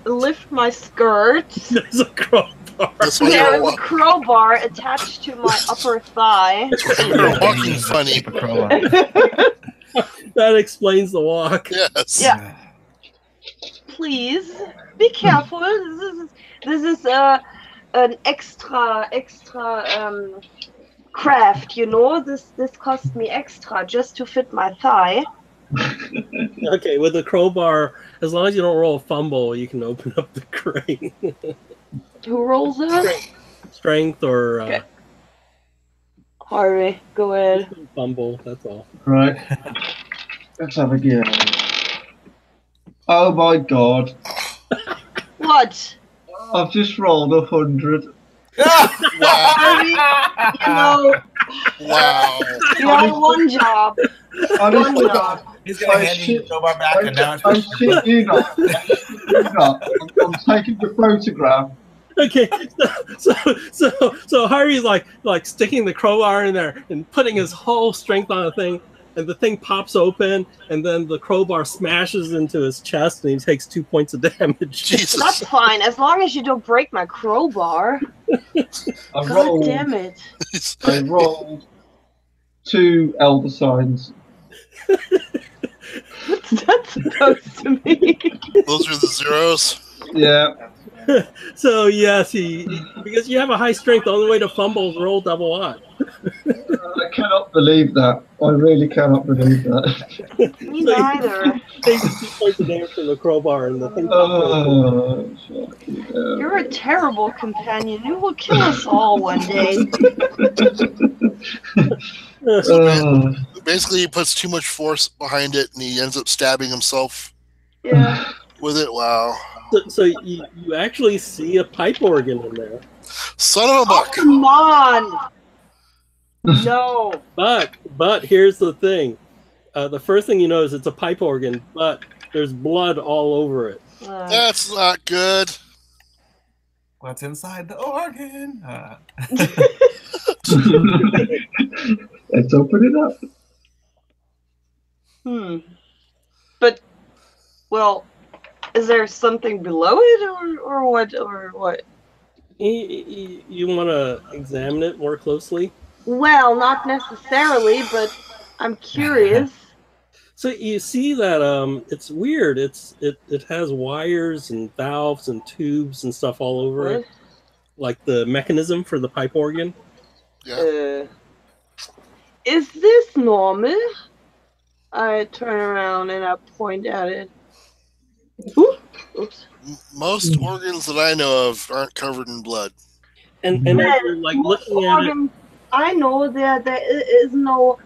lift my skirt. There's a crowbar. That's why There you're, is a crowbar attached to my upper thigh. you're walking funny. That explains the walk. Yes. Yeah. Please be careful. This is an extra craft, you know. This cost me extra just to fit my thigh. Okay, with the crowbar, as long as you don't roll a fumble, you can open up the crate. Who rolls that? Strength or Okay. Harvey, go ahead. fumble, that's all. Right. Let's have a go. Oh my god. What? I've just rolled 100. Wow. Harvey, you know, Wow. you had one job. One job. He's gonna hand you the crowbar back, and now I it's shit you not. I shit you not. I'm taking the photograph. Okay, so Harvey's like sticking the crowbar in there and putting his whole strength on the thing, and the thing pops open, and then the crowbar smashes into his chest, and he takes 2 points of damage. Jesus. That's fine, as long as you don't break my crowbar. I God rolled, damn it. I rolled 2 elder signs. What's that supposed to mean? Those are the zeros. Yeah. So yes, he because you have a high strength. The only way to fumble is roll double odd. I cannot believe that. I really cannot believe that. Me neither. Take 2 points of damage from the crowbar and the thing. Oh, fucking hell. You're a terrible companion. You will kill us all one day. Oh, Basically, he puts too much force behind it, and he ends up stabbing himself Yeah. with it. Wow. So you actually see a pipe organ in there. Son of a Oh, buck. come on. No. But here's the thing. The first thing you know is it's a pipe organ, but there's blood all over it. That's not good. What's inside the organ? let's open it up. But, well, is there something below it, or what? Or what? You want to examine it more closely? Well, not necessarily, but I'm curious. So you see that it's weird. It has wires and valves and tubes and stuff all over it, like the mechanism for the pipe organ. Yeah. Is this normal? I turn around and I point at it. Oops. Most organs that I know of aren't covered in blood. And as you're like looking at it, I know that there is no,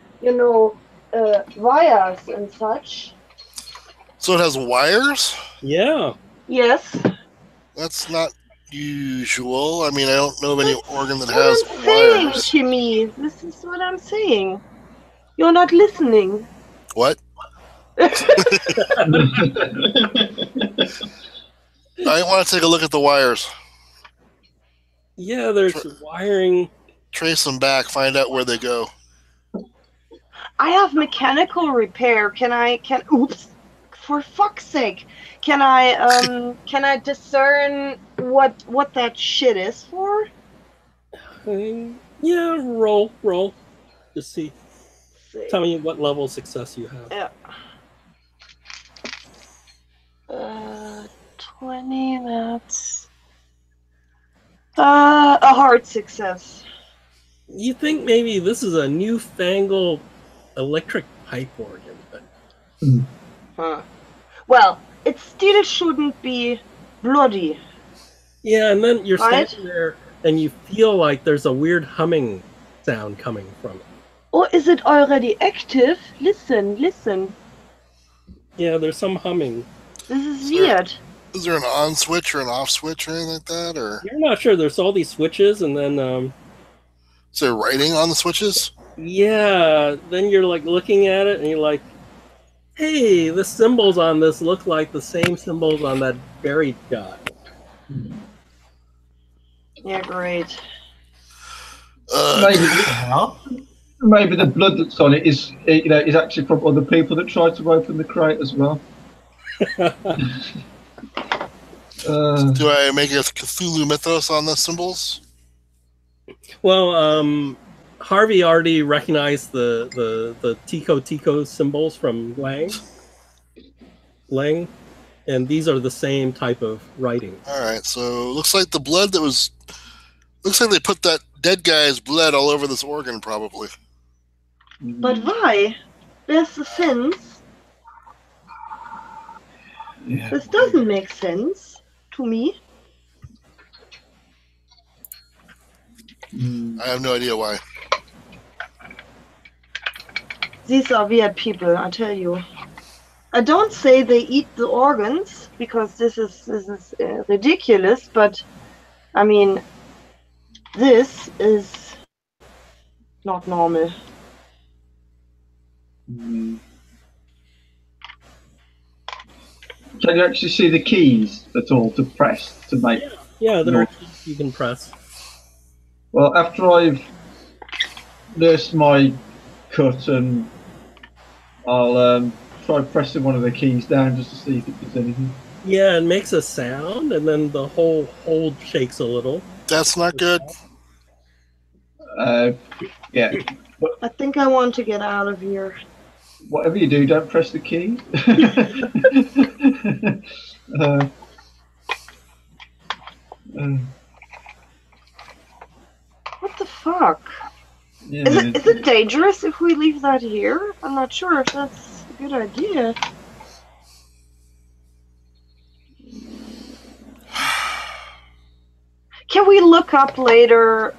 wires and such. So it has wires? yeah. Yes. That's not usual. I mean, I don't know of any organ that What has I'm saying, wires. Timmy. This is what I'm saying. You're not listening. What? I want to take a look at the wires. Yeah, there's wiring. Trace them back, find out where they go. I have mechanical repair. Oops. For fuck's sake. Can I discern what that shit is for? Yeah, roll. Just see. Tell me what level of success you have. Yeah. 20, that's a hard success. You think maybe this is a newfangled electric pipe organ, but Huh. Well, it still shouldn't be bloody. yeah, and then you're Right? standing there and you feel like there's a weird humming sound coming from it. Or is it already active? Listen. Yeah, there's some humming. This is Sure. weird. Is there an on switch or an off switch or anything like that? Or You're not sure. There's all these switches, and then is there writing on the switches? yeah, then you're like looking at it and you're like, hey, the symbols on this look like the same symbols on that buried guy. Yeah, great. maybe, What the hell? maybe the blood that's on it is actually from other people that tried to open the crate as well. Do I make a Cthulhu mythos on the symbols? Well, Harvey already recognized the Tico symbols from Lang, and these are the same type of writing. All right, so looks like the blood that was. Looks like they put that dead guy's blood all over this organ, probably. But why? There's the sense. Yeah. This doesn't make sense to me. I have no idea why. These are weird people, I tell you. I don't say they eat the organs because this is ridiculous, but I mean, this is not normal. Can you actually see the keys at all to press to make? Yeah, there are keys you can press. Well, after I've nursed my cut, and I'll try pressing one of the keys down just to see if it does anything. Yeah, it makes a sound, and then the whole hold shakes a little. That's not good. Yeah. I think I want to get out of here. Whatever you do, don't press the key. What the fuck? Yeah. Is it dangerous if we leave that here? I'm not sure if that's a good idea. Can we look up later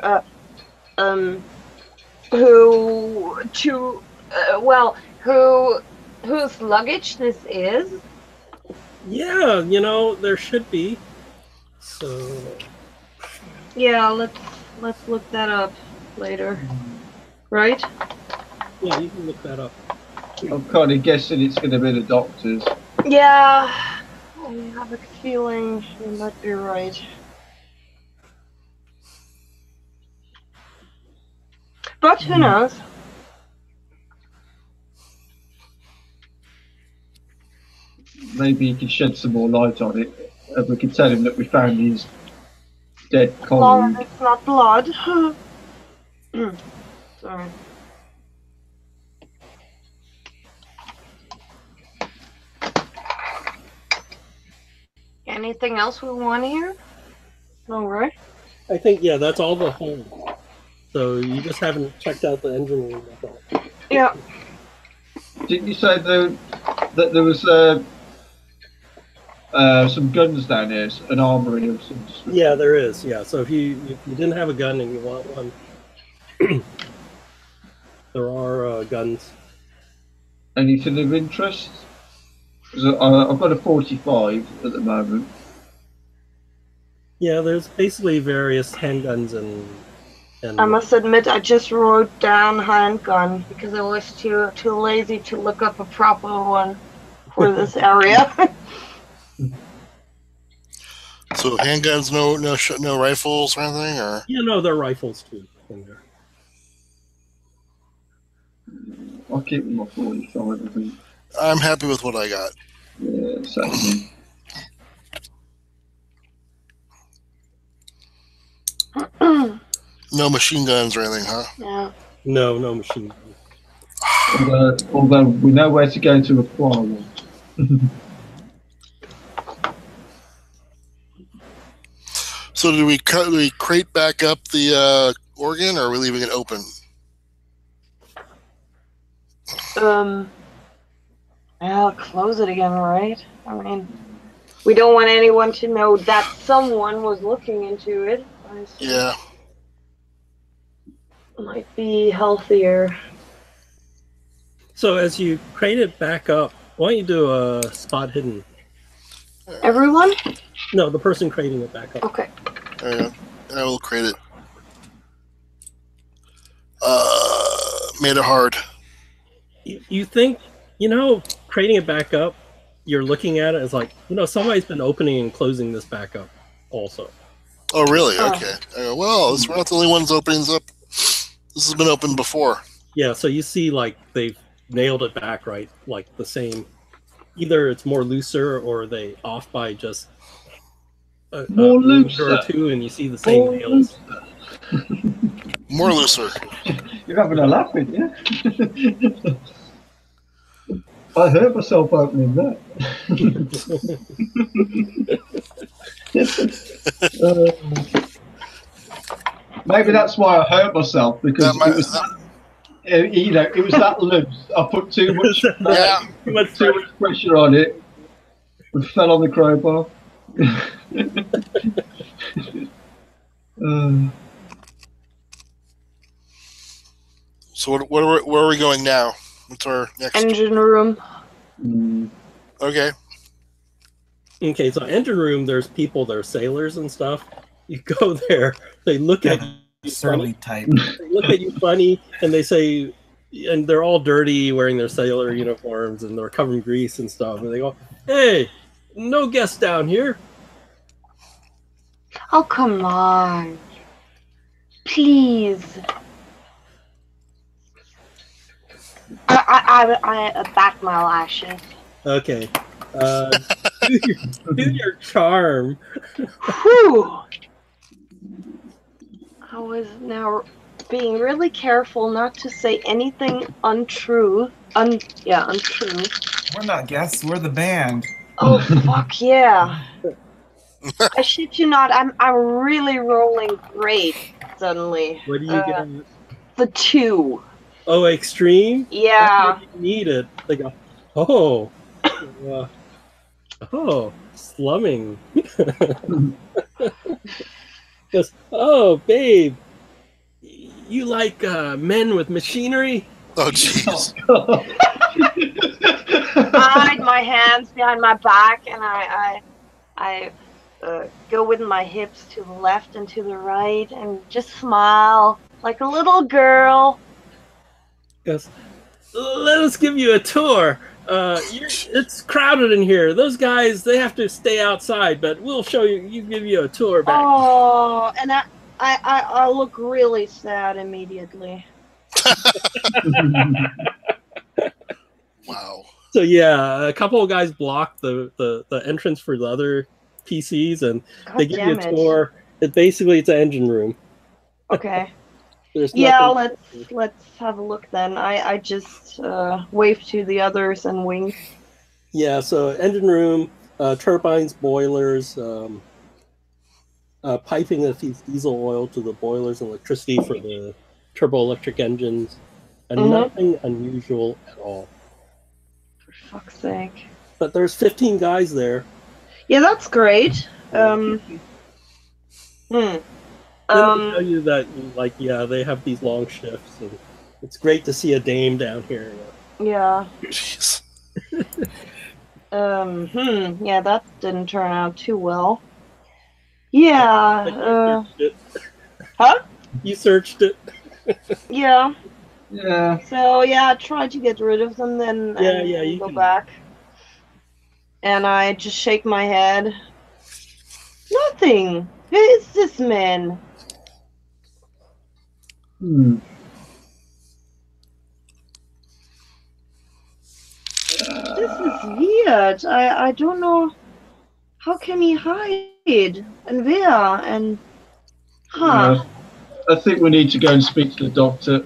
whose luggage this is? Yeah, there should be. So Yeah, let's look that up later. Right? yeah, you can look that up. I'm kind of guessing it's going to be the doctors. Yeah, I have a feeling you might be right. But who knows? Maybe he can shed some more light on it. We can tell him that we found his dead As long colleague. as it's not blood. Sorry. Anything else we want here? All right. I think that's all the hold. So you just haven't checked out the engine room. That's all. Yeah. Didn't you say that there was some guns down there, an armory of some sort? Yeah, there is. Yeah, so if you didn't have a gun and you want one, there are guns. Anything of interest? 'Cause I've got a 45 at the moment. Yeah, there's basically various handguns and I must admit, I just wrote down handgun because I was too lazy to look up a proper one for this area. So handguns, no rifles or anything, or there are rifles too in there. I'll keep my 45, I think. I'm happy with what I got. Yeah, same. No machine guns or anything, huh? Yeah. No machine gun. Although we know where to go to acquire one. So do we crate back up the organ, or are we leaving it open? I'll close it again, right? I mean, we don't want anyone to know that someone was looking into it. I assume. Yeah. Might be healthier. So as you crate it back up, why don't you do a spot hidden? Everyone? No, the person crating it back up. Okay. There you go. And I will crate it. Made it hard. You think, crating it back up, you're looking at it as like, somebody's been opening and closing this back up also. Oh, really? Oh. Okay. I go, well, we're not the only ones opening up. This has been opened before. Yeah, so you see like they've nailed it back right, like the same. Either it's more looser or they off by just a More millimeter or looser. two, and you see the same More nails. More looser. You're having a laugh, aren't you? I hurt myself opening that. Maybe that's why I hurt myself, because That might- it was it was that loose. I put too much, Yeah. Too much too much pressure on it. It fell on the crowbar. So where are we going now? What's our next? Engine room. Okay. Okay, so engine room, there's people, there's sailors and stuff. You go there, they look at you Surly funny, type. they look at you funny, and they say, and they're all dirty, wearing their sailor uniforms, and they're covered in grease and stuff. And they go, "Hey, no guests down here." Oh, come on. Please. I back my lashes. Okay, do your charm. Whew. I was now being really careful not to say anything untrue. Untrue. We're not guests. We're the band. Oh, fuck yeah. I shit you not, I'm really rolling great suddenly. What do you get? The 2. Oh, extreme? Yeah. You need it. They go, oh. Slumming. Goes, oh, babe. You like men with machinery? Oh, jeez. I hide my hands behind my back, and I go with my hips to the left and to the right, and just smile like a little girl. Goes, let us give you a tour. It's crowded in here. Those guys, they have to stay outside, but we'll show you. You give you a tour back. Oh, and I look really sad immediately. Wow. So yeah, a couple of guys block the entrance for the other PCs, and they give you a tour. It's an engine room. Okay. There's Yeah, nothing. let's have a look then. I just wave to the others and wink. Yeah, so engine room, turbines, boilers, piping that feeds diesel oil to the boilers and electricity for the turboelectric engines, and nothing unusual at all. For fuck's sake. But there's 15 guys there. Yeah, that's great. They tell you that, like, yeah, they have these long shifts, and it's great to see a dame down here. Yeah. Jeez. Yeah, that didn't turn out too well. Yeah. Huh? You searched it. Yeah. Yeah. So yeah, I tried to get rid of them then. Yeah, and you go can- back. And I just shake my head. Nothing. Who is this man? Hmm. This is weird. I don't know. How can he hide? And where? And huh? I think we need to go and speak to the doctor.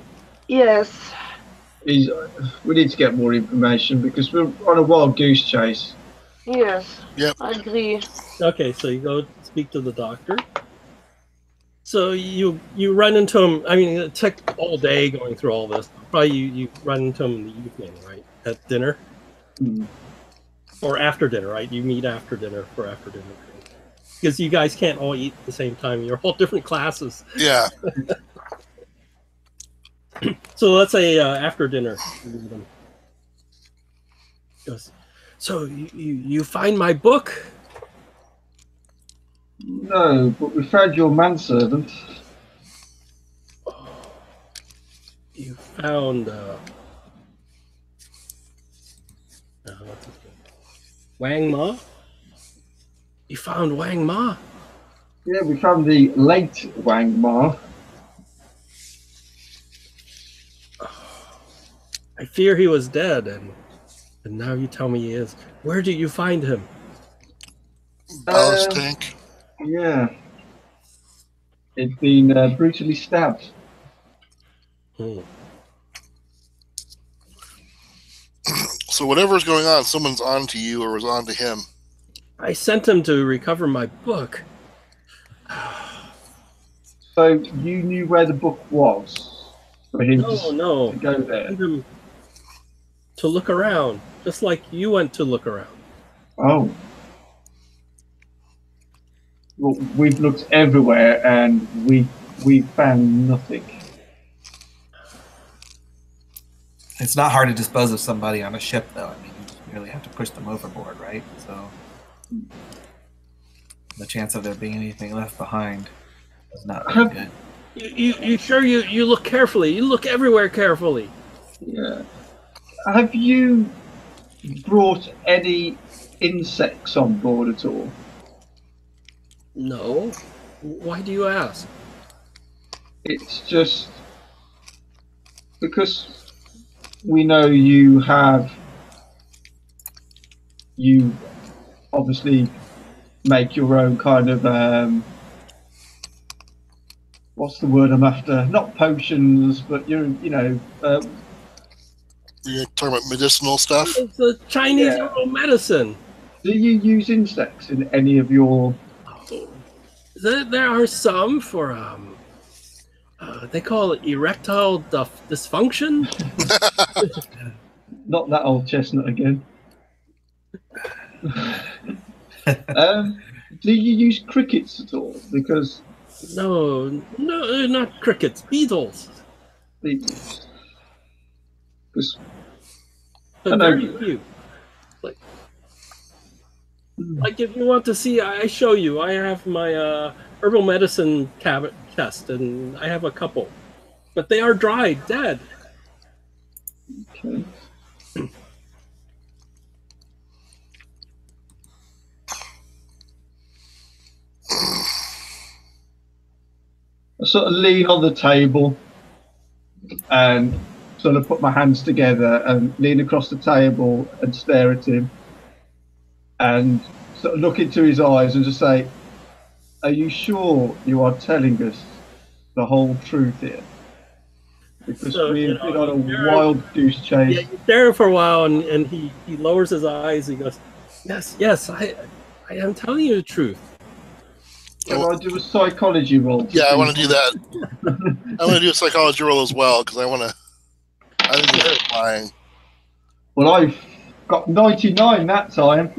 Yes. We need to get more information because we're on a wild goose chase. Yes. Yep. I agree. Okay, so you go speak to the doctor. So you run into him. I mean, it took all day going through all this. Probably you run into him in the evening, right? At dinner? Or after dinner, right? You meet after dinner for after dinner. Because you guys can't all eat at the same time. You're all different classes. Yeah. So let's say after dinner. Goes, so you find my book? No, but we found your manservant. You found what's his name? Wang Ma? You found Wang Ma? Yeah, we found the late Wang Ma. I fear he was dead, and now you tell me he is. Where did you find him? Ballast tank. Yeah. He'd been brutally stabbed. So whatever's going on, someone's on to you or was on to him. I sent him to recover my book. So you knew where the book was for him No. to go I there. sent him to look around, just like you went to look around. Oh. Well, we've looked everywhere and we found nothing. It's not hard to dispose of somebody on a ship, though. I mean, you really have to push them overboard, right? So the chance of there being anything left behind is not very good. You sure you look carefully? You look everywhere carefully. Yeah. Have you brought any insects on board at all? No. Why do you ask? It's just because we know you obviously make your own kind of what's the word I'm after? Not potions, but you know You're talking about medicinal stuff? It's a Chinese Yeah. herbal medicine. do you use insects in any of your There are some for They call it erectile dysfunction. Not that old chestnut again. Do you use crickets at all? Because No, not crickets, beetles. because But Hello. very few. Like if you want to see, I show you. I have my herbal medicine cabinet chest, and I have a couple, but they are dried, dead. okay. I sort of lean on the table and sort of put my hands together and lean across the table and stare at him and sort of look into his eyes and just say, "Are you sure you are telling us the whole truth here? Because So, we've been on a you're- wild goose chase." Yeah, you stare for a while, and he lowers his eyes. He goes, "Yes, I am telling you the truth." Can I do a psychology roll? Yeah, I want to do that. I want to do a psychology roll as well because I think this is lying. Well, I've got 99 that time.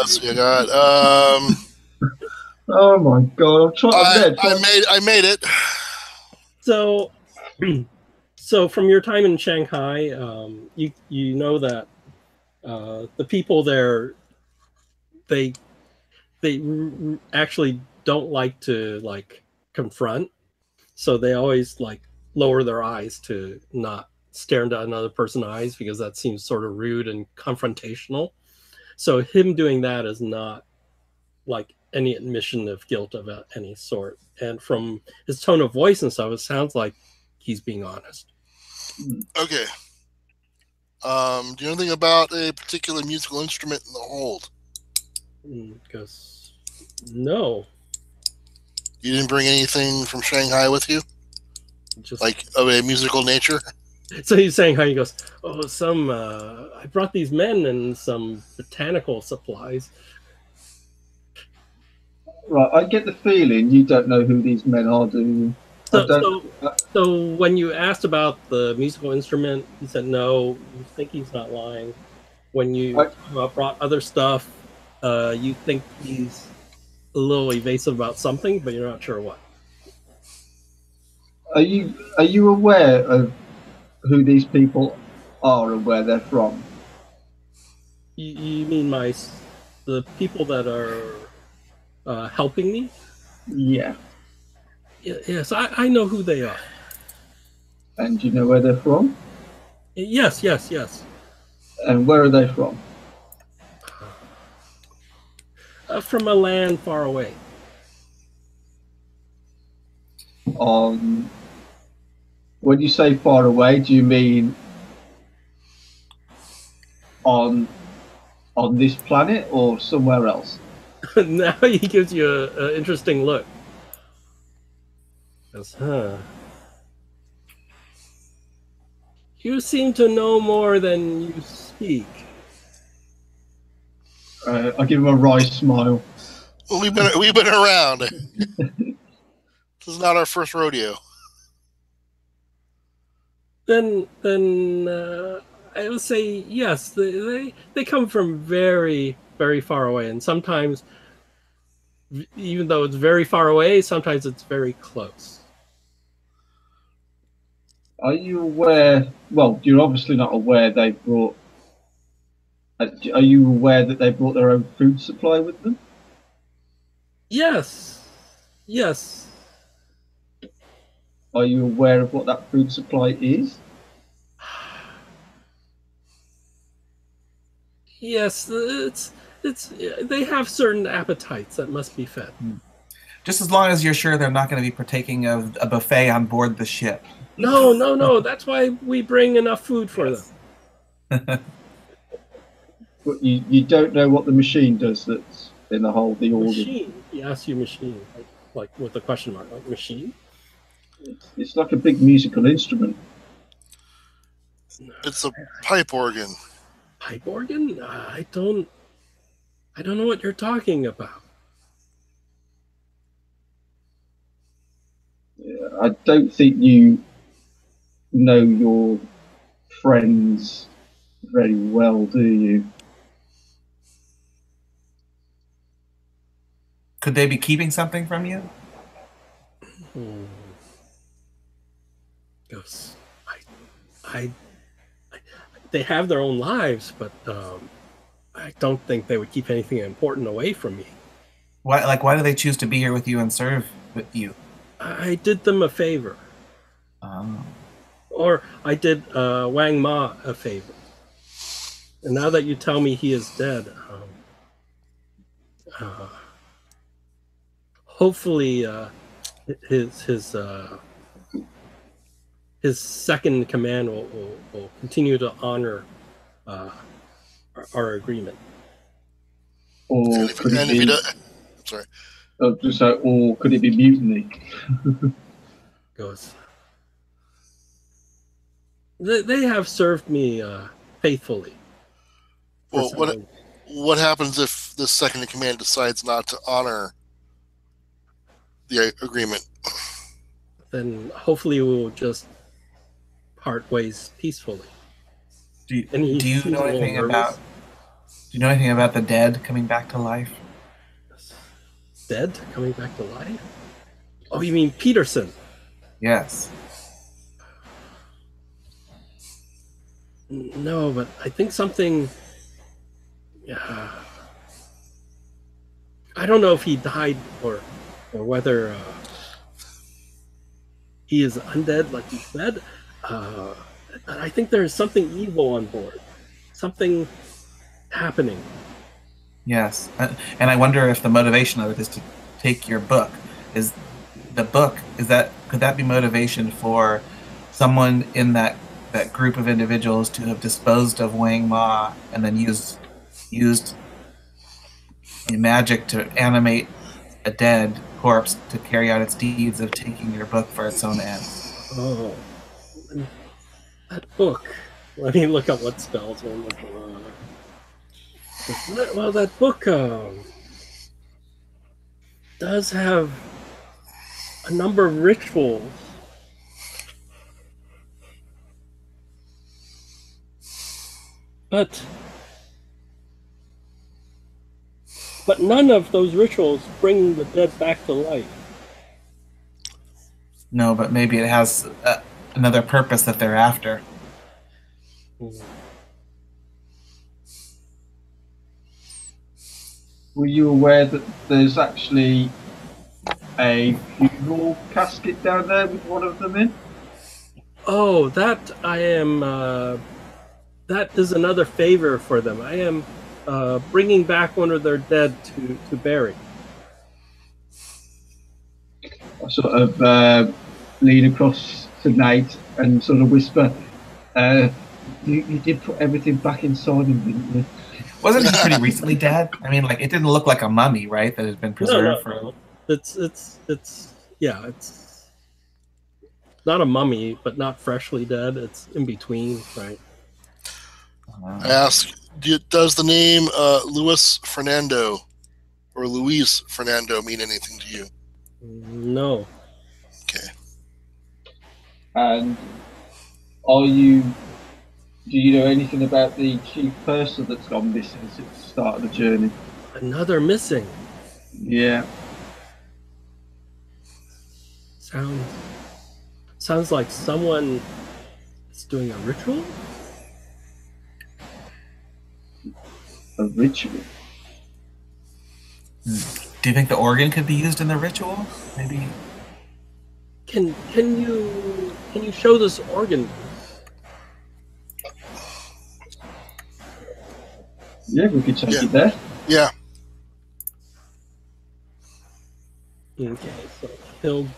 So you got. Oh my god! I'm trying. I made it. So, so from your time in Shanghai, you know that the people there, they actually don't like to confront, so they always lower their eyes to not stare into another person's eyes because that seems sort of rude and confrontational. So him doing that is not any admission of guilt of any sort. And from his tone of voice and stuff, it sounds like he's being honest. Okay. Do you know anything about a particular musical instrument in the hold? Because no, You didn't bring anything from Shanghai with you, just of a musical nature? so he's saying how he goes. Oh, I brought these men and some botanical supplies. Right, I get the feeling you don't know who these men are, do you? So when you asked about the musical instrument, he said no. You think he's not lying. When you brought other stuff, you think he's a little evasive about something, but you're not sure what. Are you aware of who these people are and where they're from? You mean the people that are helping me? Yeah. Yes, I know who they are. And do you know where they're from? Yes. And where are they from? From a land far away. When you say far away, do you mean on this planet or somewhere else? Now he gives you an interesting look. He goes, You seem to know more than you speak. I give him a wry smile. Well, we've been around. This is not our first rodeo. Then I would say yes. They come from very, very far away, and sometimes, even though it's very far away, sometimes it's very close. Are you aware? Well, you're obviously not aware they brought. Are you aware that they brought their own food supply with them? Yes. Are you aware of what that food supply is? Yes, it's they have certain appetites that must be fed. Just as long as you're sure they're not going to be partaking of a buffet on board the ship. No. That's why we bring enough food for them. But you don't know what the machine does that's in the hold, the organ. Machine. He asks you machine, like with a question mark, like machine. It's like a big musical instrument. It's a pipe organ. Pipe organ? I don't know what you're talking about. Yeah, I don't think you know your friends very well, do you? Could they be keeping something from you? Goes, they have their own lives, but I don't think they would keep anything important away from me. Why do they choose to be here with you and serve with you? I did them a favor. Or I did Wang Ma a favor. And now that you tell me he is dead, hopefully his second in command will continue to honor our agreement. Or could it be? Sorry. Or could it be mutiny? Goes. They have served me faithfully. Well, what happens if the second in command decides not to honor the agreement? Then hopefully we will just part ways peacefully. Do you know anything about the dead coming back to life? Dead coming back to life? Oh, you mean Peterson? Yes. No, but I think something. I don't know if he died or whether he is undead, like you said. I think there is something evil on board, something happening. Yes, and I wonder if the motivation of it is to take your book. Could that be motivation for someone in that group of individuals to have disposed of Wang Ma and then used magic to animate a dead corpse to carry out its deeds of taking your book for its own ends? Oh, that book. Let me look up what spells are. Well, that book does have a number of rituals. But none of those rituals bring the dead back to life. No, but maybe it has another purpose that they're after. Were you aware that there's actually a funeral casket down there with one of them in? Oh, that I am. That is another favor for them. I am bringing back one of their dead to bury. I sort of lean across to Nate and sort of whisper, you did put everything back inside him, didn't you? Wasn't he pretty recently dead? I mean, like, it didn't look like a mummy, right? That has been preserved for. No. It's not a mummy, but not freshly dead. It's in between, right? I ask, does the name Luis Fernando mean anything to you? No. Okay. And do you know anything about the chief person that's gone missing since the start of the journey? Another missing. Yeah. Sounds like someone is doing a ritual? A ritual? Do you think the organ could be used in the ritual? Maybe. Can you show this organ? Yeah, we could take it there. Yeah. Okay, so he'll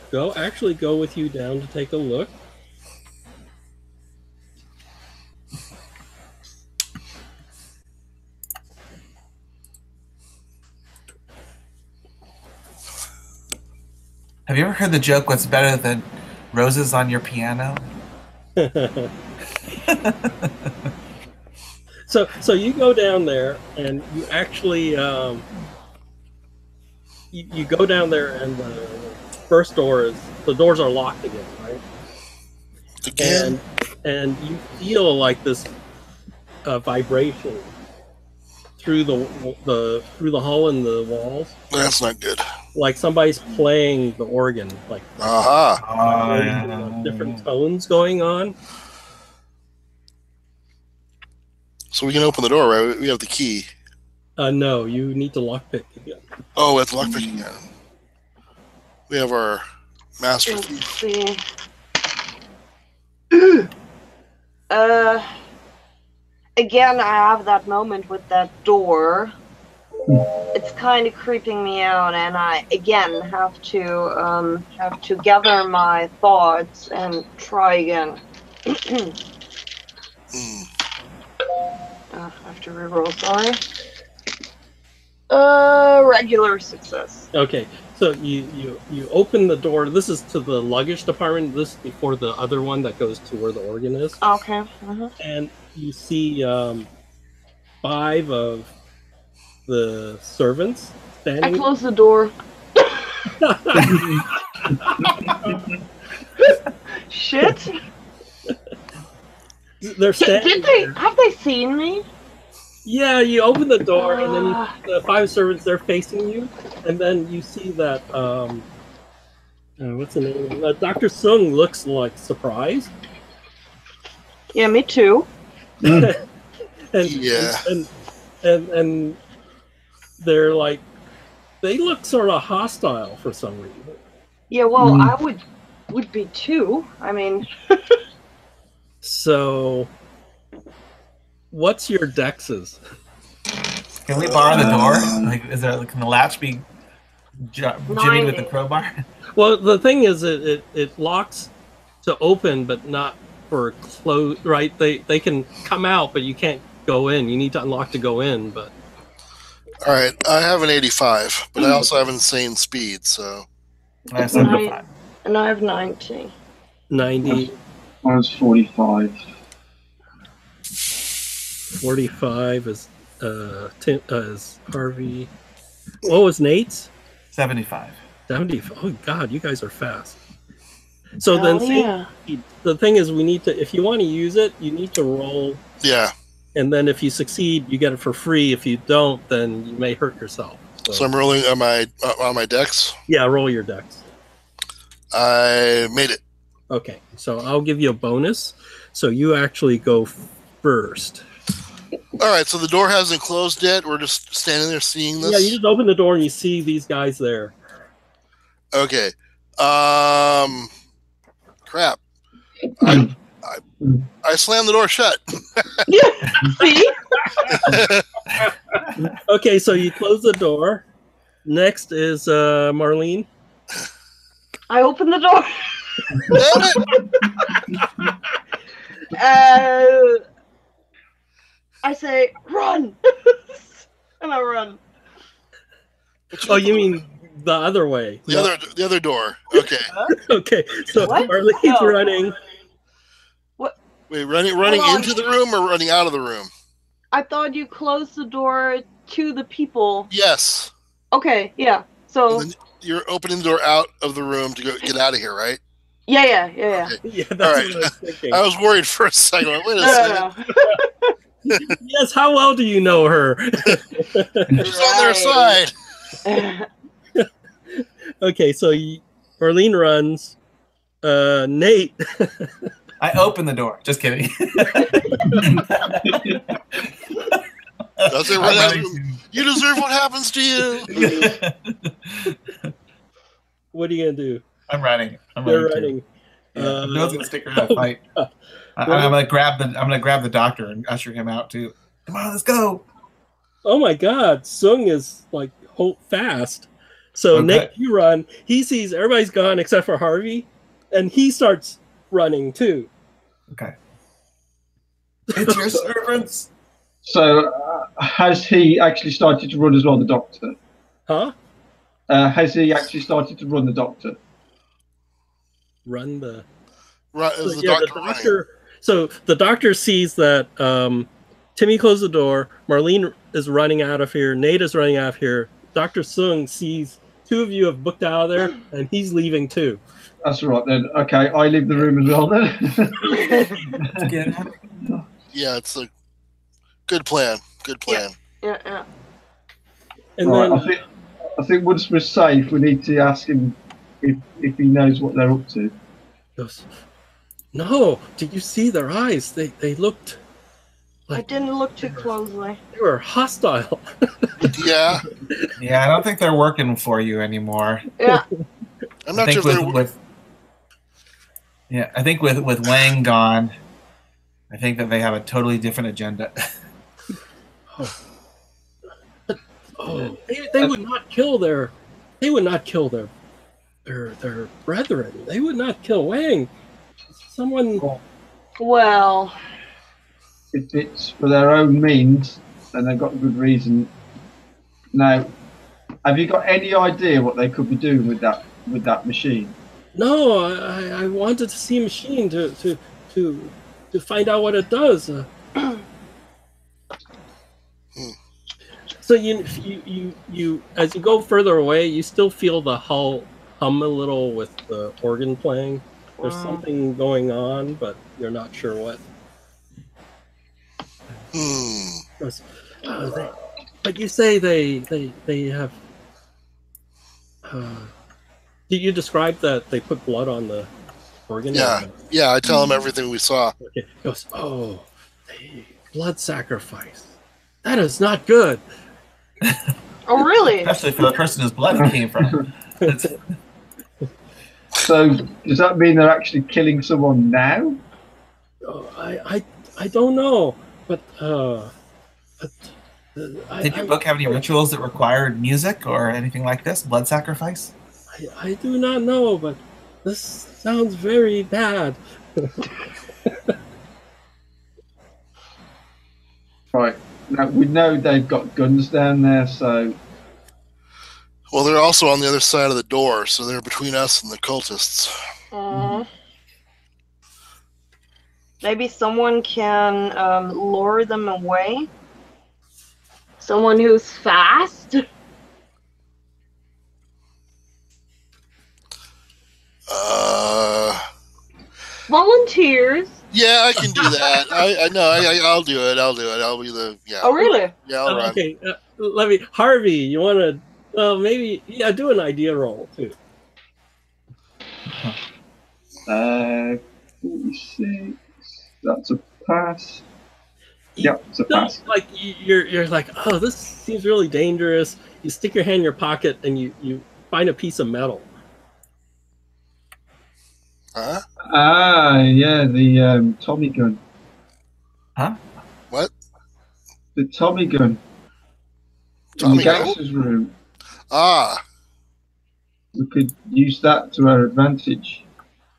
go with you down to take a look. Have you ever heard the joke, what's better than roses on your piano? So you go down there and you actually you go down there and first door is the doors are locked again, right? Again? And you feel like this vibration through the hole in the walls, That's not good. like somebody's playing the organ, like Aha. different tones going on. So we can open the door, right? We have the key. No, you need to lockpick again. Oh, we have to lockpick again. We have our master Let's key. see. Again, I have that moment with that door. It's kind of creeping me out, and I again have to gather my thoughts and try again. I have to reroll. Sorry. Regular success. Okay, so you open the door. This is to the luggage department. This is before the other one that goes to where the organ is. Okay. And you see 5 of the servants I standing. close the door. Shit. They're standing. Have they seen me? Yeah, you open the door, and then the 5 servants, they're facing you, and then you see that what's the name? Dr. Sung looks like surprised. Yeah, me too. and Yeah. and they're like, they look sort of hostile for some reason. Yeah, well, I would be too. I mean, So, what's your dexes? Can we borrow the door? Like, can the latch be jimmied with the crowbar? Well, the thing is, it locks to open, but not for close. Right? They can come out, but you can't go in. You need to unlock to go in. But All right, I have an 85, but I also have insane speed, so. I have 75. and I have 90. 90, Mine's 45. 45 is is Harvey. What was Nate's? 75. 70. Oh God, you guys are fast. So Oh, then, see, yeah. the thing is, we need to. If you want to use it, you need to roll. Yeah, And then if you succeed, you get it for free. If you don't, then you may hurt yourself. so I'm rolling on my decks. Yeah, roll your dex. I made it. Okay, so I'll give you a bonus. So you actually go first. All right, so the door hasn't closed yet. We're just standing there seeing this. Yeah, you just open the door and you see these guys there. Okay. Crap. I slammed the door shut. See? Okay, so you close the door. Next is Marlene. I open the door. Damn it! I say, run! And I run. Oh, you mean the other way? the other door? Okay. Okay, so What? Marlene's No. running. Wait, running Hold on. into the room or running out of the room? I thought you closed the door to the people. Yes. Okay, yeah. So, And then you're opening the door out of the room to get out of here, right? yeah. Yeah, that's All right. what I was thinking. I was worried for a second. Like, wait a No, second. no, Yes, how well do you know her? Who's on their side? no. Okay, so Marlene runs. Nate. I open the door. Just kidding. Does it run out of the room? You deserve what happens to you. What are you gonna do? I'm running. You're running. Yeah, no one's gonna stick around and fight. I'm gonna grab the doctor and usher him out too. Come on, let's go. Oh my God, Sung is like fast. So Okay. Nate, you run. He sees everybody's gone except for Harvey, and he starts running too. Okay. It's your servants. So, has he actually started to run as well, the doctor? Huh? Has he actually started to run the doctor? Run the. Right, is So, the doctor running? So the doctor sees that Timmy closed the door. Marlene is running out of here. Nate is running out of here. Dr. Sung sees two of you have booked out of there, and he's leaving too. That's all right then. Okay, I leave the room as well then. Yeah, it's a good plan. Good plan. Yeah. And Right, then I think once we're safe, we need to ask him if he knows what they're up to. he goes, "No, did you see their eyes? They looked I didn't look too closely. they were hostile." Yeah, Yeah, I don't think they're working for you anymore. Yeah. I'm I not sure think if they're. I think with Wang gone, I think that they have a totally different agenda. Oh, they would not kill their brethren. They would not kill Wang. Someone. Well, If it's for their own means, then they've got good reason. Now, have you got any idea what they could be doing with that machine? No, I wanted to see a machine to find out what it does. So you as you go further away, you still feel the hull hum a little with the organ playing. There's something going on, but you're not sure what. But you say they have. Did you describe that they put blood on the organ? Yeah, I tell him everything we saw. Okay. He goes, oh, blood sacrifice. That is not good. oh really? Especially for the person whose blood it came from. So does that mean they're actually killing someone now? I don't know, but Did your book have any rituals that required music or anything like this? Blood sacrifice? I do not know, but this sounds very bad. Right. Now we know they've got guns down there, so Well, they're also on the other side of the door, so they're between us and the cultists. Maybe someone can lure them away. Someone who's fast. Volunteers. Yeah, I can do that. I know. I'll do it. I'll be the Oh really? Yeah, I'll run. Okay, let me. Harvey, you want to? Maybe do an idea roll too. 46. That's a pass. Yep, it's a pass. Like you're like, oh, this seems really dangerous. You stick your hand in your pocket and you find a piece of metal. Huh? Ah, yeah, the Tommy gun. Huh? What? The Tommy gun. In Tommy the gun? gangster's room. Ah, We could use that to our advantage.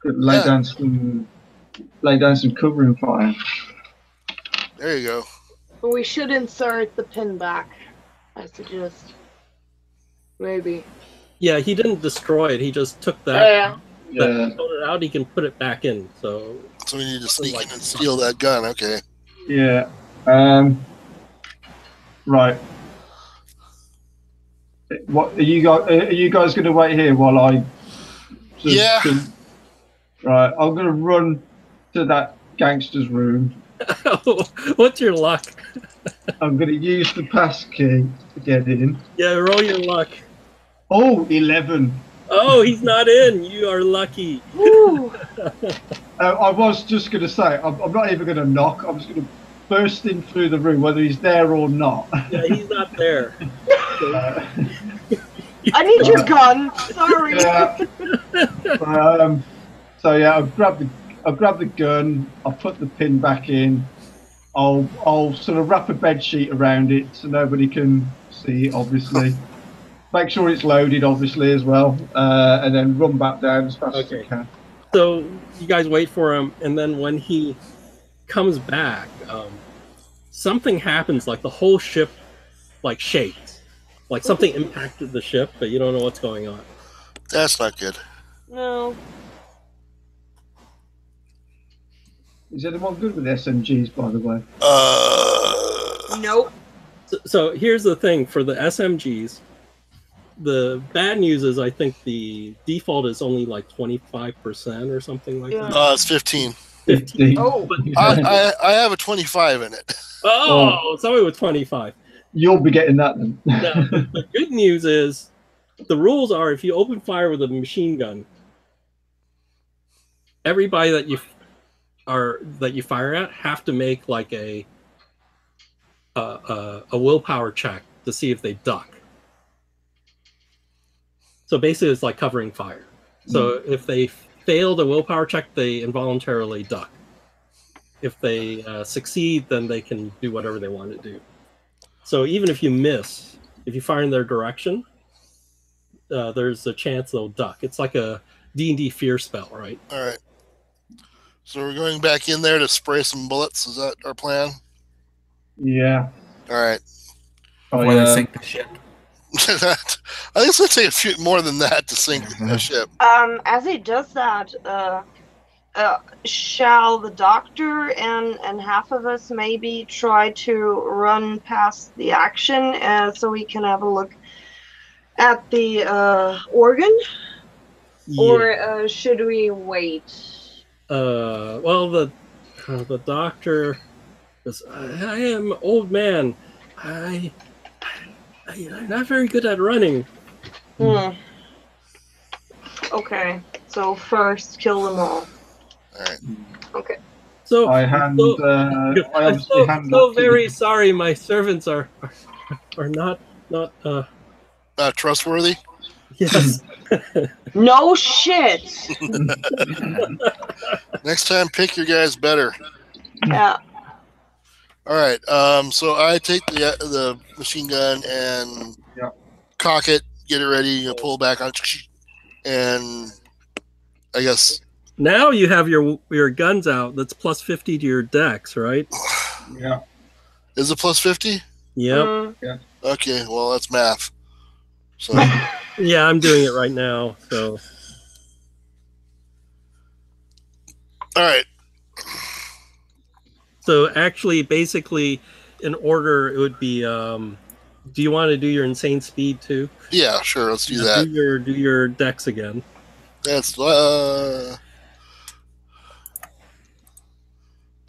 Could lay Yeah. down some covering fire. there you go. But we should insert the pin back. I suggest. Maybe. Yeah, he didn't destroy it. He just took Oh, that. yeah. Yeah, Pulled it out. He can put it back in. So So we need to sneak in and steal that gun. Okay. yeah. Right. What are you guys? Are you guys going to wait here while I? Yeah. Right. I'm going to run to that gangster's room. what's your luck? I'm going to use the pass key to get in. Yeah, roll your luck. Oh, 11. Oh, he's not in. You are lucky. Woo. I was just going to say, I'm not even going to knock. I'm just going to burst in through the room, whether he's there or not. Yeah, he's not there. I need your gun. Sorry. Yeah. So yeah, I'll grab the gun. I'll put the pin back in. I'll sort of wrap a bed sheet around it so nobody can see it, obviously. Make sure it's loaded, obviously, as well, and then run back down as fast as I can. So you guys wait for him, and then when he comes back, something happens. Like the whole ship, like shakes, like something impacted the ship, but you don't know what's going on. That's not good. No. Is anyone good with SMGs, by the way? Nope. So here's the thing for the SMGs. the bad news is I think the default is only like 25% or something like that. It's 15. 15. Oh. But, I have a 25 in it. oh, somebody with 25. You'll be getting that then. Now, the good news is the rules are if you open fire with a machine gun, everybody that you fire at have to make like a willpower check to see if they duck. So basically, it's like covering fire. So if they fail the willpower check, they involuntarily duck. If they succeed, then they can do whatever they want to do. So even if you miss, if you fire in their direction, there's a chance they'll duck. It's like a D&D fear spell, right? All right. So we're going back in there to spray some bullets. Is that our plan? Yeah. All right. Before they sink the ship. I think it's going to take a few more than that to sink the ship. As he does that, shall the doctor and half of us maybe try to run past the action so we can have a look at the organ? Yeah. Or should we wait? Well, the doctor says, I am old man. I'm not very good at running. Okay, so first kill them all. All right. Okay. So I hand. I I'm obviously hand so that to very the- sorry. My servants are not. Not trustworthy? Yes. No shit! Next time, pick your guys better. Yeah. All right. So I take the machine gun and Yeah. cock it, get it ready, pull back on, and I guess. Now you have your guns out. That's plus 50 to your dex, right? Yeah. Is it plus 50? Yep. Okay. Well, that's math. So. Yeah, I'm doing it right now. So. All right. So actually, basically, in order, it would be. Do you want to do your insane speed too? Yeah, sure. Let's do that. Do your dex again. That's oh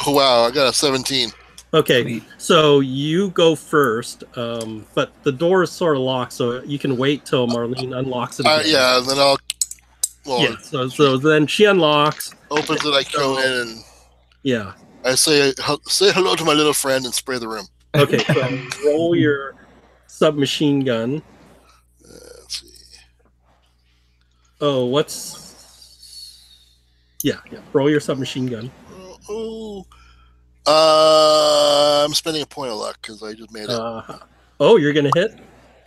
wow, I got a 17. Okay, Sweet. so you go first, but the door is sort of locked, so you can wait till Marlene unlocks it. Again. Yeah, then I'll. Well, Yeah. So then she unlocks. opens it. I go in and Yeah. I say hello to my little friend and spray the room. Okay. So roll your submachine gun. Let's see. Oh, Yeah. Roll your submachine gun. I'm spending a point of luck because I just made it. Oh, you're gonna hit.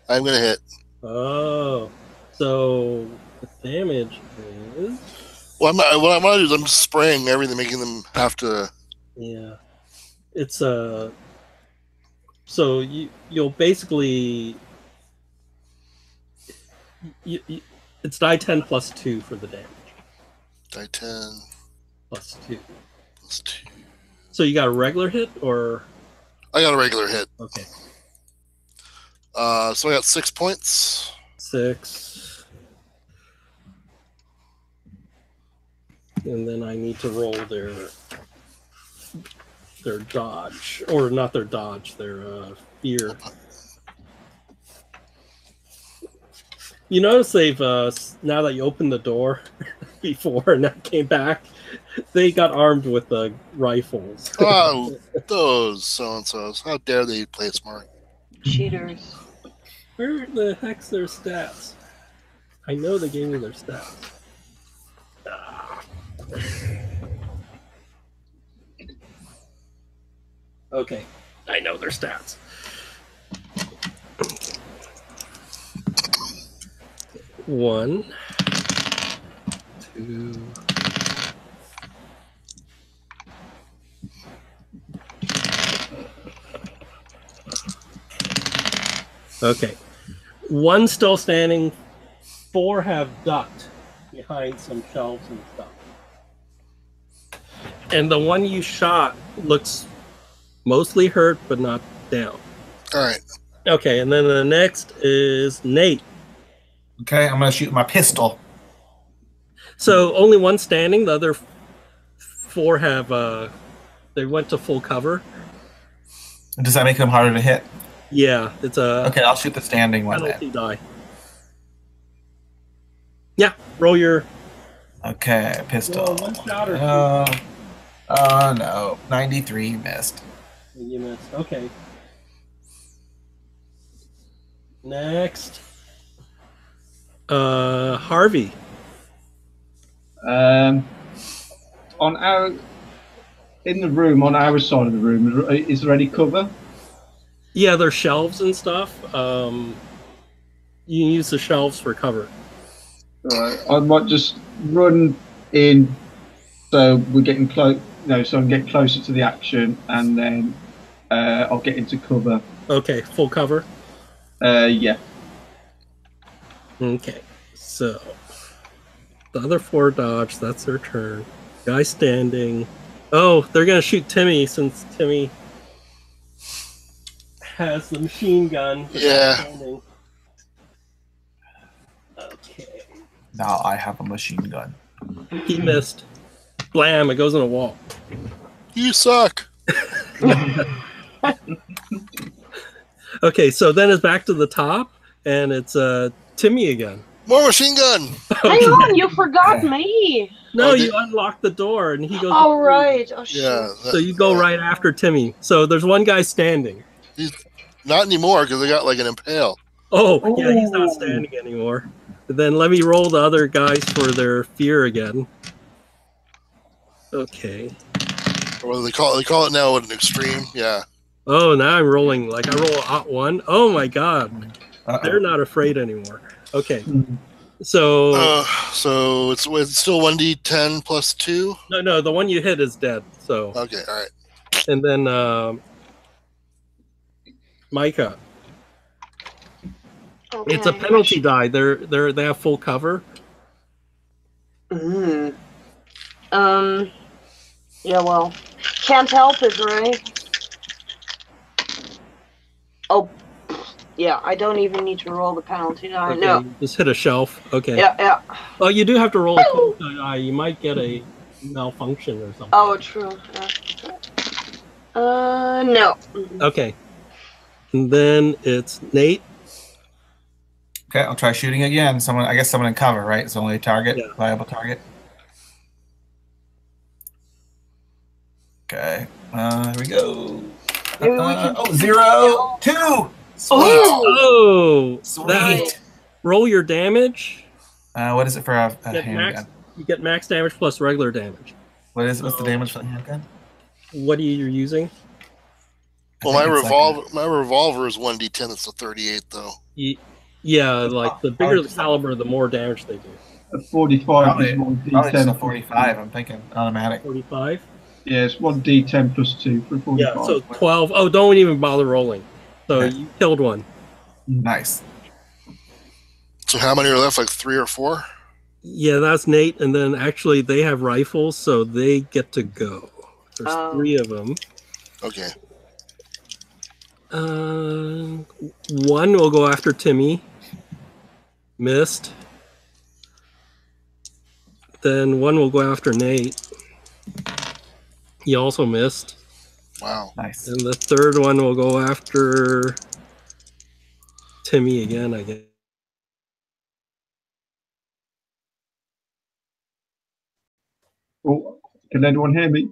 I'm gonna hit. Oh, so the damage is. Well, what I want to do is I'm spraying everything, making them have to. Yeah, it's So you'll basically. It's die 10 plus 2 for the damage. Die 10 Plus 2. plus 2. So you got a regular hit or? I got a regular hit. Okay. So I got 6 points. 6. And then I need to roll their dodge, or not their dodge, their fear. You notice they've now that you opened the door before and that came back, they got armed with rifles. Oh, those so-and-sos. How dare they play smart? Cheaters. Where the heck's their stats? I know they gave me their stats. Okay, I know their stats. One, two. Okay. One still standing, 4 have ducked behind some shelves and stuff. And the one you shot looks mostly hurt, but not down. All right. Okay, and then the next is Nate. Okay, I'm gonna shoot my pistol. So only one standing. The other four have they went to full cover. Does that make them harder to hit? Yeah, it's a Okay, I'll shoot the standing one penalty then. die. Yeah, roll your. Okay, pistol. Roll one shot or two. Oh no, 93 missed. You missed. Okay. Next. Harvey. On our in the room, on our side of the room, is there any cover? Yeah, there's shelves and stuff. You can use the shelves for cover. Right. I might just run in, so we're getting close. No, so I'm getting closer to the action, and then I'll get into cover. Okay, full cover. Yeah. Okay, so the other four dodge. That's their turn. Guy standing. Oh, they're gonna shoot Timmy since Timmy has the machine gun. Yeah. Standing. Okay. Now I have a machine gun. He missed. Blam! It goes in a wall. You suck. Okay, so then it's back to the top, and it's Timmy again. More machine gun. Hang on, you forgot me. No, Oh, you unlock the door, and he goes. All right. Oh shit. Yeah. So you go right after Timmy. So there's one guy standing. Not anymore because they got like an impale. Oh, yeah, he's not Oh. standing anymore. Then let me roll the other guys for their fear again. Okay. Or what do they call it? They call it now an extreme. Yeah. Oh, now I'm rolling. Like I roll a one. Oh my god. They're not afraid anymore. Okay. So So it's still 1d10 plus 2. no, the one you hit is dead. So Okay. All right. and then Micah. Okay. It's a penalty die. They have full cover. Mm. Yeah, well, can't help it, right? Oh, yeah, I don't even need to roll the penalty die. Okay, No. just hit a shelf. Okay. Yeah. Well, you do have to roll a penalty die. You might get a malfunction or something. Oh, true. No. Okay. And then it's Nate. Okay, I'll try shooting again. I guess someone in cover, right? It's only a target, Yeah. viable target. Okay, here we go. Maybe we can- 0, 2. Sweet. Oh, Sweet. that- roll your damage. What is it for a Get handgun? You get max damage plus regular damage. What's the damage for the handgun? What are you using? Well, my revolver is 1d10. It's a 38 though. Yeah, like the bigger the caliber, the more damage they do. A 45 Probably, is one probably just a D10. 45. I'm thinking automatic. 45. Yeah, it's 1d10 plus 2 for a 45. Yeah, so 12. Oh, don't even bother rolling. So Okay. you killed one. Nice. So how many are left? Like 3 or 4? Yeah, that's Nate. And then actually they have rifles, so they get to go. There's Oh. 3 of them. Okay. One will go after Timmy. Missed. Then one will go after Nate. He also missed. Wow. Nice. And the third one will go after Timmy again, I guess. Oh, can anyone hear me?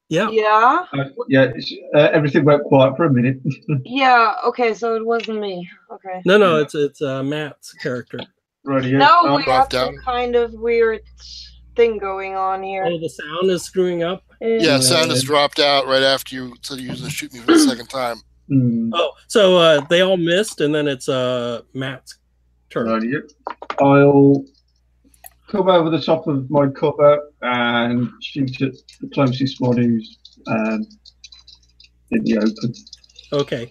Yeah. Yeah. Yeah, everything went quiet for a minute. Yeah. Okay, so it wasn't me. Okay. No, it's Matt's character. Right here. No, we have dropped some down. kind of weird thing going on here. Oh, the sound is screwing up. Yeah, sound has dropped out right after you said you was going to shoot me for the second time. Hmm, Oh, so they all missed, and then it's Matt's turn. right here. I'll come over the top of my cover and shoot at the closest one who's in the open. Okay.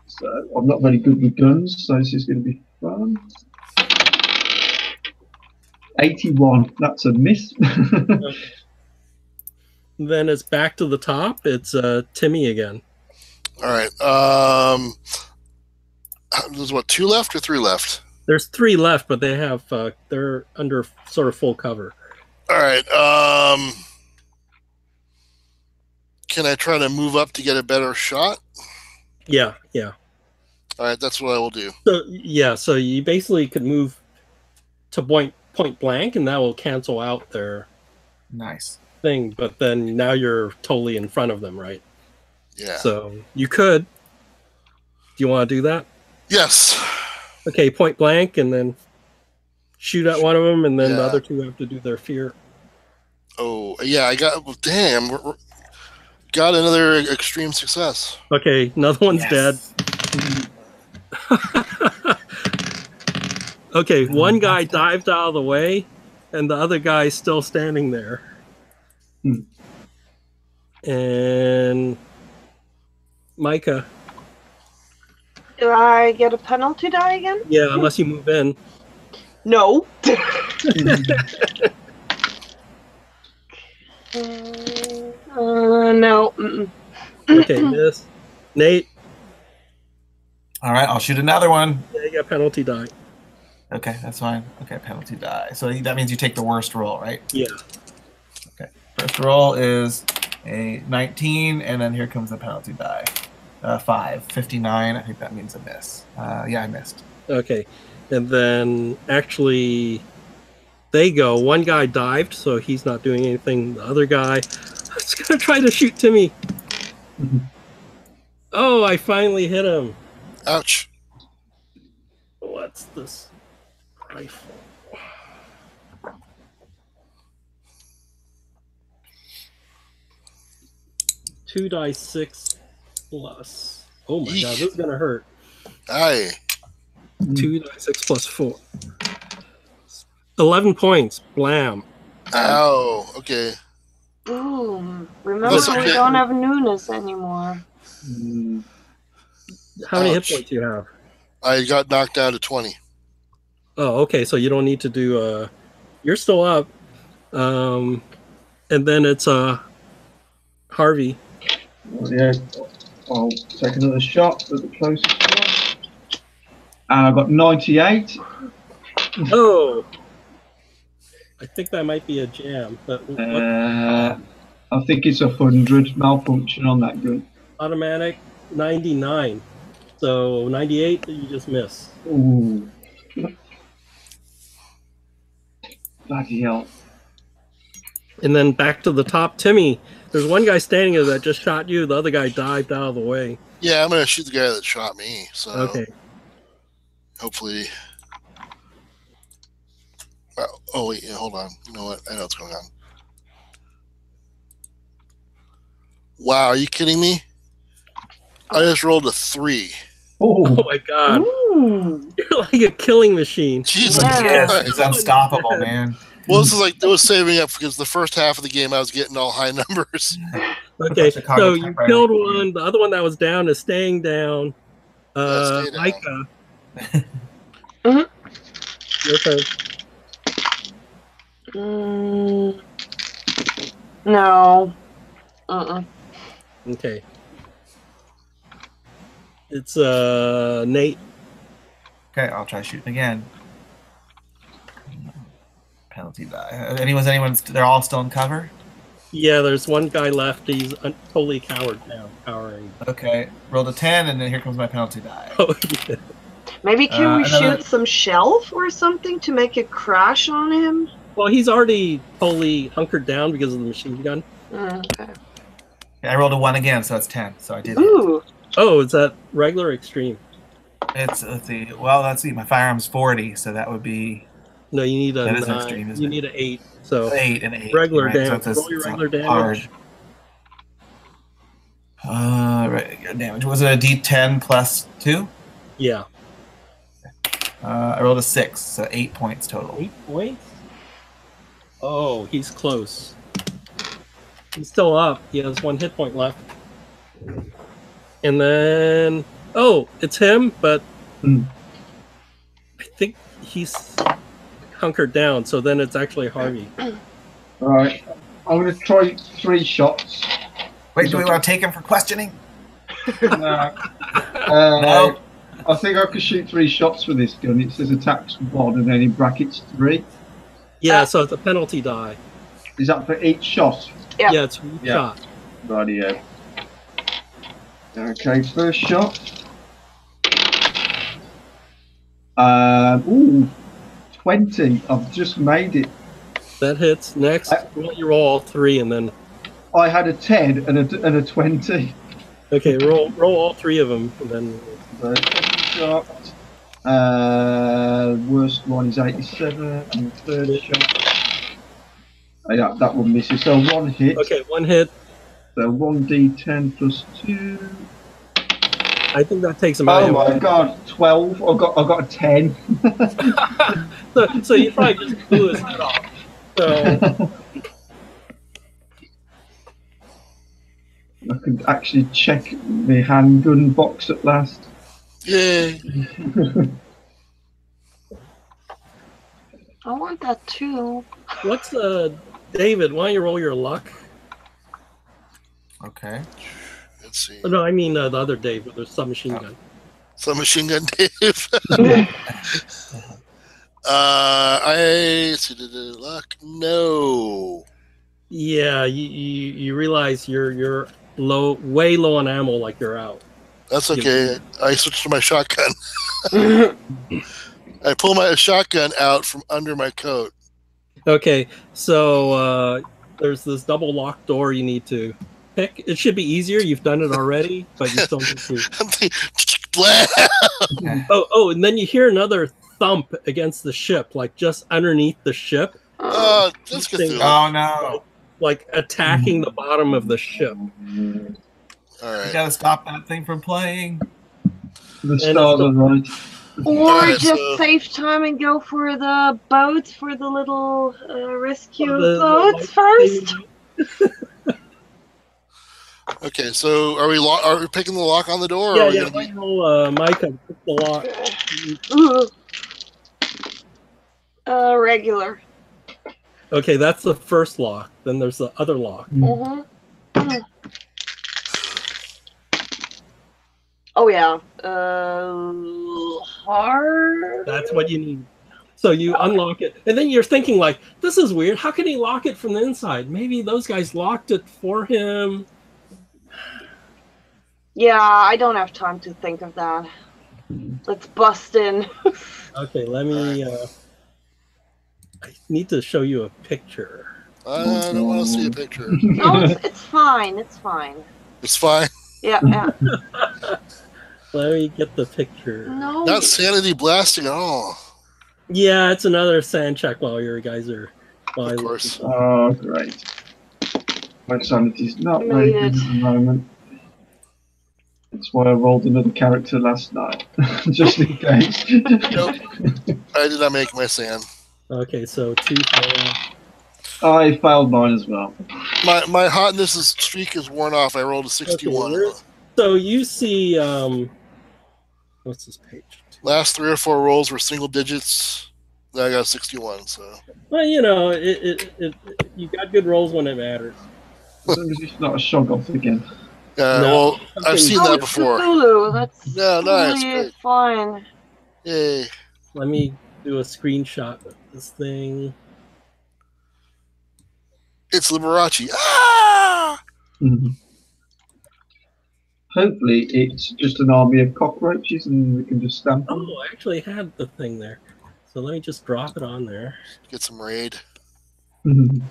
So I'm not very good with guns, so this is going to be fun. 81. That's a miss. Then it's back to the top. It's Timmy again. All right. There's what, 2 left or 3 left? There's 3 left, but they have they're under sort of full cover. All right. Can I try to move up to get a better shot? Yeah. All right, that's what I will do. So yeah, so you basically could move to point blank, and that will cancel out their Nice. thing. But then now you're totally in front of them, right? Yeah. So you could. Do you want to do that? Yes. Okay, point blank, and then shoot at one of them, and then the Yeah. other 2 have to do their fear. Oh, yeah, I got... Well, damn, got another extreme success. Okay, another one's dead. Okay, one guy dived out of the way, and the other guy's still standing there. And Micah. Do I get a penalty die again? Yeah, unless you move in. No. No. Mm-mm. Okay, miss. Nate, All right, I'll shoot another one. yeah, you got penalty die. Okay, that's fine. Okay, penalty die. So that means you take the worst roll, right? Yeah. First roll is a 19, and then here comes the penalty die. 5, 59. I think that means a miss. Yeah, I missed. Okay. And then actually they go. One guy dived, so he's not doing anything. The other guy is going to try to shoot Timmy. Oh, I finally hit him. Ouch. What's this rifle? Two die 6 plus. Oh my god, this is gonna hurt. Aye. 2 die 6 plus 4. 11 points. Blam. Ow. Okay. Boom. Remember, Listen, we okay. don't have newness anymore. How many hit Ouch. points do you have? I got knocked down to 20. Oh, okay. So you don't need to do. You're still up. And then it's Harvey. Yeah, I'll take another shot at the closest one. And I got 98. Oh, I think that might be a jam. But what, I think it's 100 malfunction on that gun. automatic 99. So 98, you just miss. Ooh. Bloody hell. And then back to the top, Timmy. There's one guy standing there that just shot you. The other guy dived out of the way. Yeah, I'm going to shoot the guy that shot me. So Okay. hopefully. Oh, wait. Yeah, hold on. You know what? I know what's going on. Wow. Are you kidding me? I just rolled a 3. Oh Oh, my god. Ooh. You're like a killing machine. Jesus Yeah. Yes, Christ. it's unstoppable, man. Well, this is like, it was saving up because the first half of the game I was getting all high numbers. Okay, Chicago so you typewriter. killed one. The other one that was down is staying down. Yeah, stay down. Micah. Mhm. Your turn. No. Uh-uh. Okay. It's Nate. Okay, I'll try shooting again. Penalty die. Anyone's they're all still in cover? Yeah, there's one guy left. He's totally cowering. Okay, rolled a 10, and then here comes my penalty die. Oh, yeah. Maybe can we another- shoot some shelf or something to make it crash on him? Well, he's already totally hunkered down because of the machine gun. Okay. Yeah, I rolled a 1 again, so it's 10. So I did. It. Ooh. Oh, is that regular or extreme? It's let's see. Well, let's see. My firearm's 40, so that would be No, you need a That is 9. extreme, isn't You it? need an 8. So 8 and 8. Regular right? damage. So Roll your regular damage. hard. Regular damage. Was it a D10 plus 2? yeah, I rolled a 6, so 8 points total. 8 points. Oh, he's close. He's still up. He has 1 hit point left. And then, oh, it's him, but Hmm. I think he's hunkered down. So then it's actually Harvey. Alright. I'm going to try 3 shots. Wait, do we want to take him for questioning? No. No. I think I could shoot 3 shots with this gun. It says attacks 1 and then in brackets 3. Yeah, so it's a penalty die. Is that for each shot? Yeah. Yeah, it's each Yeah. shot. Rightio. Okay, first shot. Ooh, 20. I've just made it. That hits. Next, you roll all 3 and then... I had a 10 and a 20. Okay, roll all 3 of them and then... The second shot. Worst one is 87, and the third shot. Yeah, that one misses. So 1 hit. Okay, 1 hit. So 1d10 plus 2. I think that takes him out. Oh my god, 12. I got a 10. So you probably just blew his head off. So I could actually check the handgun box at last. Yay! I want that too. what's David? Why don't you roll your luck? Okay. Let's see. Oh, no, I mean the other David. There's submachine gun. Submachine gun Dave. I see the luck. No. Yeah, you realize you're way low on ammo. Like you're out. That's okay. I switched to my shotgun. I pull my shotgun out from under my coat. Okay, so there's this double lock door you need to pick. It should be easier. You've done it already, but you still need to. Oh, and then you hear another thump against the ship, like just underneath the ship. Oh, let's get through it. Oh no! Like attacking the bottom of the ship. All You right. gotta stop that thing from playing. The stars are right. Or Alright, just so- save time and go for the boats, for the little rescue The boats white first. Okay, so are we picking the lock on the door? Or Yeah, are we yeah. gonna be... Michael, Micah, pick the lock. Regular. Okay, that's the first lock. Then there's the other lock. Mm-hmm. Oh yeah. Hard. That's what you need. So you unlock it, and then you're thinking like, "This is weird. How can he lock it from the inside? Maybe those guys locked it for him." Yeah, I don't have time to think of that. Let's bust in. Okay, let me. I need to show you a picture. I don't want to see a picture. No, it's fine. It's fine. It's fine. Yeah, yeah. Let me get the picture. No. Not sanity blasting at all. Yeah, it's another sand check while you guys are. Of course. Oh, great. My sanity's not Made very good it. at the moment. That's why I rolled another character last night, just in case. Nope. I did not make my sand. Okay, so 2 fail. I failed mine as well. My hotness streak is worn off. I rolled a 61. Okay, so you see, what's this page? Last 3 or 4 rolls were single digits. Then I got 61. So Well, you know, you got good rolls when it matters. As long as it's not a shog off again. yeah, No, well, I've seen Oh, that it's before. Cthulhu. That's Yeah, nice, totally great. fine. Yay! Let me do a screenshot of this thing. It's Liberace. Ah! Mhm. Hopefully, it's just an army of cockroaches and we can just stamp them. Oh, I actually had the thing there. So let me just drop it on there. Get some raid. Mhm.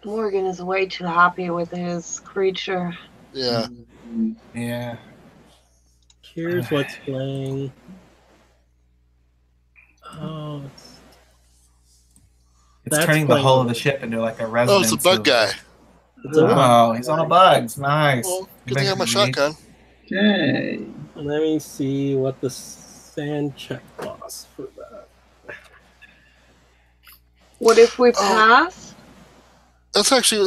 Morgan is way too happy with his creature. Yeah. Yeah. Here's what's playing. Oh, It's That's turning the playing. hull of the ship into like a Oh, residence. it's a bug of- guy. it's a Oh, he's on a bugs. Nice. Well, You good thing I have my make it unique. shotgun. Okay. Let me see what the sand check costs for that. What if we Oh. pass? That's actually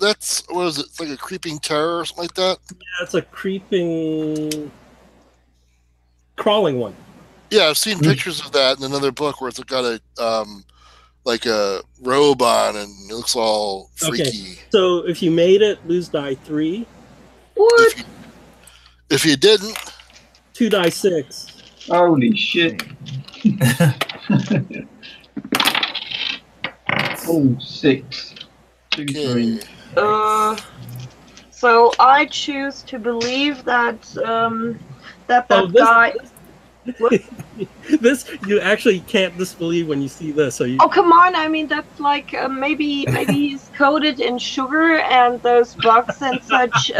that's what is it? It's like a creeping terror or something like that. That's a creeping, crawling one. Yeah, I've seen pictures of that in another book where it's got a like a robe on and it looks all freaky. So if you made it, lose die 3, What? If you didn't, 2 die 6. Holy shit. Oh, 6. 2, Okay. 3. So I choose to believe that that guy. This you actually can't disbelieve when you see this. So you. Oh come on! I mean that's like maybe he's coated in sugar and those bugs and such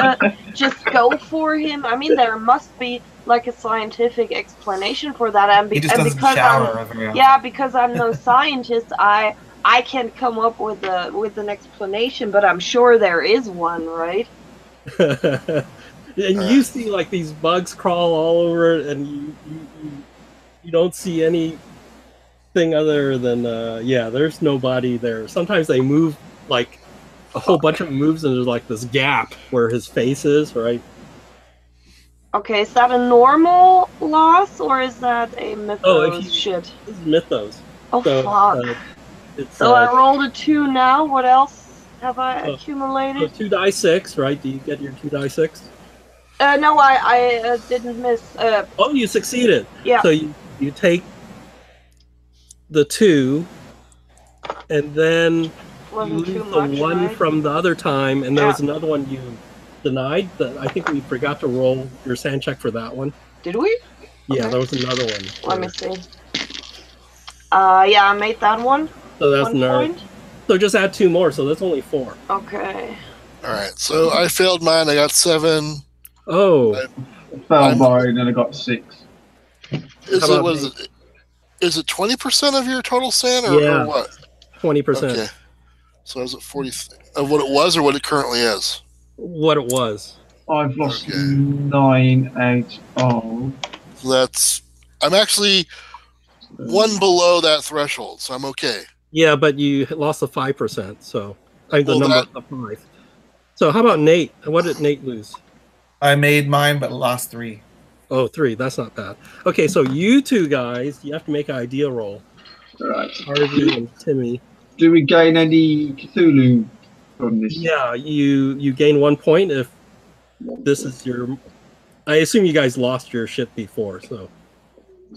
just go for him. I mean there must be like a scientific explanation for that. He just doesn't shower very often. Yeah, because I'm no scientist, I can't come up with an explanation, but I'm sure there is one, right? And you see like these bugs crawl all over it, and you don't see anything other than there's nobody there. Sometimes they move, like a whole bunch of them moves, and there's like this gap where his face is, right? Okay, is that a normal loss or is that a mythos shit? This is mythos. Oh fuck! I rolled a 2 now. What else have I accumulated? So 2 die 6, right? Do you get your 2 die 6? No, I didn't miss. Oh, you succeeded. Yeah. So you take the 2, and then you lose the 1 from the other time, and there was another one you denied. I think we forgot to roll your sand check for that one. Did we? Yeah, okay. There was another one. Let me see. Yeah, I made that one. So that's 1 point. So just add 2 more, so that's only 4. Okay. Alright, so I failed mine, I got 7. Oh. I failed mine and I got 6. Is it 20% of your total sand or what? 20%. Okay. So I was at 40 of what it was or what it currently is? What it was. I've lost 9 out of. So I'm actually 1 below that threshold, so I'm okay. Yeah, but you lost the 5%, so the 5. So how about Nate? What did Nate lose? I made mine, but lost 3. Oh, 3. That's not bad. Okay, so you two guys, you have to make an idea roll. Right. Harvey and Timmy. Do we gain any Cthulhu from this? Yeah, you gain 1 point if this is your. I assume you guys lost your shit before, so.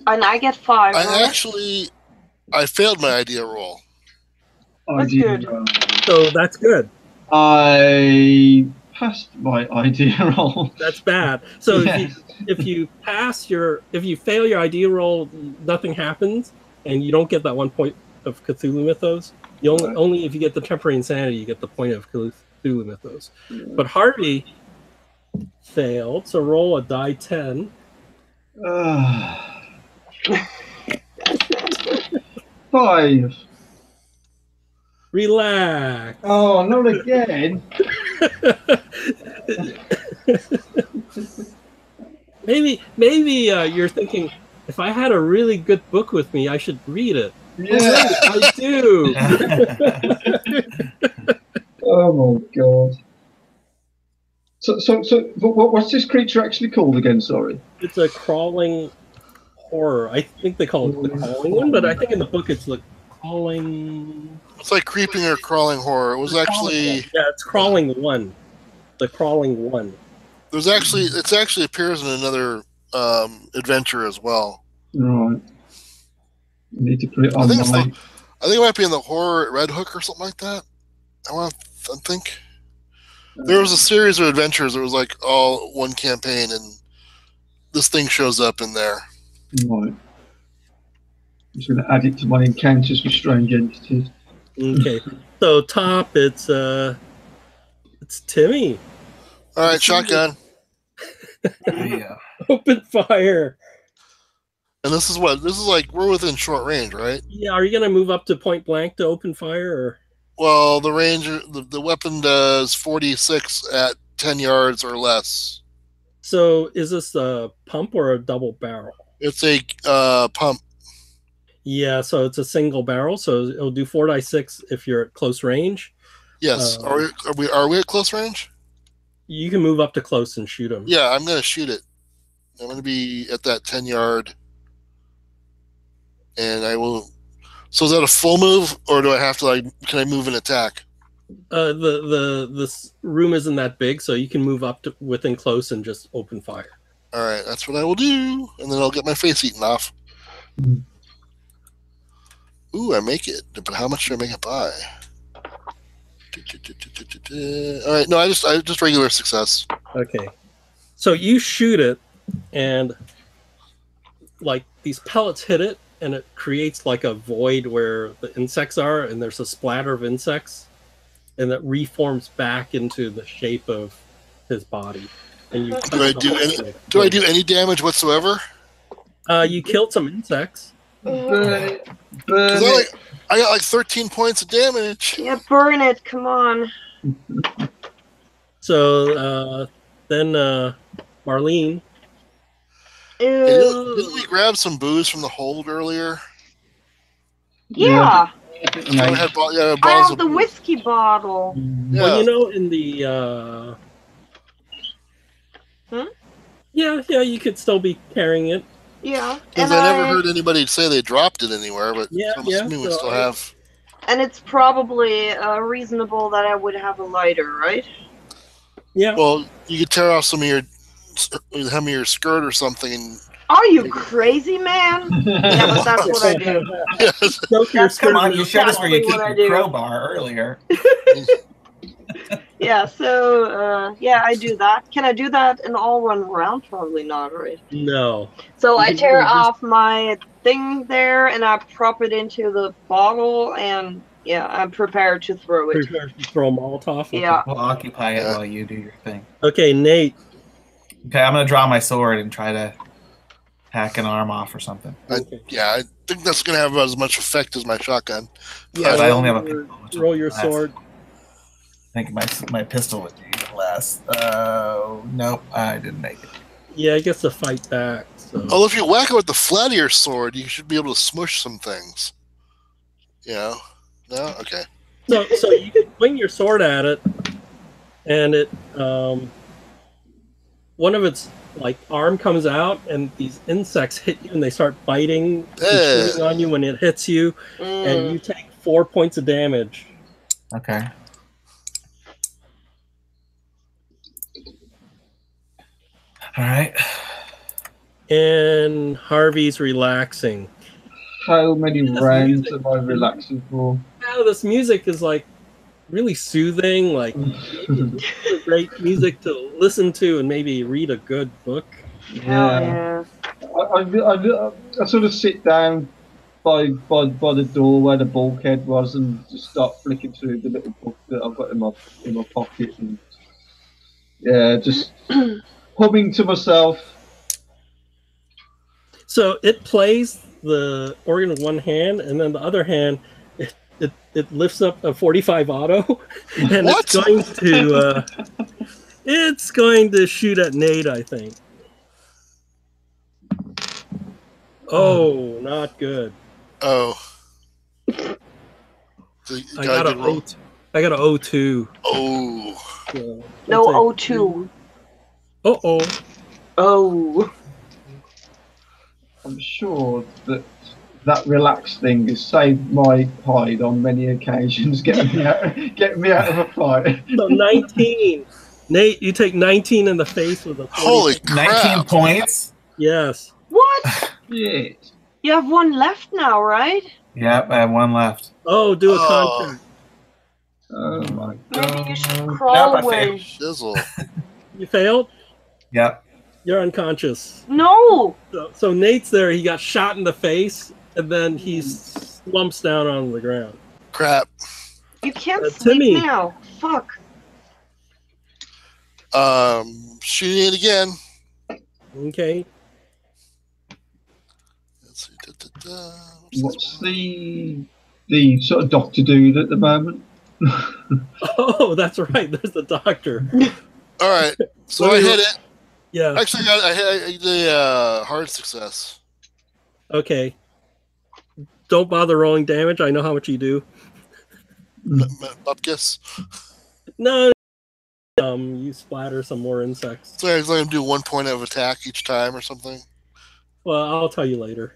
And I get 5. I failed my idea roll. That's good. So that's good. I passed my idea roll. That's bad. So Yes. if you fail your idea roll, nothing happens, and you don't get that 1 point of Cthulhu Mythos. You only if you get the temporary insanity, you get the point of Cthulhu Mythos. But Harvey failed, so roll a die 10. 5. Relax. Oh, not again. maybe you're thinking, if I had a really good book with me, I should read it. Yeah. I do. Oh my god. So, what's this creature actually called again? Sorry. It's a crawling horror. I think they call it the crawling one, but I think in the book it's the crawling. It's like creeping or crawling horror. It was actually it's crawling one. The crawling one. It actually appears in another adventure as well. Right. I need to put it on I think it might be in the horror at Red Hook or something like that. I think there was a series of adventures. It was like all one campaign, and this thing shows up in there. Right. I'm just going to add it to my encounters with strange entities. Okay. So top, it's Timmy. All right, shotgun. Yeah. Open fire. And this is like we're within short range, right? Yeah. Are you gonna move up to point blank to open fire, or? Well, the range, the weapon does 46 at 10 yards or less. So is this a pump or a double barrel? It's a pump. Yeah, so it's a single barrel, so it'll do 4d6 if you're at close range. Yes. Are we at close range? You can move up to close and shoot them. Yeah, I'm going to shoot it. I'm going to be at that 10 yard. And I will. So is that a full move, or do I have to can I move and attack? The room isn't that big, so you can move up to within close and just open fire. All right, that's what I will do, and then I'll get my face eaten off. Mm. Ooh, I make it, but how much do I make it by? All right, no, I just regular success. Okay. So you shoot it, and like these pellets hit it, and it creates like a void where the insects are, and there's a splatter of insects, and that reforms back into the shape of his body. And you Do I do any damage whatsoever? You killed some insects. Burn it. 'Cause Burn it. I got like 13 points of damage. Yeah, burn it. Come on. So then Marlene. Didn't we grab some booze from the hold earlier? Yeah. I had I bottles have of the booze. whiskey bottle. Yeah. Well, you know, in the yeah, you could still be carrying it. Yeah. Because And I never heard anybody say they dropped it anywhere, but Yeah, I'm yeah, assuming we so still I- have. And it's probably reasonable that I would have a lighter, right? Yeah. Well, you could tear off some of your hem of your skirt or something. And, Are you crazy, man? Yeah, but that's what I do. yes. Soak your That's skirt Come on, in- you showed us where you exactly keep what I your do. crowbar earlier. Yeah, so, yeah, I do that. Can I do that in all one round? Probably not, right? No. So I You tear just- off my thing there, and I prop it into the bottle, and, yeah, I'm prepared to throw it. Prepare to throw a Molotov. Okay. Yeah. We'll occupy it Yeah. while you do your thing. Okay, Nate. Okay, I'm gonna draw my sword and try to hack an arm off or something. Okay. Yeah, I think that's going to have as much effect as my shotgun. Yeah, But I only have a roll pistol, which Roll will your last. sword. I think my pistol would do less. Nope, I didn't make it. Yeah, I guess to fight back. So. Well, if you whack it with the flat of your sword, you should be able to smush some things. You know? No? Okay. So you can swing your sword at it, and it one of its like arm comes out, and these insects hit you, and they start biting and chewing on you when it hits you, and you take 4 points of damage. Okay. All right. And Harvey's relaxing. How many rounds am I relaxing for? Now this music is like really soothing, like great music to listen to, and maybe read a good book. Hell yeah. I sort of sit down by the door where the bulkhead was and just start flicking through the little book that I've got in my pocket, and yeah, just humming to myself. So it plays the organ with one hand, and then the other hand, it lifts up a 45 auto, and What? it's going to shoot at Nate, I think. Oh, not good. Oh. So you I gotta got get roll- I got a 0-2. Oh. So No that's a- O2. Uh-oh. Oh. I'm sure that relaxed thing has saved my hide on many occasions, getting me out of a fight. So 19. Nate, you take 19 in the face with a 40. Holy 19 crap. points. Yes. What? Shit. You have one left now, right? Yep, I have one left. Oh, do a Oh. contract. Oh my god. Maybe you should crawl Nope, I away. Shizzle. You failed? Yep. You're unconscious. No! So Nate's there. He got shot in the face, and then he slumps down on the ground. Crap. You can't Timmy. sleep now. Fuck. Shooting it again. Okay. Let's see. Da. What's the sort of doctor doing at the moment? Oh, that's right. There's the doctor. All right. So What I do you- hit it. Yeah. Actually, I did a hard success. Okay. Don't bother rolling damage. I know how much you do. Bupkis. No. You splatter some more insects. So I was going to do 1 point of attack each time or something. Well, I'll tell you later.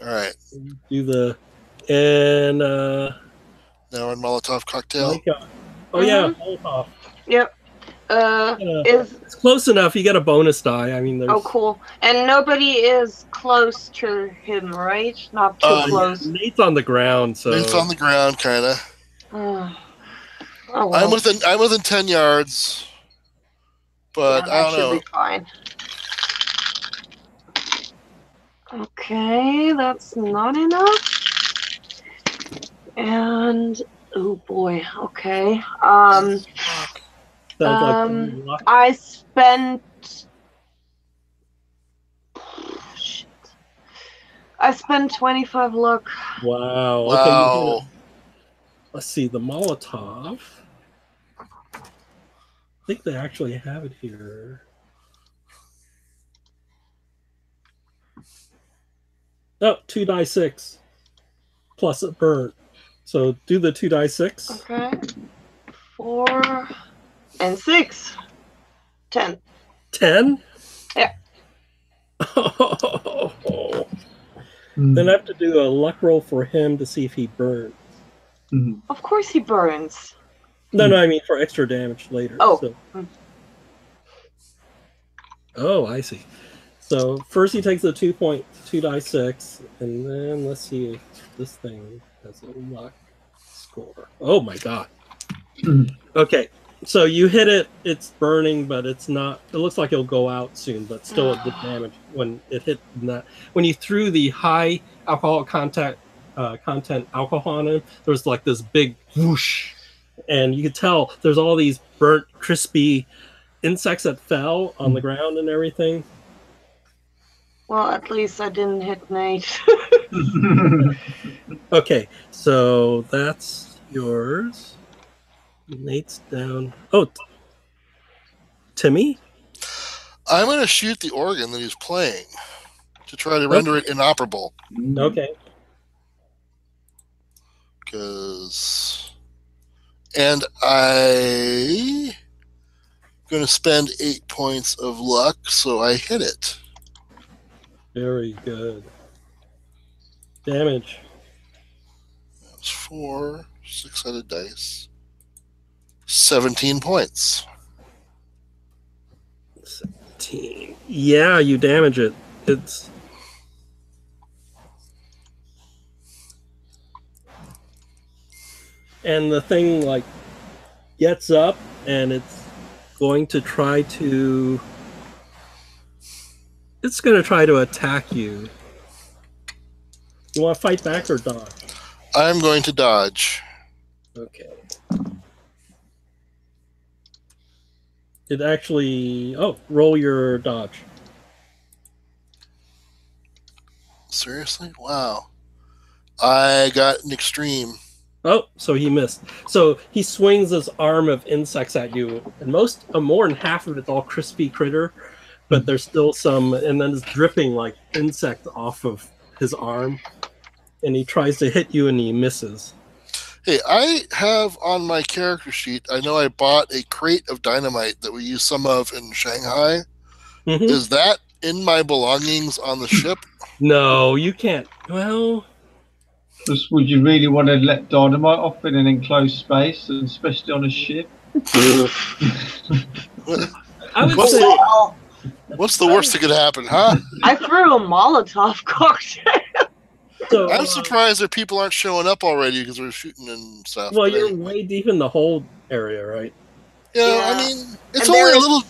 All right. Do the and Now on Molotov cocktail. oh yeah, Molotov. Yep. Is It's close enough. You get a bonus die. I mean, there's. oh cool, and nobody is close to him, right? Not too Yeah, close. Nate's on the ground, so. It's on the ground, kind of. Oh well. I'm within 10 yards, but yeah, I that don't should know. be fine. Okay, that's not enough. And oh boy, okay. Sounds Um, like I spent. Shit. I spent 25 luck. wow. Okay. Wow. Let's see the Molotov. I think they actually have it here. Oh, 2d6 plus a burn. So do the 2d6. Okay. 4 and 6. 10. 10? Yeah. Then I have to do a luck roll for him to see if he burns. Of course he burns. No, I mean for extra damage later. Oh. So. Oh, I see. So first he takes the 2.2d6, and then let's see if this thing has a luck score. Oh my god. Okay, so you hit it, it's burning, but it's not, it looks like it'll go out soon, but still it did damage when it hit that. When you threw the high alcohol content alcohol on him, there was like this big whoosh, and you could tell there's all these burnt, crispy insects that fell on the ground and everything. Well, at least I didn't hit Nate. Okay, so that's yours. Nate's down. Oh, Timmy? I'm going to shoot the organ that he's playing to try to render it inoperable. Okay. And I'm going to spend 8 points of luck, so I hit it. Very good. Damage. That's 4, 6-sided dice. 17 points. 17. Yeah, you damage it. It's. And the thing, like, gets up and it's going to try to. It's going to try to attack you. You want to fight back or dodge? I'm going to dodge. Okay. It actually... Oh, roll your dodge. Seriously? Wow. I got an extreme. Oh, so he missed. So he swings this arm of insects at you, and more than half of it's all crispy critter, but there's still some, and then it's dripping like insect off of his arm, and he tries to hit you and he misses. Hey, I have on my character sheet, I know I bought a crate of dynamite that we use some of in Shanghai. Mm-hmm. Is that in my belongings on the ship? No, you can't. Well... Would you really want to let dynamite off in an enclosed space, and especially on a ship? I would say... What's the worst that could happen, huh? I threw a Molotov cocktail. So, I'm surprised that people aren't showing up already because we're shooting and stuff. well, but you're anyway. way deep in the hold area, right? I mean, it's And only there a is- little.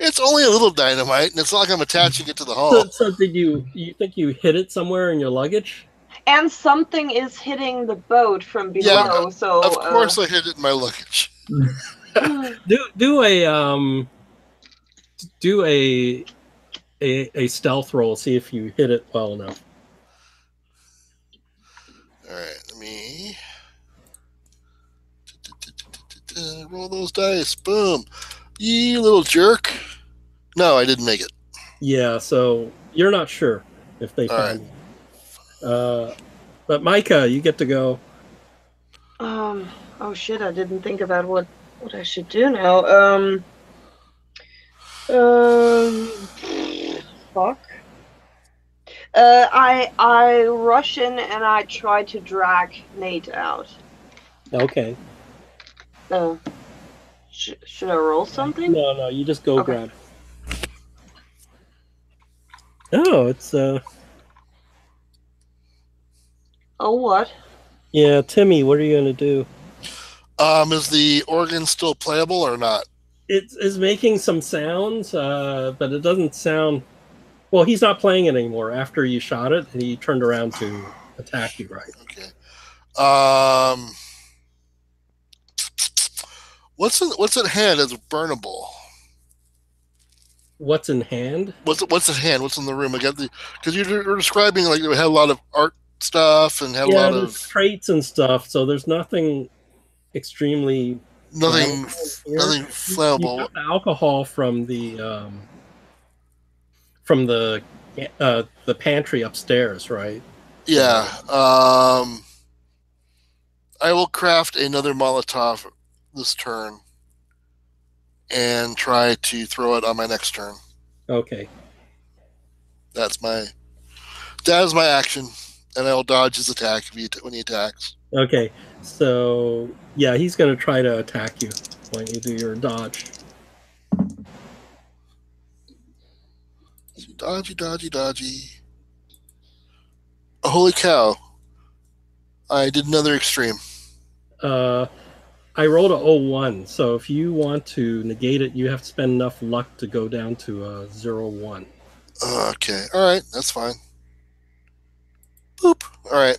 It's only a little dynamite, and it's not like I'm attaching it to the hull. So did you think you hit it somewhere in your luggage? And something is hitting the boat from below, Yeah, so... Of course, I hid it in my luggage. Do a stealth roll, see if you hit it well enough. All right, let me roll those dice. Boom! You little jerk. No, I didn't make it. Yeah, so you're not sure if they All found you. But Micah, you get to go. Oh shit, I didn't think about what I should do now. Fuck. I rush in and I try to drag Nate out. Okay. Should I roll something? No, you just go Okay. grab it. Oh, it's Oh, what? yeah, Timmy, what are you gonna do? Is the organ still playable or not? It's making some sounds, but it doesn't sound. Well, he's not playing it anymore. After you shot it, and he turned around to attack you, right? Okay. What's at hand as burnable? What's in hand? What's at hand? What's in the room? I got because you were describing like it had a lot of art stuff and had a lot there's of crates and stuff. So there's nothing extremely nothing flammable here. flammable. You got the alcohol from the pantry upstairs, right? Yeah. I will craft another Molotov this turn and try to throw it on my next turn. Okay. That is my action, and I will dodge his attack when he attacks. Okay. So yeah, he's gonna try to attack you when you do your dodge. Dodgy. Oh, holy cow. I did another extreme. I rolled a 01, so if you want to negate it, you have to spend enough luck to go down to a 01. Okay. Alright, that's fine. Boop. Alright.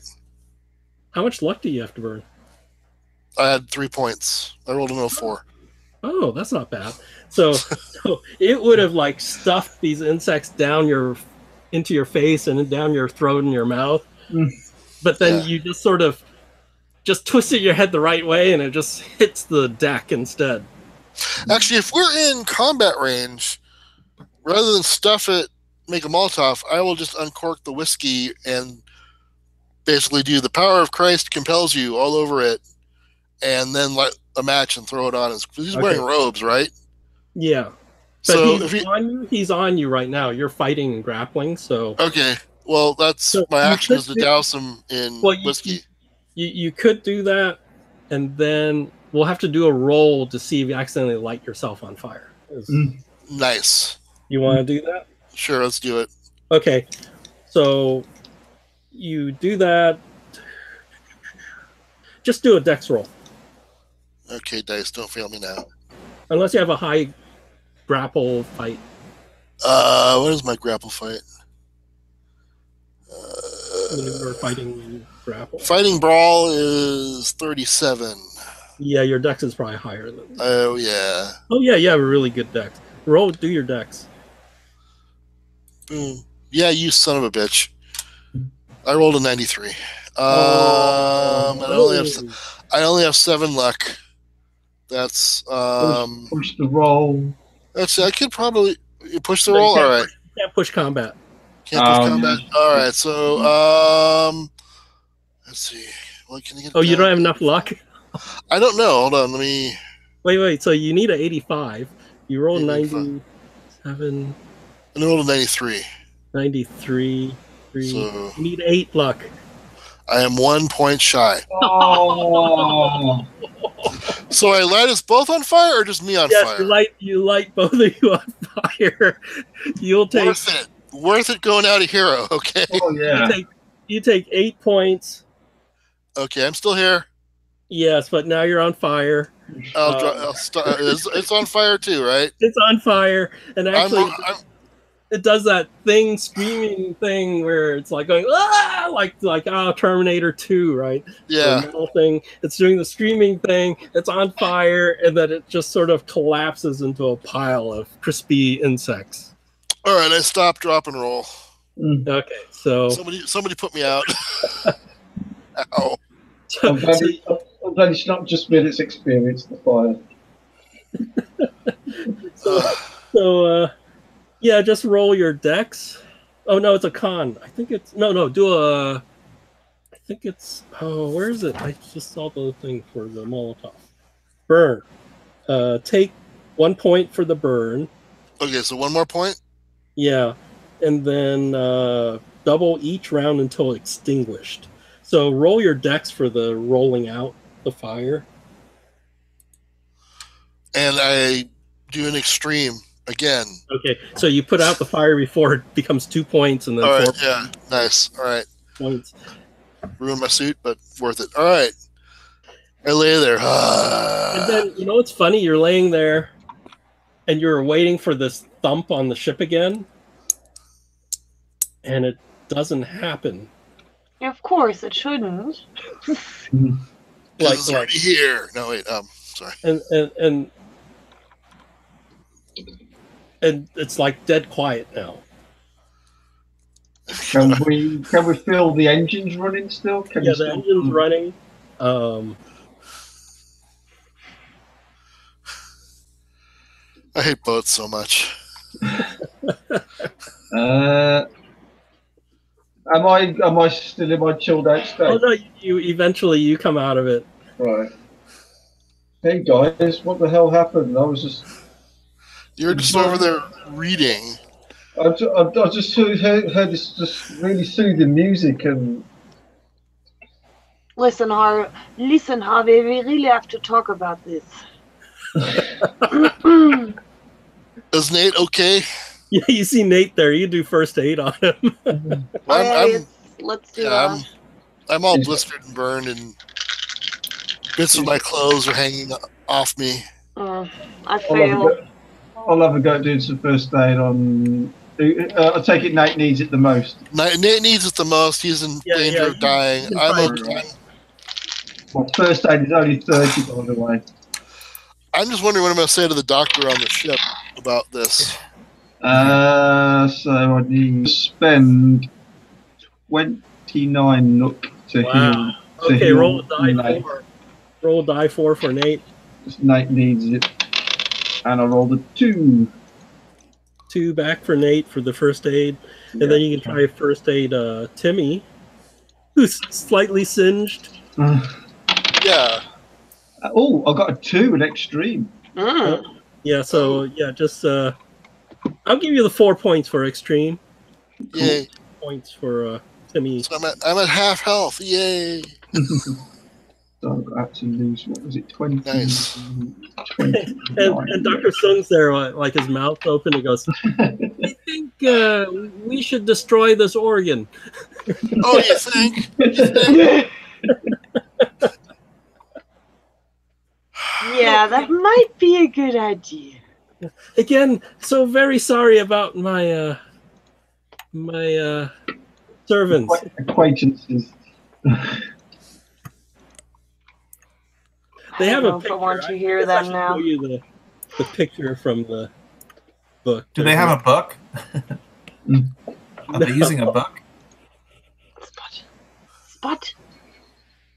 How much luck do you have to burn? I had 3 points. I rolled an 04. Oh, that's not bad. So it would have like stuffed these insects into your face and down your throat and your mouth. But then you just sort of just twisted your head the right way and it just hits the deck instead. Actually, if we're in combat range, rather than stuff it, make a Molotov, I will just uncork the whiskey and basically do the power of Christ compels you all over it, and then light a match and throw it on. He's wearing robes, right? Yeah. But So he's on you right now. You're fighting and grappling, so okay. Well, that's my action is to douse him in whiskey. You could do that, and then we'll have to do a roll to see if you accidentally light yourself on fire. Nice. You want to do that? Sure, let's do it. Okay. So you do that. Just do a dex roll. Okay, dice, don't fail me now. Unless you have a high grapple fight. What is my grapple fight? Maneuver, fighting, grapple. Fighting brawl is 37. Yeah, your dex is probably higher than. Oh yeah. Oh yeah, you have a really good dex. Do your dex. Boom. Yeah, you son of a bitch. I rolled a 93. I only have 7 luck. That's push the roll. I could probably push the roll. All right. Can't push combat. Can't push combat. Yeah. All right. So let's see. What can you get? Oh, you don't have enough luck. I don't know. Hold on. Let me. Wait. So you need an 85. You roll 85. 97. I rolled a 93. 93. So you need 8 luck. I am 1 point shy. Oh. So I light us both on fire, or just me on fire? You light both of you on fire. You'll take worth it going out a hero. Okay. Oh yeah. You take 8 points. Okay, I'm still here. Yes, but now you're on fire. I'll start. It's on fire too, right? It's on fire, and actually, it does that screaming thing where it's like going like Terminator 2, right? Yeah. The metal thing. It's doing the screaming thing. It's on fire, and then it just sort of collapses into a pile of crispy insects. All right, I stop, drop, and roll. Okay, so somebody put me out. Ow. I'm glad it's not just me that's experienced the fire. So yeah, just roll your dex. Oh no, it's a con. I think it's do a. I think it's where is it? I just saw the thing for the Molotov. Burn. Take 1 point for the burn. Okay, so 1 more point. Yeah, and then double each round until extinguished. So roll your dex for the rolling out the fire. and I do an extreme again. Okay, so you put out the fire before it becomes 2 points, and then All 4 right, yeah, nice. All right, points. ruined my suit, but worth it. All right, I lay there. And then, you know what's funny? You're laying there, and you're waiting for this thump on the ship again, and it doesn't happen. Of course, it shouldn't. It's already here. No, wait. Sorry. And it's like dead quiet now. Can we feel the engines running still? Can Yeah, you the still- engine's running. I hate boats so much. Am I still in my chilled out state? Oh no, you eventually come out of it. Right. Hey guys, what the hell happened? I was just You're just over there reading. I just heard this just really soothing music and Listen, Harvey, we really have to talk about this. Is Nate okay? Yeah, you see Nate there. You do first aid on him. Let's do yeah, that. I'm all blistered and burned, and bits of my clothes are hanging off me. I failed. I'll have a go at doing some first aid on. I take it Nate needs it the most. Nate needs it the most. He's in danger of dying. My first aid is only 30, by the way. I'm just wondering what I'm going to say to the doctor on the ship about this. So I need to spend 29 nook to heal. Okay, roll a die 4. Roll a die 4 for Nate. Nate needs it. And I rolled a 2. 2 back for Nate for the first aid. And then you can try first aid Timmy, who's slightly singed. Yeah. Oh, I got a 2 at extreme. Yeah, so yeah, just I'll give you the 4 points for extreme. Yay. Points for Timmy. So I'm at half health. Yay. So I got to lose, what was it, 20? Nice. 20 and Dr. Sung's there, like his mouth open, and goes, I think we should destroy this organ. Oh, you think? Yeah, that might be a good idea. Again, so very sorry about my my servants. Acquaintances. They have a I picture. want to hear I them should now. show you the picture from the book. Do they have a book? Are they using a book? Spot.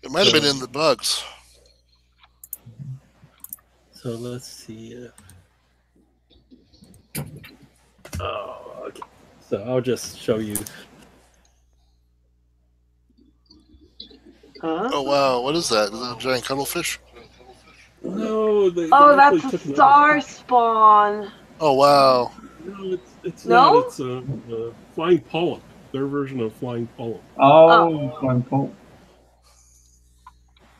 It might have been in the bugs. So let's see. Oh, okay. So I'll just show you. Huh? Oh, wow. What is that? Is that a giant cuttlefish? No, they That's actually a took star spawn. Oh, wow. No, it's No? not. It's a flying polyp. Their version of flying polyp. Oh, fine, Paul.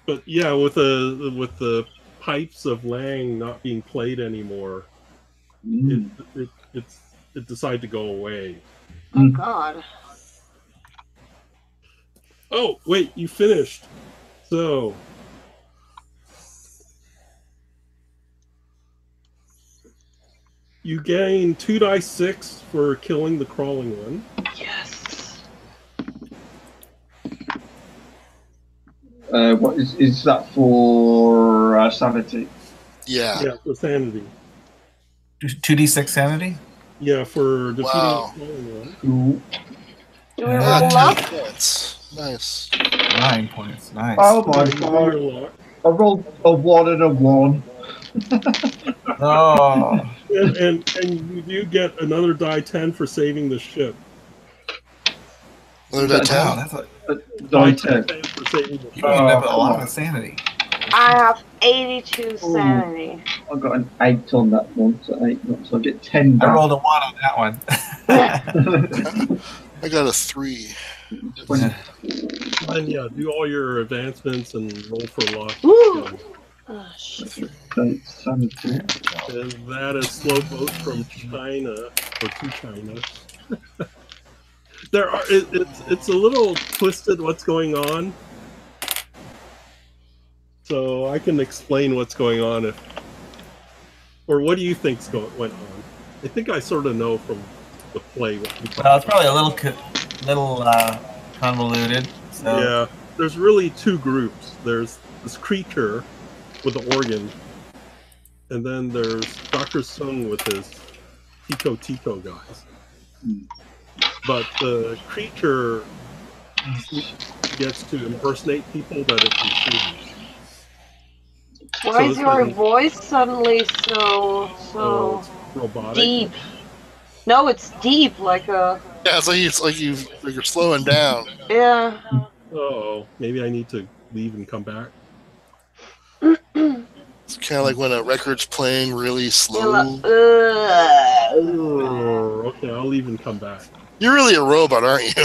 But yeah, with the pipes of Lang not being played anymore, it decided to go away. Oh God. Oh wait, you finished. So you gain 2 dice 6 for killing the crawling one. Yes. What is that for sanity? Yeah. Yeah, for sanity. 2d6 sanity? Yeah, for defeating Wow. the crawling one. Ooh. Do we roll up? Points. Nice. 9 points. Nice. Oh my You're god. locked. I rolled a 1 and a 1. Oh. And you do get another die 10 for saving the ship. Another die 10? Wow, that's a, Die 10. For saving the you ship. don't even have a lot of sanity. I have 82 sanity. I got an 8 on that one, so 8 not, so I get 10 I back. rolled a 1 on that one. I got a 3. 20. And yeah, do all your advancements and roll for luck. Woo! Oh, shit. Okay, sanity. And that is Slowpoke from China, or to China. It's a little twisted what's going on. So I can explain what's going on or what do you think's went on? I think I sort of know from the play what you Well, it's probably a little convoluted. So. Yeah, there's really two groups. There's this creature with the organ, and then there's Dr. Sung with his Tico guys. But the creature gets to impersonate people that it consumes. Why is your voice suddenly so it's robotic? deep? No, it's deep, like a. Yeah, it's like you're slowing down. Yeah. Oh, maybe I need to leave and come back. It's kind of like when a record's playing really slow. Okay, I'll leave and come back. You're really a robot, aren't you?